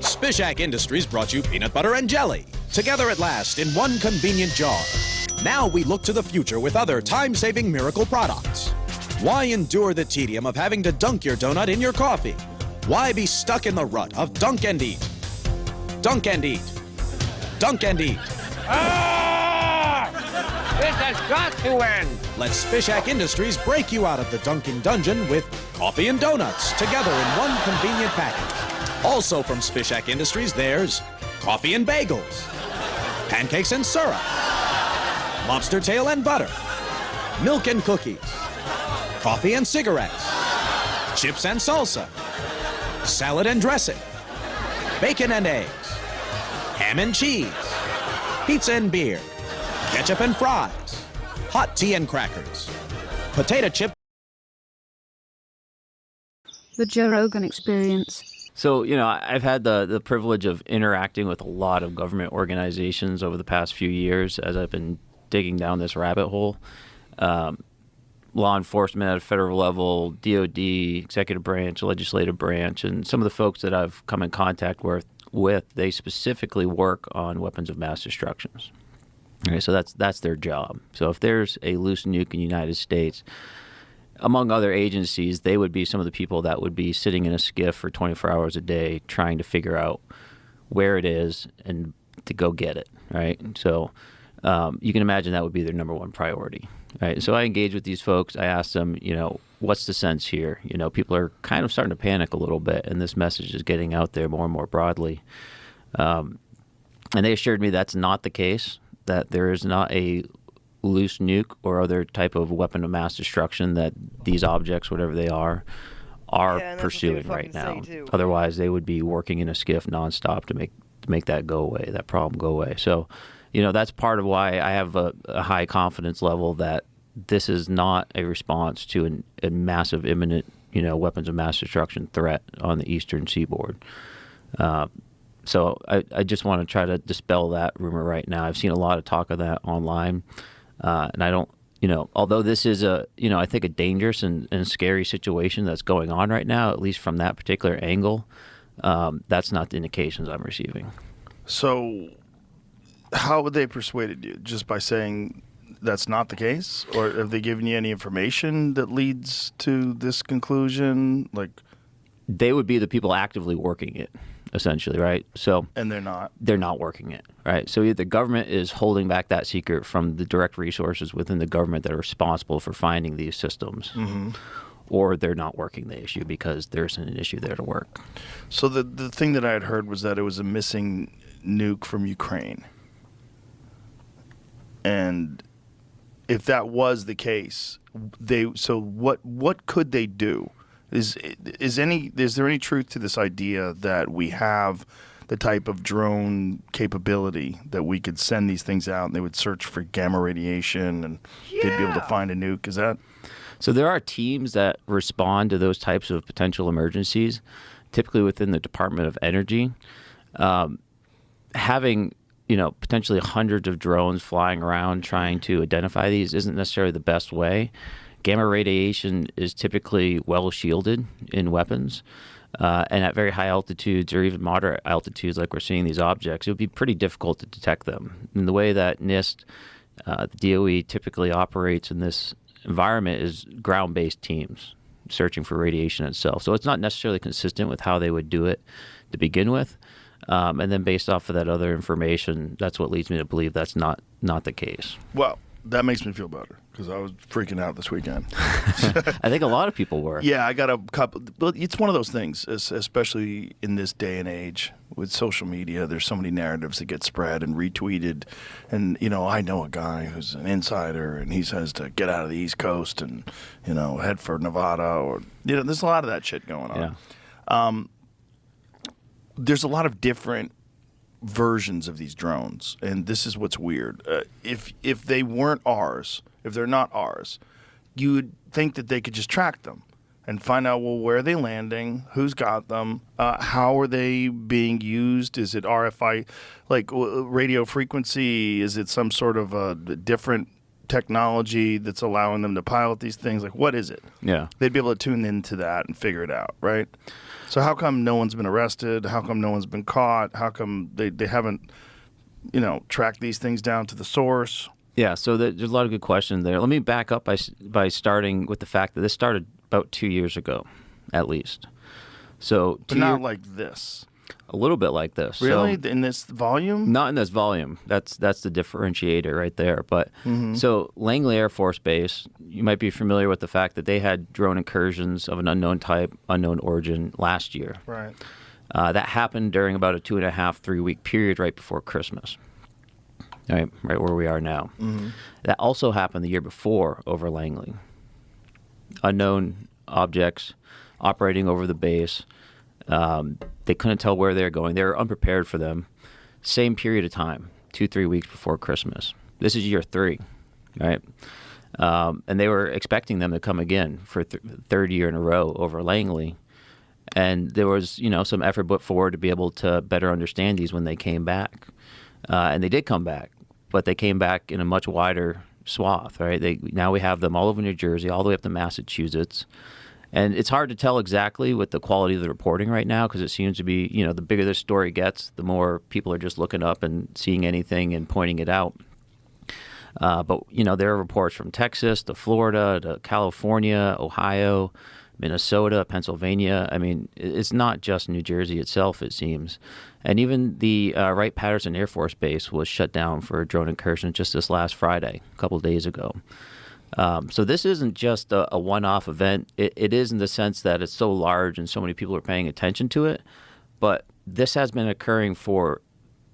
Spishak Industries brought you peanut butter and jelly, together at last in one convenient jar. Now we look to the future with other time-saving miracle products. Why endure the tedium of having to dunk your donut in your coffee? Why be stuck in the rut of dunk and eat? Dunk and eat. Dunk and eat. This has got to end. Let Spishak Industries break you out of the dunking dungeon with coffee and donuts together in one convenient package. Also from Spishak Industries, there's coffee and bagels, pancakes and syrup, lobster tail and butter, milk and cookies, coffee and cigarettes, chips and salsa, salad and dressing, bacon and eggs, ham and cheese, pizza and beer, ketchup and fries, hot tea and crackers, potato chip. The Joe Rogan Experience. So, you know, I've had the privilege of interacting with a lot of government organizations over the past few years as I've been digging down this rabbit hole. Law enforcement at a federal level, DOD, executive branch, legislative branch, and some of the folks that I've come in contact with, they specifically work on weapons of mass destruction. Okay, so that's their job. So if there's a loose nuke in the United States, among other agencies, they would be some of the people that would be sitting in a skiff for 24 hours a day trying to figure out where it is and to go get it, right? So you can imagine that would be their number one priority, right? So I engage with these folks. I ask them, what's the sense here? People are kind of starting to panic a little bit, and this message is getting out there more and more broadly. And they assured me that's not the case, that there is not a loose nuke or other type of weapon of mass destruction that these objects, whatever they are pursuing right now. Otherwise, they would be working in a skiff nonstop to make that go away, that problem go away. So, that's part of why I have a high confidence level that this is not a response to a massive imminent, weapons of mass destruction threat on the eastern seaboard. So I just want to try to dispel that rumor right now. I've seen a lot of talk of that online. And I don't, although this is I think a dangerous and scary situation that's going on right now, at least from that particular angle, that's not the indications I'm receiving. So how would they persuaded you? Just by saying that's not the case? Or have they given you any information that leads to this conclusion? They would be the people actively working it, essentially, right? And they're not? They're not working it, right? So either the government is holding back that secret from the direct resources within the government that are responsible for finding these systems, or they're not working the issue because there isn't an issue there to work. So the thing that I had heard was that it was a missing nuke from Ukraine. And if that was the case, what could they do? Is there any truth to this idea that we have the type of drone capability that we could send these things out and they would search for gamma radiation and they'd be able to find a nuke? Is that? So there are teams that respond to those types of potential emergencies, typically within the Department of Energy. Having potentially hundreds of drones flying around trying to identify these isn't necessarily the best way. Gamma radiation is typically well shielded in weapons, and at very high altitudes or even moderate altitudes, like we're seeing these objects, it would be pretty difficult to detect them. And the way that NIST, the DOE, typically operates in this environment is ground-based teams searching for radiation itself. So it's not necessarily consistent with how they would do it to begin with. And then based off of that other information, that's what leads me to believe that's not the case. Well, that makes me feel better because I was freaking out this weekend. I think a lot of people were. Yeah, I got a couple. But it's one of those things, especially in this day and age with social media. There's so many narratives that get spread and retweeted. And, I know a guy who's an insider and he says to get out of the East Coast and, head for Nevada or, there's a lot of that shit going on. Yeah. There's a lot of different versions of these drones, and this is what's weird. If they weren't ours, if they're not ours, you would think that they could just track them and find out, well, where are they landing, who's got them, how are they being used, is it RFI, like radio frequency, is it some sort of a different technology that's allowing them to pilot these things, like what is it? Yeah. They'd be able to tune into that and figure it out, right? So how come no one's been arrested? How come no one's been caught? How come they haven't, tracked these things down to the source? Yeah, so there's a lot of good questions there. Let me back up by starting with the fact that this started about 2 years ago, at least. So, but not like this. A little bit like this. Really? So, in this volume? Not in this volume. That's the differentiator right there. But so Langley Air Force Base, you might be familiar with the fact that they had drone incursions of an unknown type, unknown origin last year. Right. That happened during about a 2.5, 3 week period right before Christmas. Right where we are now. That also happened the year before over Langley. Unknown objects operating over the base. They couldn't tell where they were going. They were unprepared for them. Same period of time, 2-3 weeks before Christmas. This is year 3, right? And they were expecting them to come again for third year in a row over Langley. And there was, some effort put forward to be able to better understand these when they came back. And they did come back, but they came back in a much wider swath, right? Now we have them all over New Jersey, all the way up to Massachusetts. And it's hard to tell exactly with the quality of the reporting right now because it seems to be, the bigger this story gets, the more people are just looking up and seeing anything and pointing it out. But, there are reports from Texas to Florida to California, Ohio, Minnesota, Pennsylvania. I mean, it's not just New Jersey itself, it seems. And even the Wright-Patterson Air Force Base was shut down for a drone incursion just this last Friday, a couple of days ago. So this isn't just a one-off event. It is in the sense that it's so large and so many people are paying attention to it. But this has been occurring for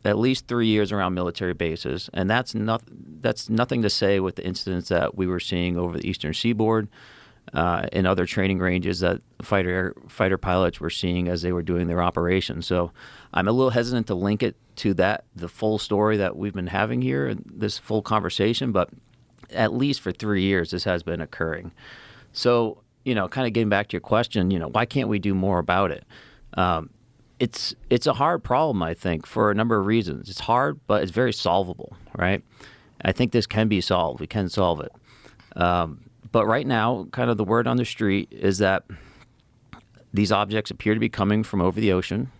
at least 3 years around military bases, and that's nothing to say with the incidents that we were seeing over the Eastern Seaboard and other training ranges that fighter pilots were seeing as they were doing their operations. So I'm a little hesitant to link it to the full story that we've been having here and this full conversation, but at least for 3 years this has been occurring. So, kind of getting back to your question, why can't we do more about it? It's a hard problem, I think, for a number of reasons. It's hard, but it's very solvable, right? I think this can be solved. We can solve it. But right now, kind of the word on the street is that these objects appear to be coming from over the ocean.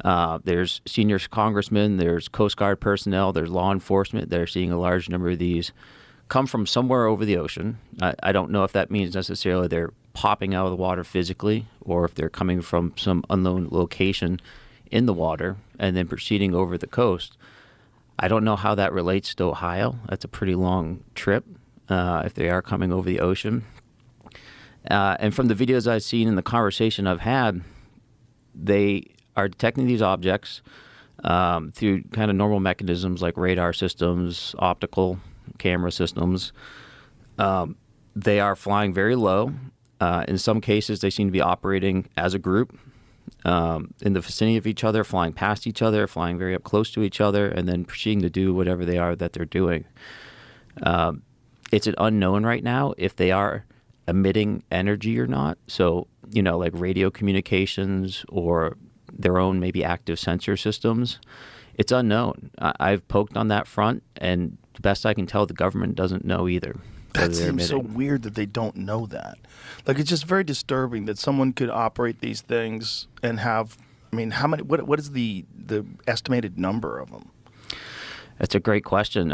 There's senior congressmen, there's Coast Guard personnel, there's law enforcement. They're seeing a large number of these come from somewhere over the ocean. I don't know if that means necessarily they're popping out of the water physically or if they're coming from some unknown location in the water and then proceeding over the coast. I don't know how that relates to Ohio. That's a pretty long trip if they are coming over the ocean. And from the videos I've seen and the conversation I've had, they are detecting these objects through kind of normal mechanisms like radar systems, optical camera systems. They are flying very low. In some cases, they seem to be operating as a group in the vicinity of each other, flying past each other, flying very up close to each other, and then proceeding to do whatever they are that they're doing. It's an unknown right now if they are emitting energy or not. So, like radio communications or their own maybe active sensor systems. It's unknown. I've poked on that front, and the best I can tell, the government doesn't know either. That seems so weird that they don't know that. Like, it's just very disturbing that someone could operate these things and have, how many, what is the estimated number of them? That's a great question.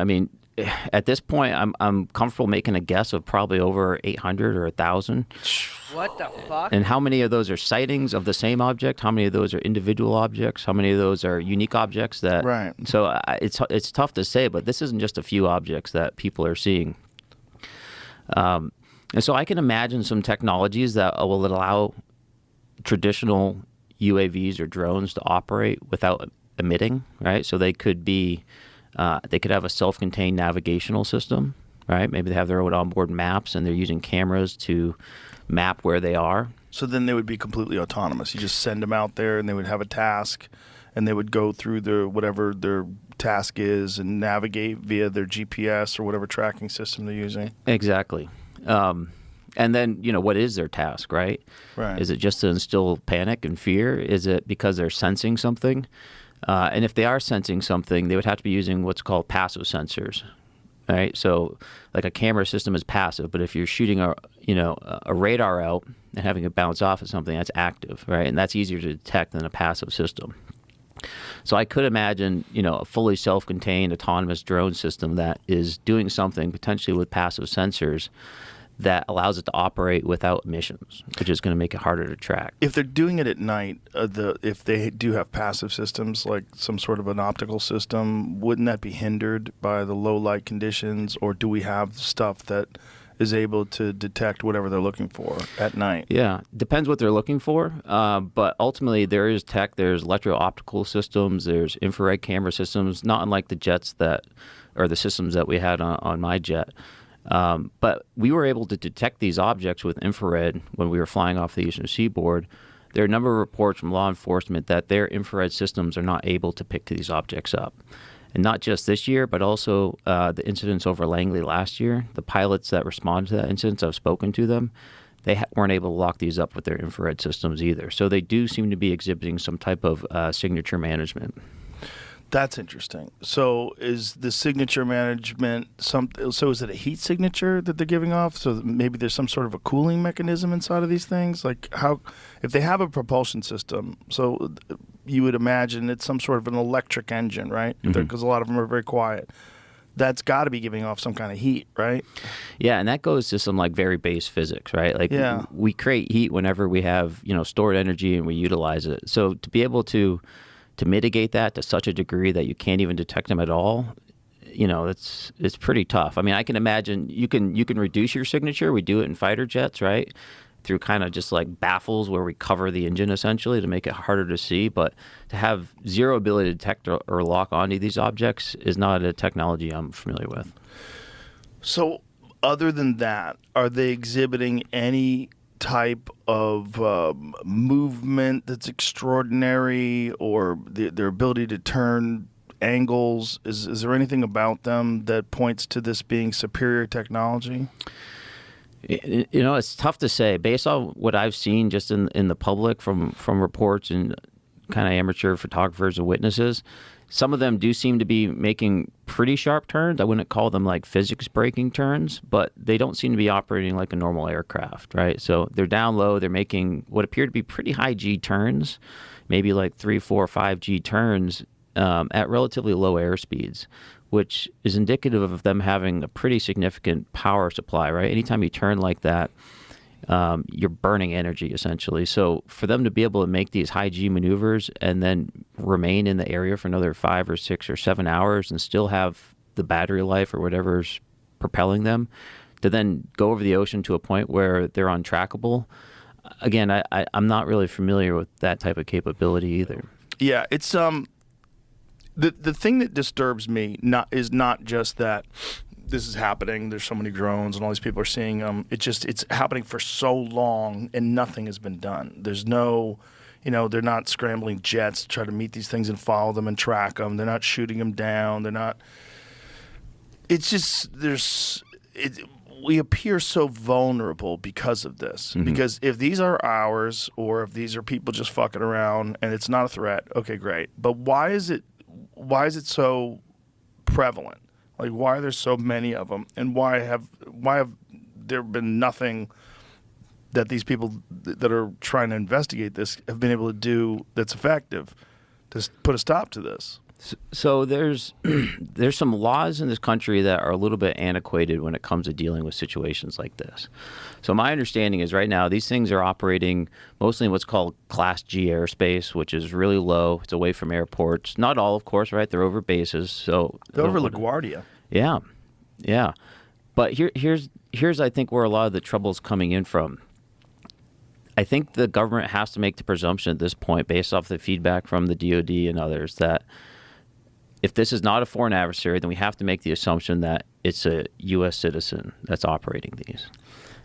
At this point, I'm comfortable making a guess of probably over 800 or 1,000. What the fuck? And how many of those are sightings of the same object? How many of those are individual objects? How many of those are unique objects? Right. So it's tough to say, but this isn't just a few objects that people are seeing. And so I can imagine some technologies that will allow traditional UAVs or drones to operate without emitting, right? So they could be, they could have a self-contained navigational system, right? Maybe they have their own onboard maps and they're using cameras to map where they are. So then they would be completely autonomous. You just send them out there and they would have a task and they would go through whatever their task is and navigate via their GPS or whatever tracking system they're using. Exactly. And then, what is their task, right? Right. Is it just to instill panic and fear? Is it because they're sensing something? And if they are sensing something, they would have to be using what's called passive sensors, right? So like a camera system is passive, but if you're shooting a radar out and having it bounce off of something, that's active, right? And that's easier to detect than a passive system. So I could imagine, a fully self-contained autonomous drone system that is doing something potentially with passive sensors that allows it to operate without emissions, which is going to make it harder to track. If they're doing it at night, if they do have passive systems, like some sort of an optical system, wouldn't that be hindered by the low light conditions, or do we have stuff that is able to detect whatever they're looking for at night? Yeah, depends what they're looking for. But ultimately, there is tech. There's electro-optical systems. There's infrared camera systems, not unlike the jets or the systems that we had on my jet. But we were able to detect these objects with infrared when we were flying off the Eastern Seaboard. There are a number of reports from law enforcement that their infrared systems are not able to pick these objects up. And not just this year, but also the incidents over Langley last year. The pilots that responded to that incident, I've spoken to them, they weren't able to lock these up with their infrared systems either. So they do seem to be exhibiting some type of signature management. That's interesting. So is the signature management so is it a heat signature that they're giving off? So maybe there's some sort of a cooling mechanism inside of these things? Like how, if they have a propulsion system, so you would imagine it's some sort of an electric engine, right? Because a lot of them are very quiet. that's got to be giving off some kind of heat, right? Yeah, and that goes to some like very base physics, right? Like we create heat whenever we have, stored energy and we utilize it. So to be able to mitigate that to such a degree that you can't even detect them at all, it's pretty tough. I mean, I can imagine you can reduce your signature. We do it in fighter jets, right? Through kind of just like baffles where we cover the engine essentially to make it harder to see. But to have zero ability to detect or lock onto these objects is not a technology I'm familiar with. So other than that, are they exhibiting any type of movement that's extraordinary, or their ability to turn angles? Is there anything about them that points to this being superior technology? It's tough to say. Based on what I've seen just in the public from reports and kind of amateur photographers and witnesses, some of them do seem to be making pretty sharp turns. I wouldn't call them like physics breaking turns, but they don't seem to be operating like a normal aircraft, right? So they're down low. They're making what appear to be pretty high G turns, maybe like 3, 4, 5 G turns at relatively low air speeds, which is indicative of them having a pretty significant power supply, right? Anytime you turn like that, you're burning energy essentially. So for them to be able to make these high G maneuvers and then remain in the area for another 5 or 6 or 7 hours and still have the battery life or whatever's propelling them, to then go over the ocean to a point where they're untrackable, again, I'm not really familiar with that type of capability either. Yeah, it's the thing that disturbs me is not just that this is happening. There's so many drones and all these people are seeing them. It's happening for so long and nothing has been done. There's no, they're not scrambling jets to try to meet these things and follow them and track them. They're not shooting them down. They're not. It's just we appear so vulnerable because of this. Mm-hmm. Because if these are ours, or if these are people just fucking around and it's not a threat, okay, great. But why is it so prevalent? Like, why are there so many of them, and why have there been nothing that these people that are trying to investigate this have been able to do that's effective to put a stop to this? So there's some laws in this country that are a little bit antiquated when it comes to dealing with situations like this. So my understanding is right now these things are operating mostly in what's called Class G airspace, which is really low. It's away from airports. Not all, of course, right? They're over bases. So they're over LaGuardia. Yeah. But here's I think where a lot of the trouble is coming in from. I think the government has to make the presumption at this point, based off the feedback from the DoD and others, that if this is not a foreign adversary, then we have to make the assumption that it's a U.S. citizen that's operating these.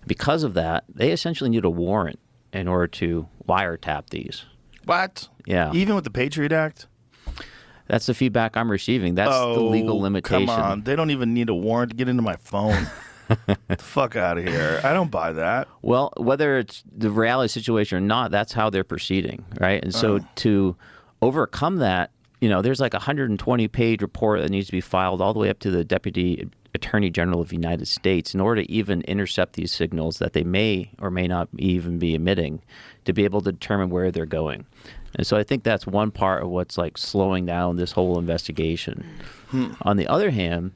Because of that, they essentially need a warrant in order to wiretap these. What? Yeah. Even with the Patriot Act? That's the feedback I'm receiving. That's the legal limitation. Come on. They don't even need a warrant to get into my phone. Get the fuck out of here. I don't buy that. Well, whether it's the reality situation or not, that's how they're proceeding, right? And so to overcome that, there's like a 120-page report that needs to be filed all the way up to the Deputy Attorney General of the United States in order to even intercept these signals that they may or may not even be emitting, to be able to determine where they're going. And so I think that's one part of what's like slowing down this whole investigation. On the other hand,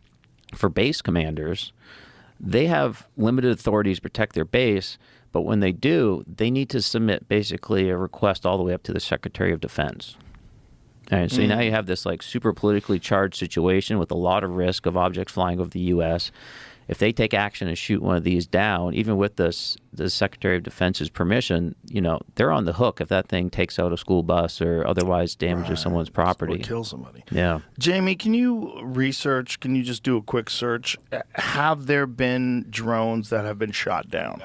for base commanders, they have limited authorities to protect their base, but when they do, they need to submit basically a request all the way up to the Secretary of Defense. All right, so now you have this like super politically charged situation with a lot of risk of objects flying over the U.S. If they take action and shoot one of these down, even with the Secretary of Defense's permission, they're on the hook if that thing takes out a school bus or otherwise damages someone's property. Or kills somebody. Yeah. Jamie, can you just do a quick search? Have there been drones that have been shot down?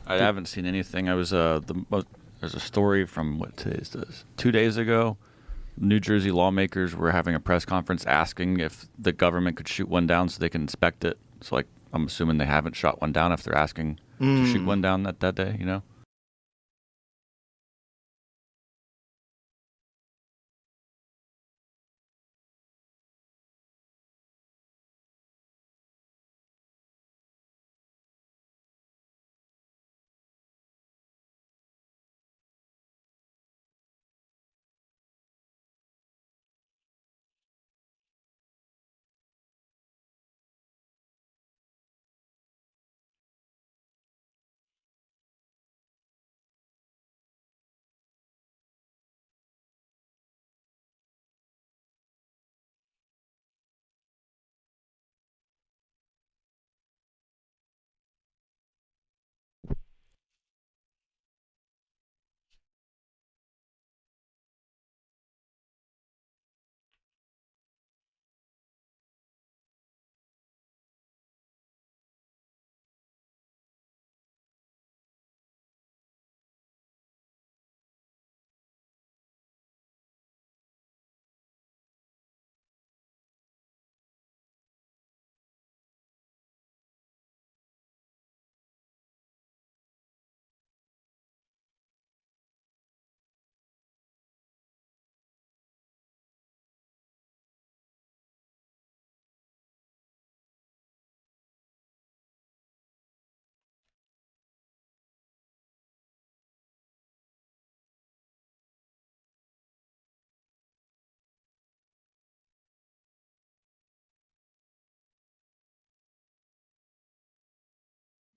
I haven't seen anything. I was there's a story from what today is this? 2 days ago. New Jersey lawmakers were having a press conference asking if the government could shoot one down so they can inspect it. So, I'm assuming they haven't shot one down if they're asking to shoot one down that day,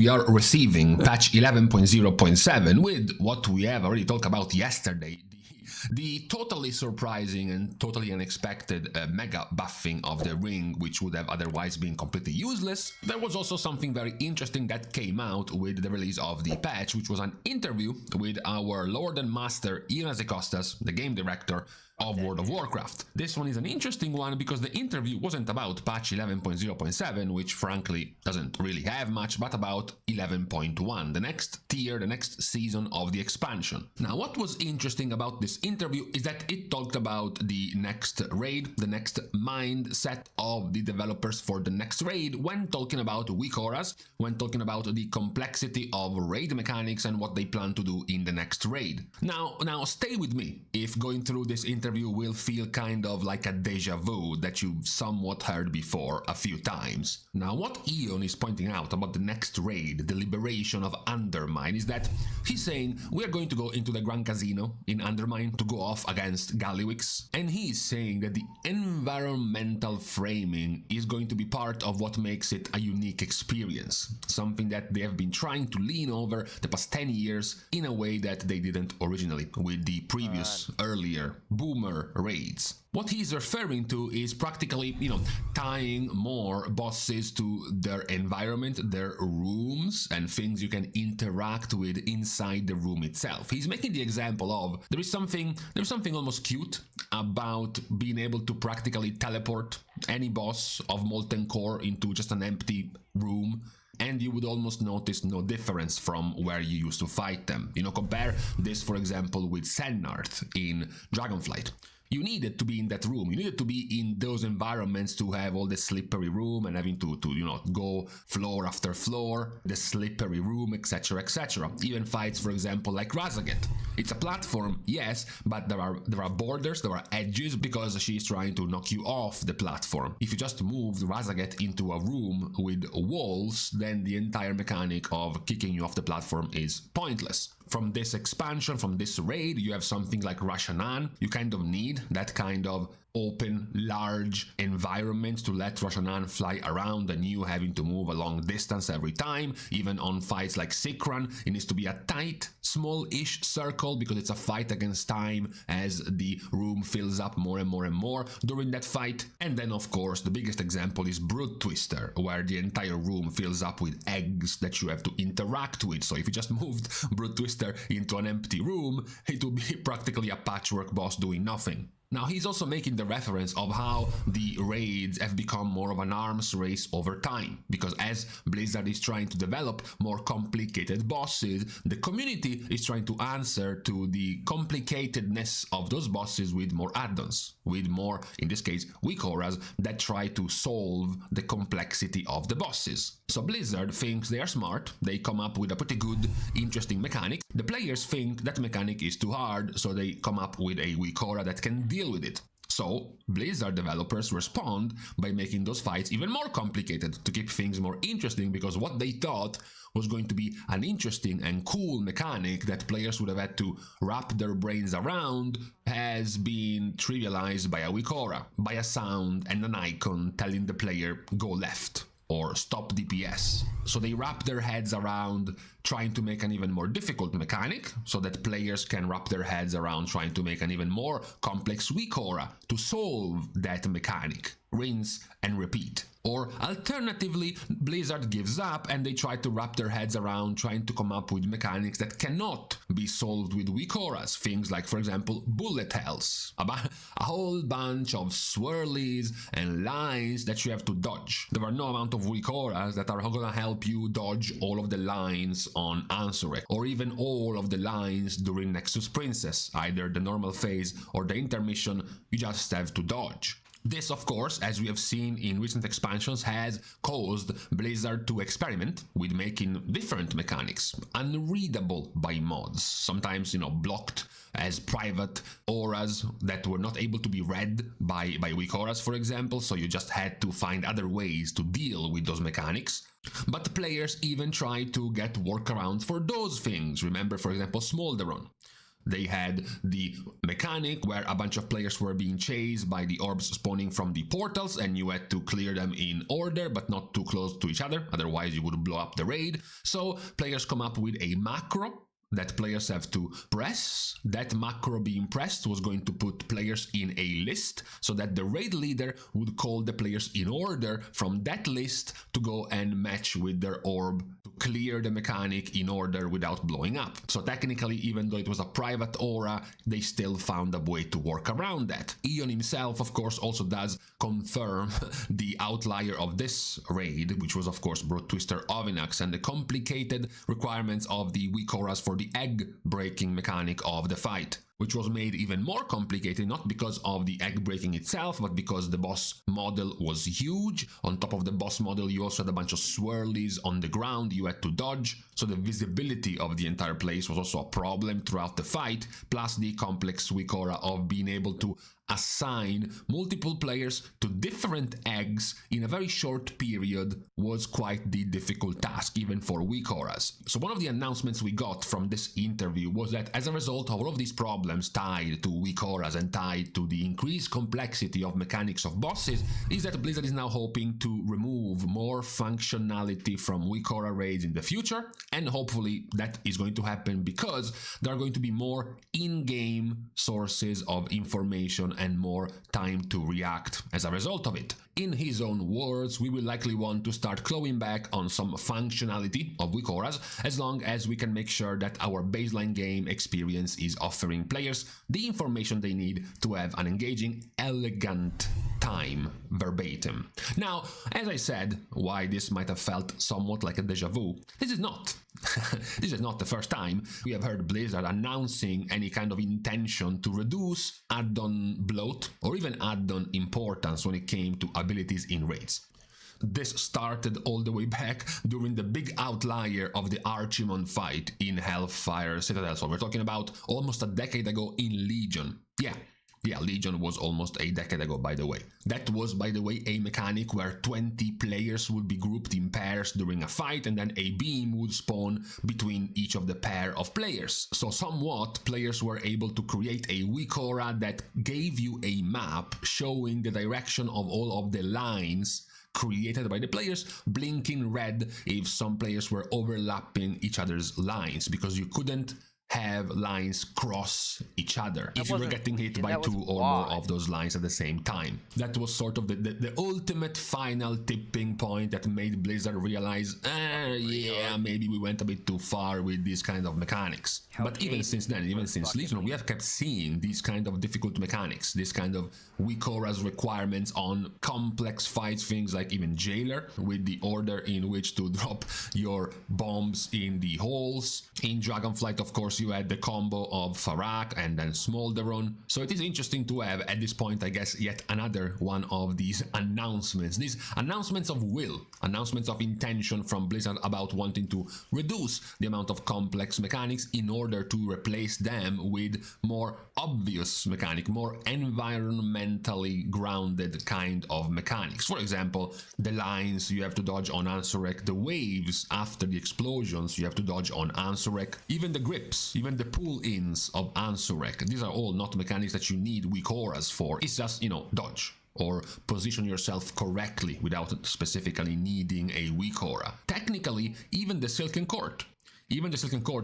We are receiving patch 11.0.7 with what we have already talked about yesterday, the totally surprising and totally unexpected mega buffing of the ring, which would have otherwise been completely useless. There was also something very interesting that came out with the release of the patch, which was an interview with our Lord and Master Ion Azekostas, the game director of World of Warcraft. This one is an interesting one because the interview wasn't about patch 11.0.7, which frankly doesn't really have much, but about 11.1, the next tier, the next season of the expansion. Now, what was interesting about this interview is that it talked about the next raid, the next mindset of the developers for the next raid when talking about weak auras, when talking about the complexity of raid mechanics and what they plan to do in the next raid. Now stay with me if going through this interview will feel kind of like a deja vu that you've somewhat heard before a few times. Now, what Ion is pointing out about the next raid, the liberation of Undermine, is that he's saying we are going to go into the Grand Casino in Undermine to go off against Gallywix, and he's saying that the environmental framing is going to be part of what makes it a unique experience, something that they have been trying to lean over the past 10 years in a way that they didn't originally with the previous earlier boomer raids. What he's referring to is practically, tying more bosses to their environment, their rooms, and things you can interact with inside the room itself. He's making the example of there's something almost cute about being able to practically teleport any boss of Molten Core into just an empty room, and you would almost notice no difference from where you used to fight them. Compare this, for example, with Senarth in Dragonflight. You needed to be in that room. You needed to be in those environments to have all the slippery room and having to go floor after floor, the slippery room, etc., etc. Even fights, for example, like Razaget. It's a platform, yes, but there are borders, there are edges because she's trying to knock you off the platform. If you just move Razaget into a room with walls, then the entire mechanic of kicking you off the platform is pointless. From this expansion, from this raid, you have something like Rashanan. You kind of need that kind of open, large environment to let Rashanan fly around and you having to move a long distance every time. Even on fights like Sikran, it needs to be a tight, small-ish circle because it's a fight against time as the room fills up more and more and more during that fight. And then, of course, the biggest example is Brood Twister, where the entire room fills up with eggs that you have to interact with. So if you just moved Brood Twister into an empty room, it would be practically a patchwork boss doing nothing. Now, he's also making the reference of how the raids have become more of an arms race over time, because as Blizzard is trying to develop more complicated bosses, the community is trying to answer to the complicatedness of those bosses with more add-ons, with more, in this case, weak auras that try to solve the complexity of the bosses. So Blizzard thinks they are smart, they come up with a pretty good, interesting mechanic. The players think that mechanic is too hard, so they come up with a weak aura that can deal with it. So Blizzard developers respond by making those fights even more complicated to keep things more interesting, because what they thought was going to be an interesting and cool mechanic that players would have had to wrap their brains around has been trivialized by a weak aura, by a sound and an icon telling the player go left or stop DPS. So they wrap their heads around trying to make an even more difficult mechanic so that players can wrap their heads around trying to make an even more complex weak aura to solve that mechanic. Rinse and repeat. Or alternatively, Blizzard gives up and they try to wrap their heads around trying to come up with mechanics that cannot be solved with weak auras. Things like, for example, bullet hells. A whole bunch of swirlies and lines that you have to dodge. There are no amount of weak auras that are gonna help you dodge all of the lines on Ansurek, or even all of the lines during Nexus Princess, either the normal phase or the intermission. You just have to dodge. This, of course, as we have seen in recent expansions, has caused Blizzard to experiment with making different mechanics unreadable by mods, sometimes, blocked as private auras that were not able to be read by weak auras, for example, so you just had to find other ways to deal with those mechanics. But players even try to get workarounds for those things. Remember, for example, Smolderon. They had the mechanic where a bunch of players were being chased by the orbs spawning from the portals, and you had to clear them in order, but not too close to each other, otherwise you would blow up the raid. So players come up with a macro that players have to press. That macro being pressed was going to put players in a list so that the raid leader would call the players in order from that list to go and match with their orb to clear the mechanic in order without blowing up. So technically, even though it was a private aura, they still found a way to work around that. Ion himself, of course, also does confirm the outlier of this raid, which was, of course, Broad Twister Ovinax, and the complicated requirements of the weak auras for the egg-breaking mechanic of the fight, which was made even more complicated, not because of the egg breaking itself, but because the boss model was huge. On top of the boss model, you also had a bunch of swirlies on the ground you had to dodge, so the visibility of the entire place was also a problem throughout the fight, plus the complex weak aura of being able to assign multiple players to different eggs in a very short period was quite the difficult task, even for weak auras. So one of the announcements we got from this interview was that as a result of all of these problems tied to weak auras and tied to the increased complexity of mechanics of bosses, is that Blizzard is now hoping to remove more functionality from weak aura raids in the future, and hopefully that is going to happen because there are going to be more in-game sources of information and more time to react as a result of it. In his own words, we will likely want to start clawing back on some functionality of weak auras, as long as we can make sure that our baseline game experience is offering players the information they need to have an engaging, elegant time, verbatim. Now, as I said, why this might have felt somewhat like a deja vu, this is not. This is not the first time we have heard Blizzard announcing any kind of intention to reduce add-on bloat or even add-on importance when it came to abilities in raids. This started all the way back during the big outlier of the Archimon fight in Hellfire Citadel. So we're talking about almost a decade ago in Legion. Yeah, Legion was almost a decade ago, by the way. That was, by the way, a mechanic where 20 players would be grouped in pairs during a fight, and then a beam would spawn between each of the pair of players. So somewhat, players were able to create a weak aura that gave you a map showing the direction of all of the lines created by the players, blinking red if some players were overlapping each other's lines, because you couldn't have lines cross each other if you were getting hit by two or more of those lines at the same time. That was sort of the ultimate final tipping point that made Blizzard realize, yeah, maybe we went a bit too far with these kind of mechanics. But even since then, even since Legion, we have kept seeing these kind of difficult mechanics, this kind of weak auras requirements on complex fights, things like even Jailer, with the order in which to drop your bombs in the holes. In Dragonflight, of course, you had the combo of Farak and then Smolderon. So it is interesting to have, at this point, I guess, yet another one of these announcements of will, announcements of intention from Blizzard about wanting to reduce the amount of complex mechanics in order to replace them with more obvious mechanic, more environmentally grounded kind of mechanics. For example, the lines you have to dodge on Ansurek, the waves after the explosions you have to dodge on Ansurek, even the grips, even the pull-ins of Ansurek. These are all not mechanics that you need weak auras for. It's just, dodge or position yourself correctly without specifically needing a weak aura. Technically, even the Silken Court,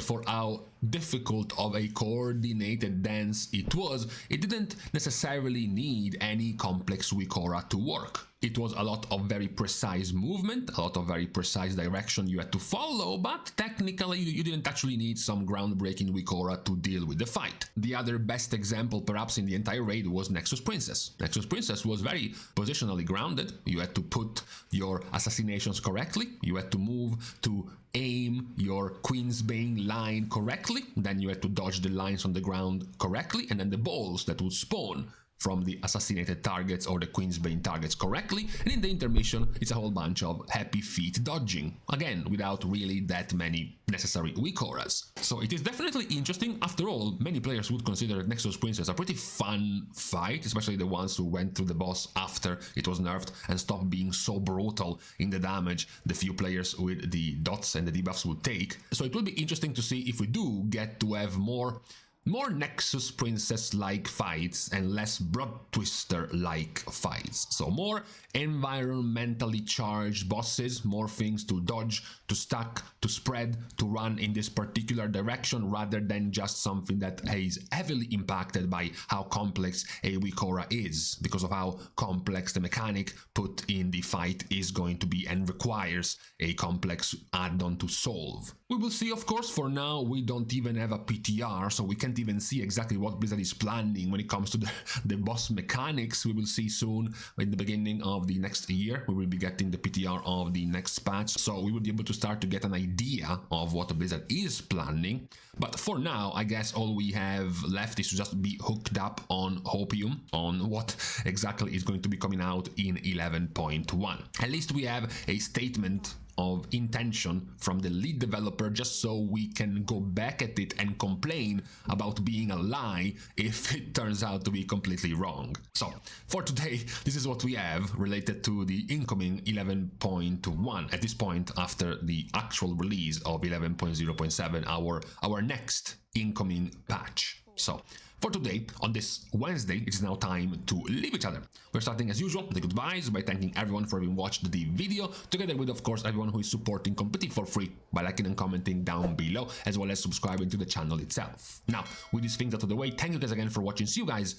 for how difficult of a coordinated dance it was, it didn't necessarily need any complex weak aura to work. It was a lot of very precise movement, a lot of very precise direction you had to follow, but technically you didn't actually need some groundbreaking weak aura to deal with the fight. The other best example perhaps in the entire raid was Nexus Princess. Nexus Princess was very positionally grounded. You had to put your assassinations correctly, you had to move to aim your Queen's Bane line correctly, then you had to dodge the lines on the ground correctly, and then the balls that would spawn from the assassinated targets or the Queen's Bane targets correctly, and in the intermission it's a whole bunch of happy feet dodging, again without really that many necessary weak auras. So it is definitely interesting. After all, many players would consider Nexus Princess a pretty fun fight, especially the ones who went through the boss after it was nerfed and stopped being so brutal in the damage the few players with the dots and the debuffs would take. So it will be interesting to see if we do get to have more more Nexus Princess-like fights and less Broad Twister-like fights. So more environmentally charged bosses, more things to dodge, to stack, to spread, to run in this particular direction, rather than just something that is heavily impacted by how complex a WeakAura is, because of how complex the mechanic put in the fight is going to be and requires a complex add-on to solve. We will see, of course. For now, we don't even have a PTR, so we can't even see exactly what Blizzard is planning when it comes to the boss mechanics. We will see soon, in the beginning of the next year. We will be getting the PTR of the next patch, so we will be able to start to get an idea of what Blizzard is planning. But for now, I guess all we have left is to just be hooked up on Hopium, on what exactly is going to be coming out in 11.1. At least we have a statement of intention from the lead developer, just so we can go back at it and complain about being a lie if it turns out to be completely wrong. So for today, this is what we have related to the incoming 11.1 at this point, after the actual release of 11.0.7, our next incoming patch. So for today, on this Wednesday, it is now time to leave each other. We're starting as usual with the goodbyes by thanking everyone for having watched the video, together with, of course, everyone who is supporting completely for free by liking and commenting down below, as well as subscribing to the channel itself. Now, with these things out of the way, thank you guys again for watching. See you guys,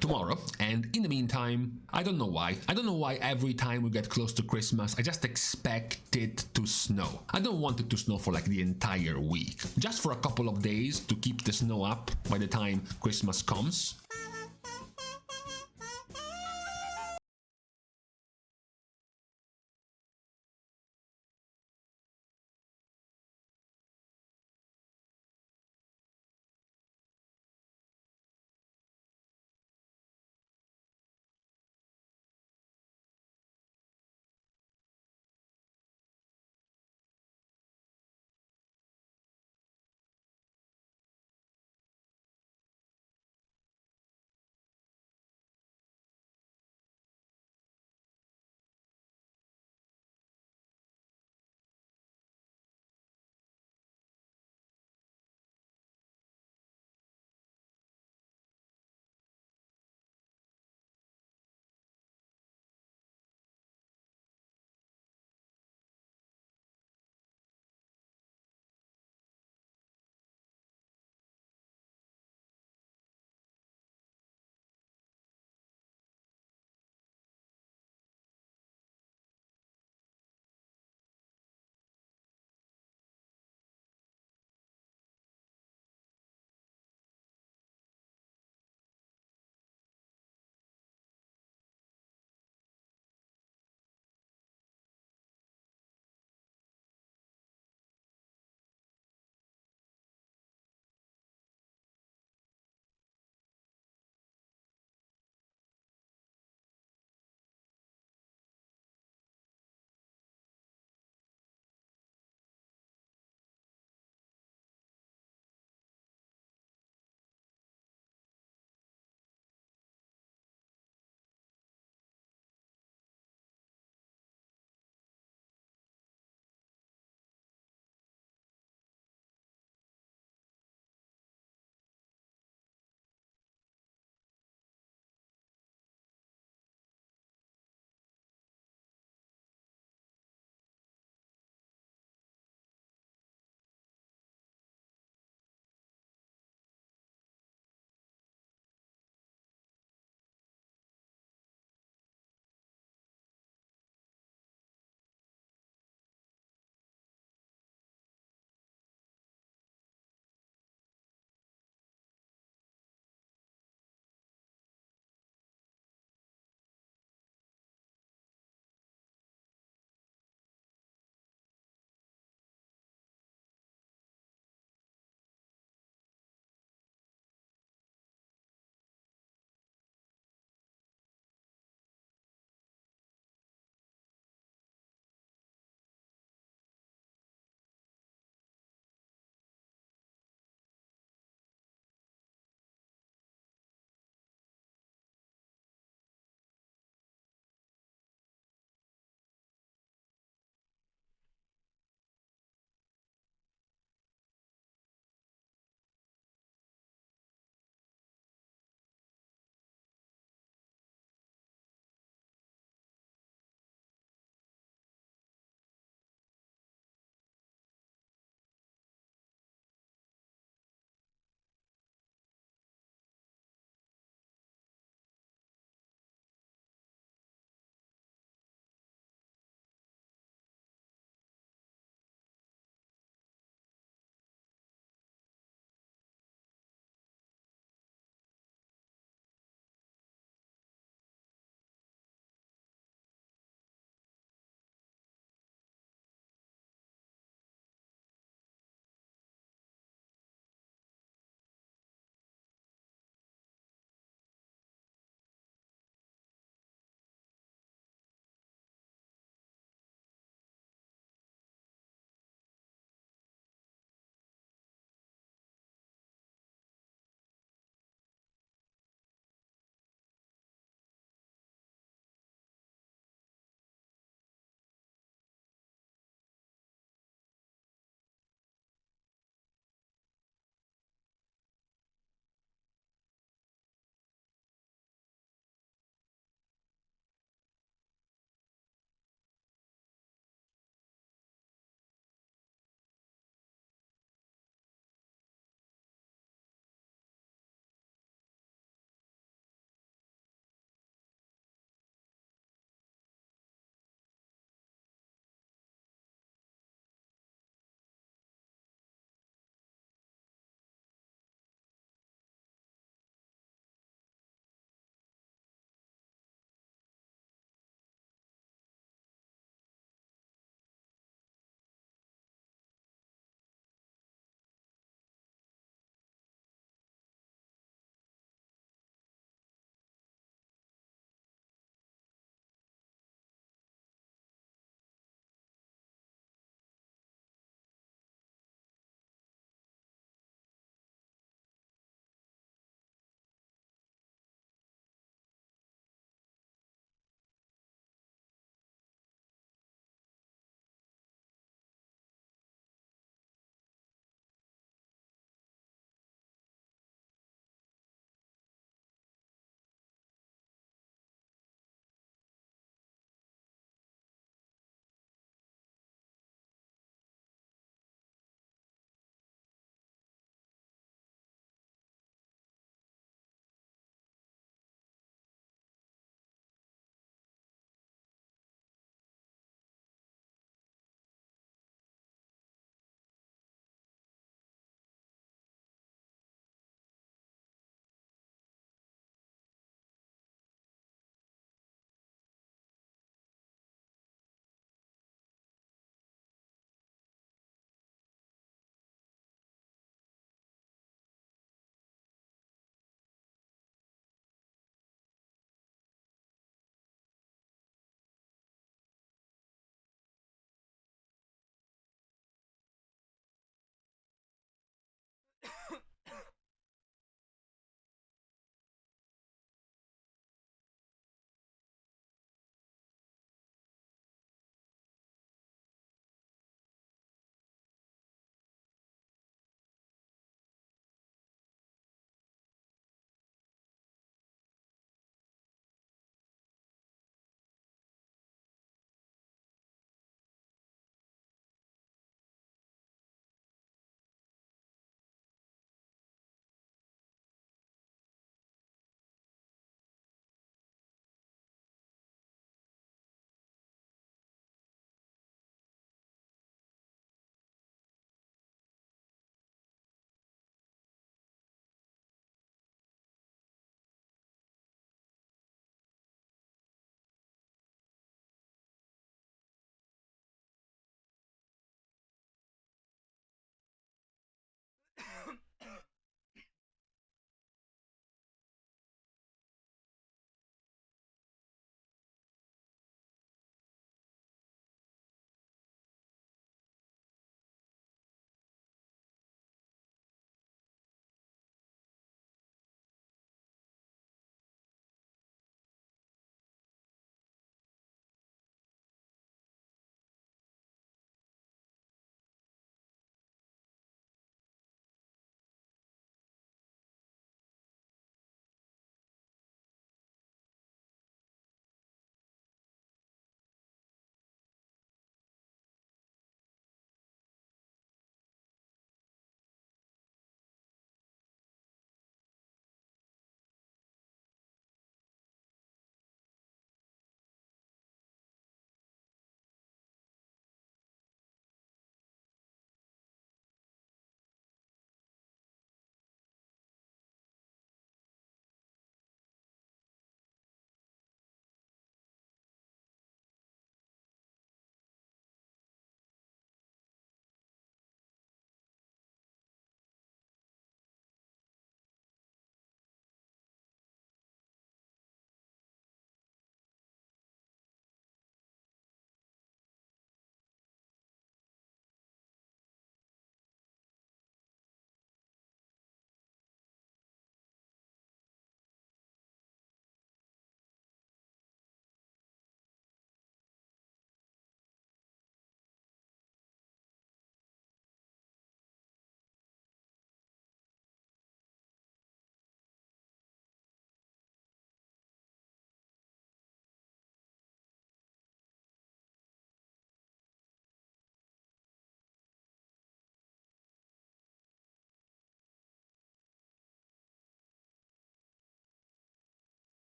tomorrow. And in the meantime, I don't know why every time we get close to Christmas, I just expect it to snow. I don't want it to snow for like the entire week. Just for a couple of days to keep the snow up by the time Christmas comes.